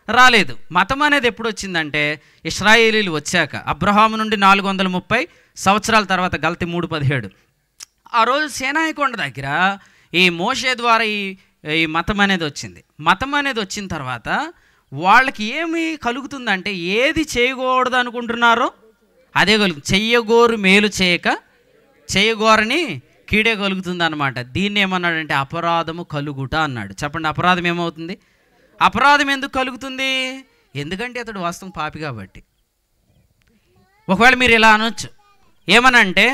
రాలేదు. మతం అనేది ఎప్పుడు వచ్చిందంటే ఇశ్రాయేలీలు వచ్చాక, అబ్రహాము నుండి 430 సంవత్సరాల తర్వాత, గల్తీ 3:17. ఆ రోజు సేనాయి కొండ దగ్గర ఈ మోషే ద్వారా ఈ మతం అనేది వచ్చింది. మతం అనేది వచ్చిన తర్వాత వాళ్ళకి ఏమి కలుగుతుందంటే ఏది చేయకూడదు అనుకుంటున్నారో అదే కలుగుతుంది. చెయ్యగోరు మేలు చేయక చేయగోరని కీడే కలుగుతుంది అన్నమాట. దీన్ని ఏమన్నాడంటే అపరాధము కలుగుట అన్నాడు. చెప్పండి, అపరాధం ఏమవుతుంది? అపరాధం ఎందుకు కలుగుతుంది? ఎందుకంటే అతడు వాస్తవం పాపి కాబట్టి. ఒకవేళ మీరు ఇలా అనొచ్చు, ఏమనంటే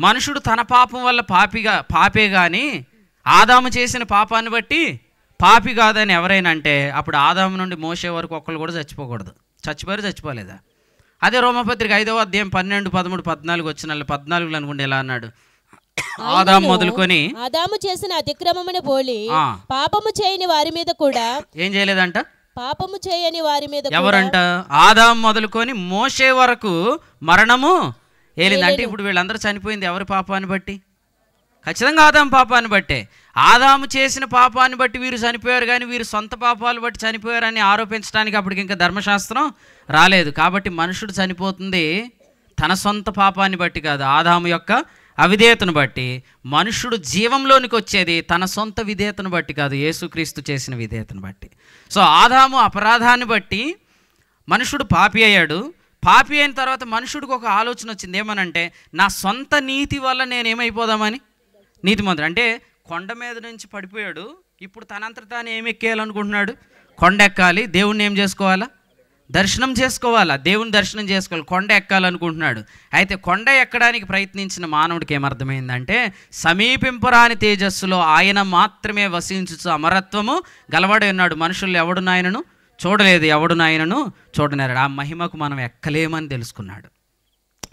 మనుషుడు తన పాపం వల్ల పాపే కానీ ఆదాము చేసిన పాపాన్ని బట్టి పాపి కాదని ఎవరైనా అంటే అప్పుడు ఆదాము నుండి మోసే వరకు ఒక్కళ్ళు కూడా చచ్చిపోకూడదు. చచ్చిపోలేదా? అదే రోమపత్రిక 5వ అధ్యాయం 12, 13, 14 వచ్చిన 14 అనుకుంటే ఎలా అన్నాడు, ఆదాము మొదలుకొని ఆదాము చేసిన అతిక్రమమును పోలి పాపము చేయని వారి మీద కూడా ఏం చేయలేదంట, పాపము చేయని వారి మీద ఎవరంట, ఆదాము మొదలుకొని మోసే వరకు మరణము ఏలిందంటే ఇప్పుడు వీళ్ళందరూ చనిపోయింది ఎవరి పాపాన్ని బట్టి? ఖచ్చితంగా ఆదాము పాపాన్ని బట్టే. ఆదాము చేసిన పాపాన్ని బట్టి వీరు చనిపోయారు, కానీ వీరు సొంత పాపాలు బట్టి చనిపోయారని ఆరోపించడానికి అప్పటికి ఇంకా ధర్మశాస్త్రం రాలేదు. కాబట్టి మనుషుడు చనిపోతుంది తన సొంత పాపాన్ని బట్టి కాదు, ఆదాము యొక్క అవిధేయతను బట్టి. మనుషుడు జీవంలోనికి వచ్చేది తన సొంత విధేయతను బట్టి కాదు, యేసుక్రీస్తు చేసిన విధేయతను బట్టి. సో ఆదాము అపరాధాన్ని బట్టి మనుషుడు పాపి అయ్యాడు. పాపి అయిన తర్వాత మనుషుడికి ఒక ఆలోచన వచ్చింది, ఏమనంటే నా సొంత నీతి వల్ల నేనేమైపోదామని. నీతిమంతుడు అంటే కొండ మీద నుంచి పడిపోయాడు, ఇప్పుడు తనంతట తాను ఏమి ఎక్కేయాలనుకుంటున్నాడు, కొండ ఎక్కాలి, దేవుణ్ణి ఏం చేసుకోవాలా, దర్శనం చేసుకోవాలా, దేవుని దర్శనం చేసుకోవాలి, కొండ ఎక్కాలనుకుంటున్నాడు. అయితే కొండ ఎక్కడానికి ప్రయత్నించిన మానవుడికి ఏమర్థమైందంటే సమీపింపరాని తేజస్సులో ఆయన మాత్రమే వసించు అమరత్వము గలవాడే ఉన్నాడు, మనుషులు ఎవడును ఆయనను చూడలేదు, ఎవడును ఆయనను చూడనేరాడు. ఆ మహిమకు మనం ఎక్కలేమని తెలుసుకున్నాడు.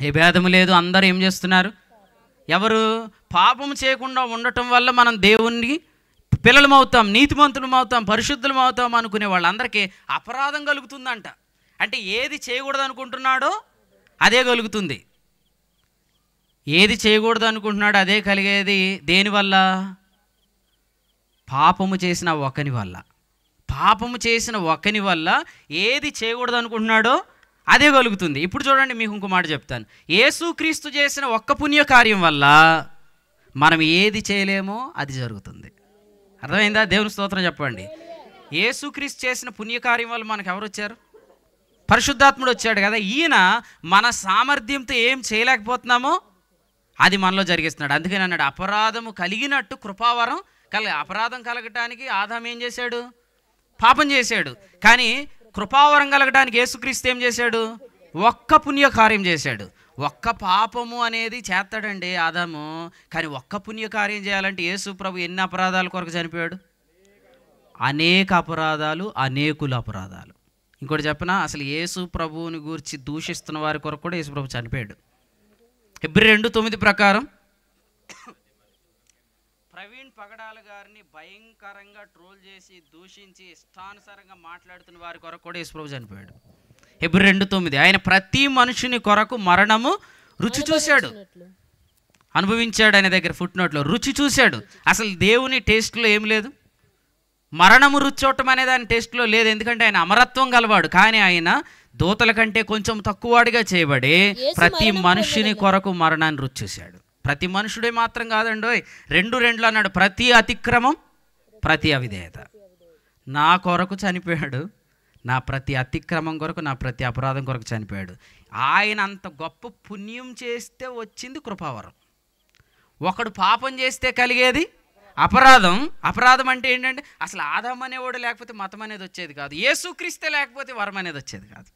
ఏ భేదము లేదు, అందరూ ఏం చేస్తున్నారు, ఎవరు పాపం చేయకుండా ఉండటం వల్ల మనం దేవునికి పిల్లలం అవుతాం, నీతిమంతులం అవుతాం, పరిశుద్ధులం అవుతాం అనుకునే వాళ్ళందరికీ అపరాధం కలుగుతుందంట. అంటే ఏది చేయకూడదు అనుకుంటున్నాడో అదే కలుగుతుంది, ఏది చేయకూడదు అనుకుంటున్నాడో అదే కలిగేది. దేనివల్ల? పాపము చేసిన ఒకని వల్ల. పాపము చేసిన ఒకని వల్ల ఏది చేయకూడదు అనుకుంటున్నాడో అదే కలుగుతుంది. ఇప్పుడు చూడండి, మీకు ఇంకో మాట చెప్తాను. యేసుక్రీస్తు చేసిన ఒక్క పుణ్యకార్యం వల్ల మనం ఏది చేయలేమో అది జరుగుతుంది. అర్థమైందా? దేవుని స్తోత్రం చెప్పండి. యేసుక్రీస్తు చేసిన పుణ్యకార్యం వల్ల మనకు ఎవరు వచ్చారు? పరిశుద్ధాత్ముడు వచ్చాడు కదా. ఈయన మన సామర్థ్యంతో ఏం చేయలేకపోతున్నామో అది మనలో జరిగిస్తున్నాడు. అందుకని అన్నాడు, అపరాధము కలిగినట్టు కృపావరం అపరాధం కలగటానికి ఆదాము ఏం చేశాడు? పాపం చేశాడు. కానీ కృపావరం కలగడానికి యేసుక్రీస్తు ఏం చేశాడు? ఒక్క పుణ్యకార్యం చేశాడు. ఒక్క పాపము అనేది చేస్తాడండి ఆదాము, కానీ ఒక్క పుణ్యకార్యం చేయాలంటే యేసు ప్రభు ఎన్ని అపరాధాల కొరకు చనిపోయాడు? అనేక అపరాధాలు, అనేకుల అపరాధాలు. ఇంకోటి చెప్పనా, అసలు యేసు ప్రభువుని గూర్చి దూషిస్తున్న వారి కొరకు కూడా యేసు ప్రభు చనిపోయాడు. హెబ్రీ 2:9 ప్రకారం ప్రవీణ్ పగడాల గారిని భయంకరంగా ట్రోల్ చేసి దూషించి ఇష్టానుసారంగా మాట్లాడుతున్న వారి కొరకు కూడా యేసు ప్రభు చనిపోయాడు. హెబ్రీ 2:9 ఆయన ప్రతి మనుషుని కొరకు మరణము రుచి చూశాడు, అనుభవించాడు. ఆయన దగ్గర ఫుట్నోట్లో రుచి చూశాడు. అసలు దేవుని టేస్ట్లో ఏం లేదు, మరణము రుచి చూడటం అనేది ఆయన టేస్ట్లో లేదు. ఎందుకంటే ఆయన అమరత్వం గలవాడు, కానీ ఆయన దూతల కంటే కొంచెం తక్కువవాడిగా చేయబడి ప్రతి మనుషుని కొరకు మరణాన్ని రుచి చూశాడు. ప్రతి మనుషుడే మాత్రం కాదండో, 2:2 అన్నాడు, ప్రతి అతిక్రమం, ప్రతి అవిధేయత నా కొరకు చనిపోయాడు. నా ప్రతి అతిక్రమం కొరకు, నా ప్రతి అపరాధం కొరకు చనిపోయాడు. ఆయన అంత గొప్ప పుణ్యం చేస్తే వచ్చింది కృపావరం. ఒకడు పాపం చేస్తే కలిగేది అపరాధం. అపరాధం అంటే ఏంటంటే అసలు ఆదాము అనేవాడు లేకపోతే మతం అనేది వచ్చేది కాదు, యేసుక్రీస్తే లేకపోతే వరం అనేది వచ్చేది కాదు.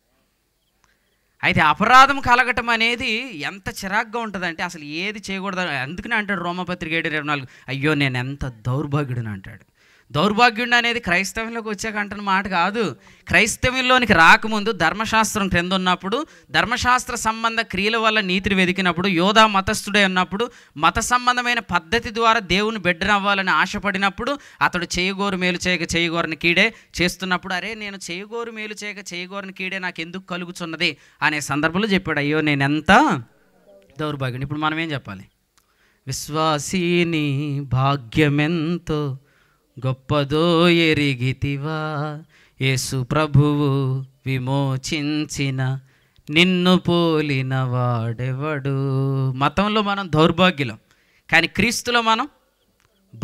అయితే అపరాధం కలగటం అనేది ఎంత చిరాగ్గా ఉంటుందంటే అసలు ఏది చేయకూడదు. అందుకనే అంటాడు రోమపత్రిక 7:24, అయ్యో నేను ఎంత దౌర్భాగ్యుడిని అంటాడు. దౌర్భాగ్యుడు అనేది క్రైస్తవంలోకి వచ్చాక అంటున్న మాట కాదు. క్రైస్తవంలోనికి రాకముందు ధర్మశాస్త్రం క్రింద ఉన్నప్పుడు, ధర్మశాస్త్ర సంబంధ క్రియల వల్ల నీతిని వెతికినప్పుడు, యోధా మతస్థుడే ఉన్నప్పుడు, మత సంబంధమైన పద్ధతి ద్వారా దేవుని బిడ్డనవ్వాలని ఆశపడినప్పుడు, అతడు చేయగోరు మేలు చేయక చేయగోరని కీడే చేస్తున్నప్పుడు, అరే నేను చేయగోరు మేలు చేయక చేయగోరని కీడే నాకు ఎందుకు కలుగుచున్నది అనే సందర్భంలో చెప్పాడు, అయ్యో నేను ఎంత దౌర్భాగ్యుని. ఇప్పుడు మనం ఏం చెప్పాలి? విశ్వాసీని భాగ్యమెంతో గొప్పదో ఎరిగితివా, యేసు ప్రభువు విమోచించిన నిన్ను పోలిన వాడెవడు. మతంలో మనం దౌర్భాగ్యులం, కానీ క్రీస్తులో మనం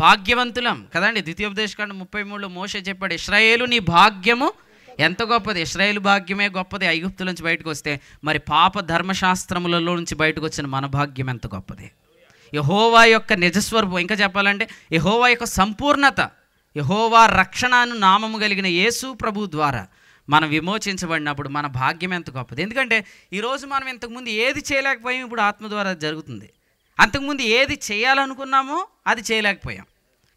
భాగ్యవంతులం కదండి. ద్వితీయోపదేశకాండం 33లో మోషే చెప్పాడు, ఇశ్రాయేలు నీ భాగ్యము ఎంత గొప్పది. ఇశ్రాయేలు భాగ్యమే గొప్పది ఐగుప్తు నుంచి బయటకు వస్తే, మరి పాప ధర్మశాస్త్రములలో నుంచి బయటకు వచ్చిన మన భాగ్యం ఎంత గొప్పది. యెహోవా యొక్క నిజస్వరూపం, ఇంకా చెప్పాలంటే యెహోవా యొక్క సంపూర్ణత, యెహోవా రక్షణను నామము కలిగిన యేసు ప్రభు ద్వారా మనం విమోచించబడినప్పుడు మన భాగ్యం ఎంత గొప్పది. ఎందుకంటే ఈరోజు మనం ఇంతకుముందు ఏది చేయలేకపోయాం, ఇప్పుడు ఆత్మ ద్వారా జరుగుతుంది. అంతకుముందు ఏది చేయాలనుకున్నామో అది చేయలేకపోయాం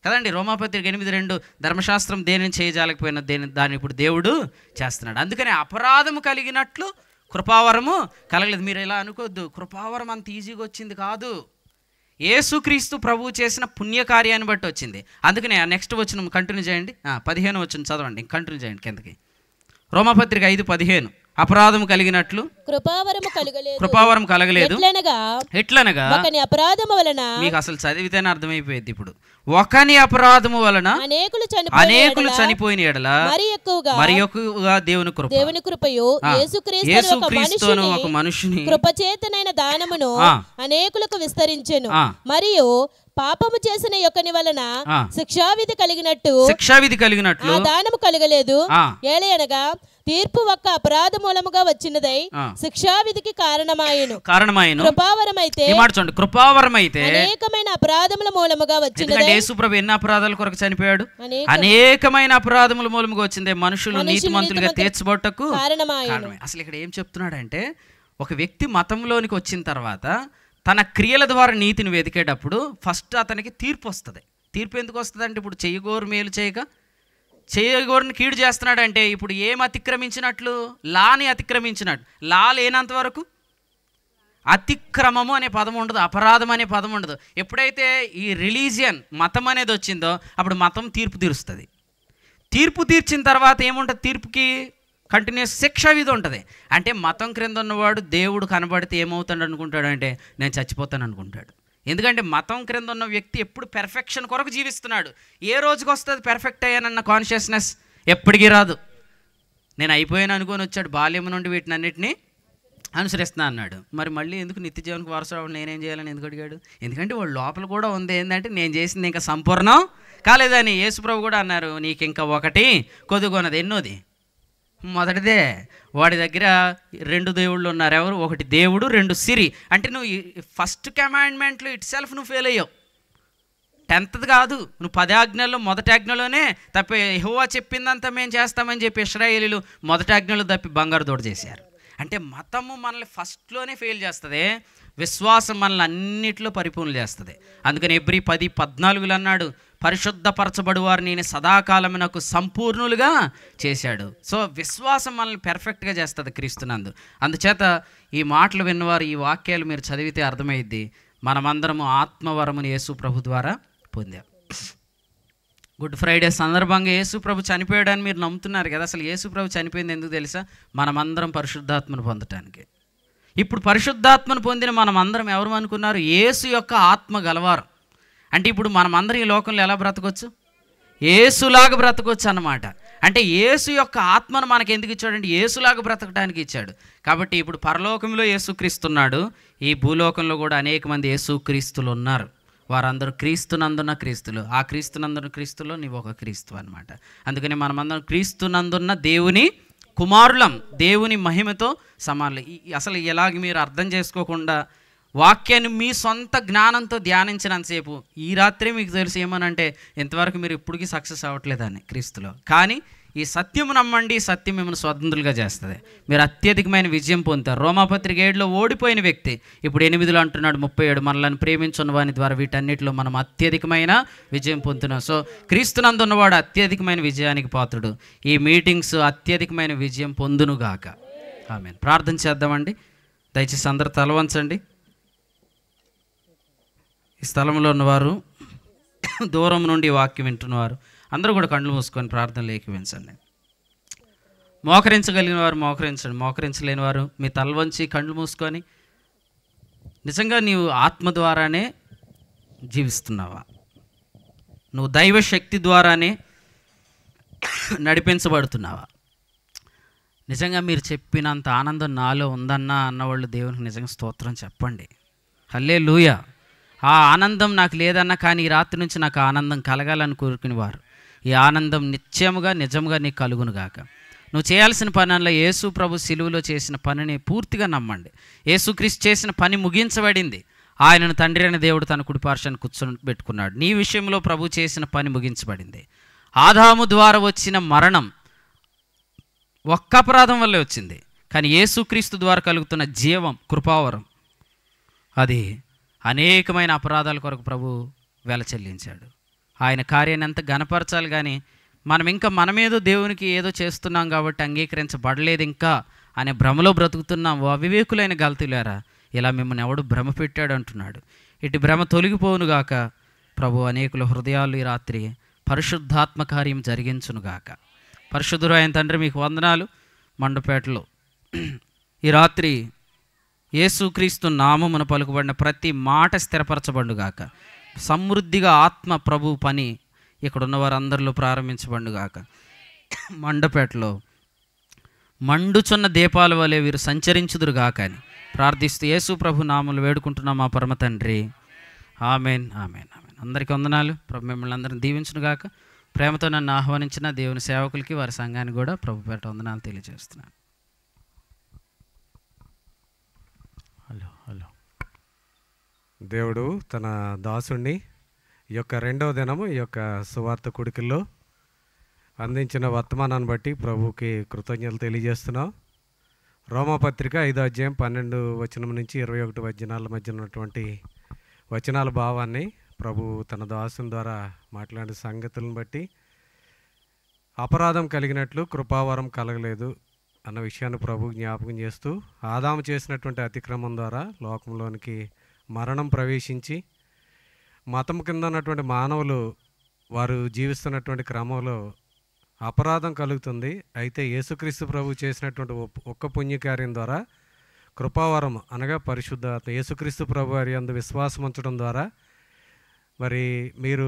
కదండి. రోమాపత్రిక 8:2 ధర్మశాస్త్రం దేనిని చేయజాలకపోయినా దాన్ని ఇప్పుడు దేవుడు చేస్తున్నాడు. అందుకని అపరాధము కలిగినట్లు కృపావరము కలగలేదు. మీరు ఇలా అనుకోవద్దు, కృపావరం అంత ఈజీగా వచ్చింది కాదు. యేసుక్రీస్తు ప్రభువు చేసిన పుణ్యకార్యాన్ని బట్టి వచ్చింది. అందుకనే నెక్స్ట్ వచనం కంటిన్యూ చేయండి, 15 వచనం చదవండి, కంటిన్యూ చేయండి కిందకి. రోమాపత్రిక 5:15 అపరాధము కలిగినట్లు కృపావరం కలగలేదు. ఎట్లనగా ఒకని అపరాధము వలన, మీకు అసలు చదివితేనే అర్థమైపోయింది. ఇప్పుడు ఒకని అపరాధము వలన అనేకులు చనిపోయిన ఎడల మరి ఎక్కువగా దేవుని కృపయు యేసుక్రీస్తును ఒక మనుషుని కృపచేతనైన దానమును అనేకులకు విస్తరించెను. మరియు పాపము చేసిన యొక్కని వలన శిక్షావిధి కలిగినట్లు దానము కలగలేదు. ఏలయనగా తీర్పు ఒక్క అపరాధ మూలముగా వచ్చినదై శిక్షావిధికి కారణమాయెను. కృపావరమైతే అనేకమైన అపరాధముల మూలముగా వచ్చినదై. యేసుప్రభు ఎన్ని అపరాధాల కొరకు చనిపోయాడు? అనేకమైన అపరాధముల మూలముగా వచ్చిందే మనుషులు నీతిమంతులుగా తీర్చబోటకు కారణమాయెను. అసలు ఇక్కడ ఏం చెప్తున్నాడంటే, ఒక వ్యక్తి మతంలోనికి వచ్చిన తర్వాత తన క్రియల ద్వారా నీతిని వెతికేటప్పుడు ఫస్ట్ అతనికి తీర్పు వస్తుంది. తీర్పు ఎందుకు వస్తుంది అంటే, ఇప్పుడు చెయ్యగోరు మేలు చేయగోరుని కీడు చేస్తున్నాడంటే ఇప్పుడు ఏం అతిక్రమించినట్లు? లాని అతిక్రమించినట్టు. లా లేనంత వరకు అతిక్రమము అనే పదం ఉండదు, అపరాధం అనే పదం ఉండదు. ఎప్పుడైతే ఈ రిలీజియన్ మతం అనేది వచ్చిందో అప్పుడు మతం తీర్పు తీరుస్తుంది. తీర్పు తీర్చిన తర్వాత ఏముంటుంది? తీర్పుకి కంటిన్యూస్ శిక్ష విధి ఉంటుంది. అంటే మతం క్రింద ఉన్నవాడు దేవుడు కనబడితే ఏమవుతాడు అనుకుంటాడు అంటే, నేను చచ్చిపోతాను అనుకుంటాడు. ఎందుకంటే మతం క్రింద ఉన్న వ్యక్తి ఎప్పుడు పెర్ఫెక్షన్ కొరకు జీవిస్తున్నాడు. ఏ రోజుకి వస్తుంది పెర్ఫెక్ట్ అయ్యానన్న కాన్షియస్నెస్? ఎప్పటికీ రాదు. నేను అయిపోయాను అనుకొని వచ్చాడు, బాల్యం నుండి వీటిని అన్నిటినీ అనుసరిస్తున్నా అన్నాడు. మరి మళ్ళీ ఎందుకు నిత్య జీవనకు వారసుడు నేనేం చేయాలని ఎందుకు అడిగాడు? ఎందుకంటే వాడు లోపల కూడా ఉంది ఏంటంటే, నేను చేసింది ఇంకా సంపూర్ణం కాలేదని. యేసుప్రభు కూడా అన్నారు, నీకు ఇంకా ఒకటి కొదుగొన్నది. ఎన్నోది? మొదటిదే. వాడి దగ్గర 2 దేవుళ్ళు ఉన్నారు. ఎవరు? ఒకటి దేవుడు, 2 సిరి. అంటే నువ్వు ఫస్ట్ కమాండ్మెంట్లో ఇట్ సెల్ఫ్ నువ్వు ఫెయిల్ అయ్యావు. 10th కాదు, నువ్వు 10 ఆజ్ఞల్లో మొదటి ఆజ్ఞలోనే తప్పి. యెహోవా చెప్పిందంతా మేము చేస్తామని చెప్పి ఇశ్రాయేలీలు మొదటి ఆజ్ఞలో తప్పి బంగారు దూడ చేశారు. అంటే మతము మనల్ని ఫస్ట్లోనే ఫెయిల్ చేస్తుంది, విశ్వాసం మనల్ని అన్నిట్లో పరిపూర్ణ చేస్తుంది. అందుకని ఎబ్రీ 10:14 అన్నాడు, పరిశుద్ధపరచబడు వారు నేను సదాకాలమునకు సంపూర్ణులుగా చేశాడు. సో విశ్వాసం మనల్ని పెర్ఫెక్ట్గా చేస్తుంది క్రీస్తునందు. అందుచేత ఈ మాటలు విన్నవారు, ఈ వాక్యాలు మీరు చదివితే అర్థమైద్ది, మనమందరము ఆత్మవరమును యేసు ప్రభు ద్వారా పొందాం. గుడ్ ఫ్రైడే సందర్భంగా యేసు ప్రభు చనిపోయాడని మీరు నమ్ముతున్నారు కదా. అసలు యేసు ప్రభు చనిపోయింది ఎందుకు తెలుసా? మనమందరం పరిశుద్ధాత్మను పొందటానికి. ఇప్పుడు పరిశుద్ధాత్మను పొందిన మనమందరం ఎవరు అనుకున్నారు? యేసు యొక్క ఆత్మ గలవారు. అంటే ఇప్పుడు మనమందరం ఈ లోకంలో ఎలా బ్రతకొచ్చు? యేసులాగా బ్రతకొచ్చు అన్నమాట. అంటే యేసు యొక్క ఆత్మను మనకి ఎందుకు ఇచ్చాడంటే, యేసులాగా బ్రతకడానికి ఇచ్చాడు. కాబట్టి ఇప్పుడు పరలోకంలో యేసుక్రీస్తున్నాడు, ఈ భూలోకంలో కూడా అనేక మంది యేసుక్రీస్తులు ఉన్నారు. వారందరూ క్రీస్తునందున్న క్రీస్తులు. ఆ క్రీస్తునందున్న క్రీస్తులో నీవు ఒక క్రీస్తు అనమాట. అందుకని మనమందరం క్రీస్తునందున్న దేవుని కుమారులం, దేవుని మహిమతో సమానులు. అసలు ఎలాగ మీరు అర్థం చేసుకోకుండా వాక్యాన్ని మీ సొంత జ్ఞానంతో ధ్యానించినంతసేపు ఈ రాత్రి మీకు తెలుసు ఏమనంటే, ఇంతవరకు మీరు ఇప్పటికీ సక్సెస్ అవ్వట్లేదని క్రీస్తులో. కానీ ఈ సత్యము నమ్మండి, సత్యం మిమ్మల్ని స్వతంత్రులుగా చేస్తుంది. మీరు అత్యధికమైన విజయం పొందుతారు. రోమాపత్రిక 7లో ఓడిపోయిన వ్యక్తి ఇప్పుడు 8లో అంటున్నాడు 37, మనల్ని ప్రేమించున్న వాని ద్వారా వీటన్నిటిలో మనం అత్యధికమైన విజయం పొందుతున్నాం. సో క్రీస్తునందున్నవాడు అత్యధికమైన విజయానికి పాత్రుడు. ఈ మీటింగ్స్ అత్యధికమైన విజయం పొందునుగాక. ఆమేన్. ప్రార్థన చేద్దామండి. దయచేసి అందరూ తల వంచండి. ఈ స్థలంలో ఉన్నవారు, దూరం నుండి వాక్యం వింటున్నవారు అందరూ కూడా కళ్ళు మూసుకొని ప్రార్థనలు ఏకీవించండి. మోకరించగలిగిన వారు మోకరించండి, మోకరించలేని వారు మీ తల వంచి కళ్ళు మూసుకొని, నిజంగా నీవు ఆత్మ ద్వారానే జీవిస్తున్నావా? నువ్వు దైవ శక్తి ద్వారానే నడిపించబడుతున్నావా? నిజంగా మీరు చెప్పినంత ఆనందం నాలో ఉందన్నా అన్నవాళ్ళు దేవునికి నిజంగా స్తోత్రం చెప్పండి. హల్లెలూయా. ఆ ఆనందం నాకు లేదన్నా కానీ ఈ రాత్రి నుంచి నాకు ఆనందం కలగాలని కోరుకునేవారు, ఈ ఆనందం నిత్యముగా నిజంగా నీకు కలుగునుగాక. నువ్వు చేయాల్సిన పనుల్లో యేసు ప్రభు సిలువలో చేసిన పనిని పూర్తిగా నమ్మండి. యేసుక్రీస్తు చేసిన పని ముగించబడింది. ఆయనను తండ్రి అయిన దేవుడు తన కుడిపార్శ్వాన్ని కూర్చొని పెట్టుకున్నాడు. నీ విషయంలో ప్రభు చేసిన పని ముగించబడింది. ఆదాము ద్వారా వచ్చిన మరణం ఒక్క అపరాధం వల్లే వచ్చింది. కానీ యేసుక్రీస్తు ద్వారా కలుగుతున్న జీవం, కృపావరం, అది అనేకమైన అపరాధాల కొరకు ప్రభు వెల చెల్లించాడు. ఆయన కార్యాన్ని ఎంత ఘనపరచాలి, కానీ మనం ఇంకా మనమేదో దేవునికి ఏదో చేస్తున్నాం కాబట్టి అంగీకరించబడలేదు ఇంకా అనే భ్రమలో బ్రతుకుతున్నాం. ఓ అవివేకులైన గల్తీలారా, ఇలా మిమ్మల్ని ఎవడు భ్రమ పెట్టాడు అంటున్నాడు. ఇటు భ్రమ తొలగిపోవునుగాక. ప్రభు అనేకుల హృదయాలు ఈ రాత్రి పరిశుద్ధాత్మ కార్యం జరిగించునుగాక. పరిశుద్ధుడు అయిన తండ్రి, మీకు వందనాలు. మండపేటలో ఈ రాత్రి యేసుక్రీస్తు నామమున పలుకుబడిన ప్రతి మాట స్థిరపరచబడుగాక. సమృద్ధిగా ఆత్మ ప్రభు పని ఇక్కడ ఉన్న వారందరిలో ప్రారంభించబడుగాక. మండపేటలో మండుచున్న దీపాల వలె వీరు సంచరించుదురుగాక అని ప్రార్థిస్తూ యేసు ప్రభు నామములు వేడుకుంటున్నాం మా పరమ తండ్రి. Amen, amen, amen. అందరికీ వందనాలు. ప్రభు మిమ్మల్ని అందరిని దీవించునుగాక. ప్రేమతో నన్ను ఆహ్వానించిన దేవుని సేవకులకి, వారి సంఘానికి కూడా ప్రభు పేట వందనాలు తెలియజేస్తున్నాను. హలో. దేవుడు తన దాసుణ్ణి ఈ యొక్క రెండవ దినము ఈ యొక్క సువార్త కుడికల్లో అందించిన వర్తమానాన్ని బట్టి ప్రభువుకి కృతజ్ఞతలు తెలియజేస్తున్నాం. రోమపత్రిక 5వ అధ్యాయం 12 వచనం నుంచి 21 వచనాల మధ్య ఉన్నటువంటి వచనాల భావాన్ని ప్రభు తన దాసుని ద్వారా మాట్లాడిన సంగతులను బట్టి అపరాధం కలిగినట్లు కృపావరం కలగలేదు అన్న విషయాన్ని ప్రభు జ్ఞాపకం చేస్తూ, ఆదాము చేసినటువంటి అతిక్రమం ద్వారా లోకంలోనికి మరణం ప్రవేశించి మతం కింద ఉన్నటువంటి మానవులు వారు జీవిస్తున్నటువంటి క్రమంలో అపరాధం కలుగుతుంది. అయితే యేసుక్రీస్తు ప్రభు చేసినటువంటి ఒక్క పుణ్యకార్యం ద్వారా కృపావరం అనగా పరిశుద్ధాత్మ, యేసుక్రీస్తు ప్రభు వారి యందు విశ్వాసం ఉంచడం ద్వారా మరి మీరు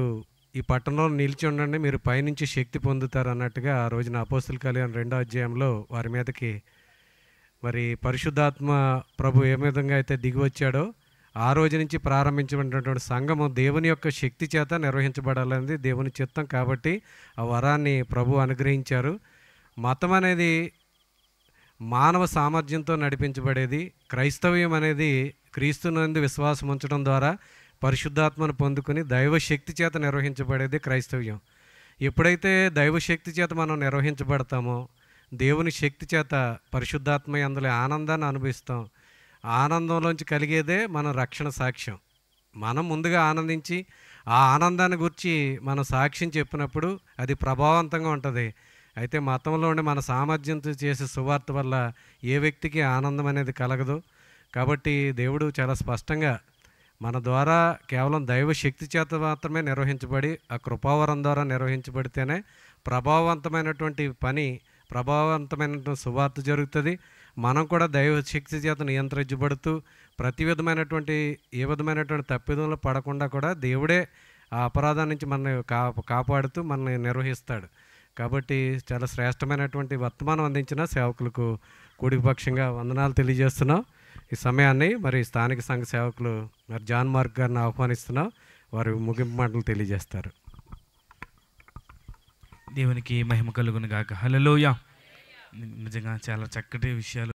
ఈ పట్టణంలో నిలిచి ఉండండి, మీరు పైనుంచి శక్తి పొందుతారు అన్నట్టుగా ఆ రోజున అపోస్తుల కార్యాలు 2వ అధ్యాయంలో వారి మీదకి మరి పరిశుద్ధాత్మ ప్రభు ఏ విధంగా అయితే దిగి వచ్చాడో ఆ రోజు నుంచి ప్రారంభించబడినటువంటి సంఘము దేవుని యొక్క శక్తి చేత నిర్వహించబడాలనేది దేవుని చిత్తం. కాబట్టి ఆ వరాన్ని ప్రభు అనుగ్రహించారు. మతం అనేది మానవ సామర్థ్యంతో నడిపించబడేది. క్రైస్తవ్యం అనేది క్రీస్తునందు విశ్వాసం ఉంచడం ద్వారా పరిశుద్ధాత్మను పొందుకుని దైవశక్తి చేత నిర్వహించబడేది క్రైస్తవ్యం. ఎప్పుడైతే దైవశక్తి చేత మనం నిర్వహించబడతామో, దేవుని శక్తి చేత పరిశుద్ధాత్మ యందుల ఆనందాన్ని అనుభవిస్తాం. ఆనందంలోంచి కలిగేదే మన రక్షణ సాక్ష్యం. మనం ముందుగా ఆనందించి ఆ ఆనందాన్ని గురించి మనం సాక్ష్యం చెప్పినప్పుడు అది ప్రభావవంతంగా ఉంటుంది. అయితే మతంలో ఉండి మన సామర్థ్యంతో చేసే సువార్త వల్ల ఏ వ్యక్తికి ఆనందం అనేది కలగదు. కాబట్టి దేవుడు చాలా స్పష్టంగా మన ద్వారా కేవలం దైవ శక్తి చేత మాత్రమే నిర్వహించబడి ఆ కృపావరం ద్వారా నిర్వహించబడితేనే ప్రభావవంతమైనటువంటి పని, ప్రభావవంతమైనటువంటి సువార్త జరుగుతుంది. మనం కూడా దైవ శక్తి చేత నియంత్రించబడుతూ ప్రతి విధమైనటువంటి ఏ విధమైనటువంటి తప్పిదంలో పడకుండా కూడా దేవుడే ఆ అపరాధం నుంచి మనల్ని కాపాడుతూ మనల్ని నిర్వహిస్తాడు. కాబట్టి చాలా శ్రేష్టమైనటువంటి వర్తమానం అందించిన సేవకులకు కూడిపక్షంగా వందనాలు తెలియజేస్తున్నాం. ఈ సమయాన్ని మరి స్థానిక సంఘ సేవకులు మరి జాన్ మార్క్ గారిని ఆహ్వానిస్తున్నాం. వారు ముగింపు మాటలు తెలియజేస్తారు. దేవునికి మహిమ కలుగును గాక. హల్లెలూయా. నిజంగా చాలా చక్కటి విషయాలు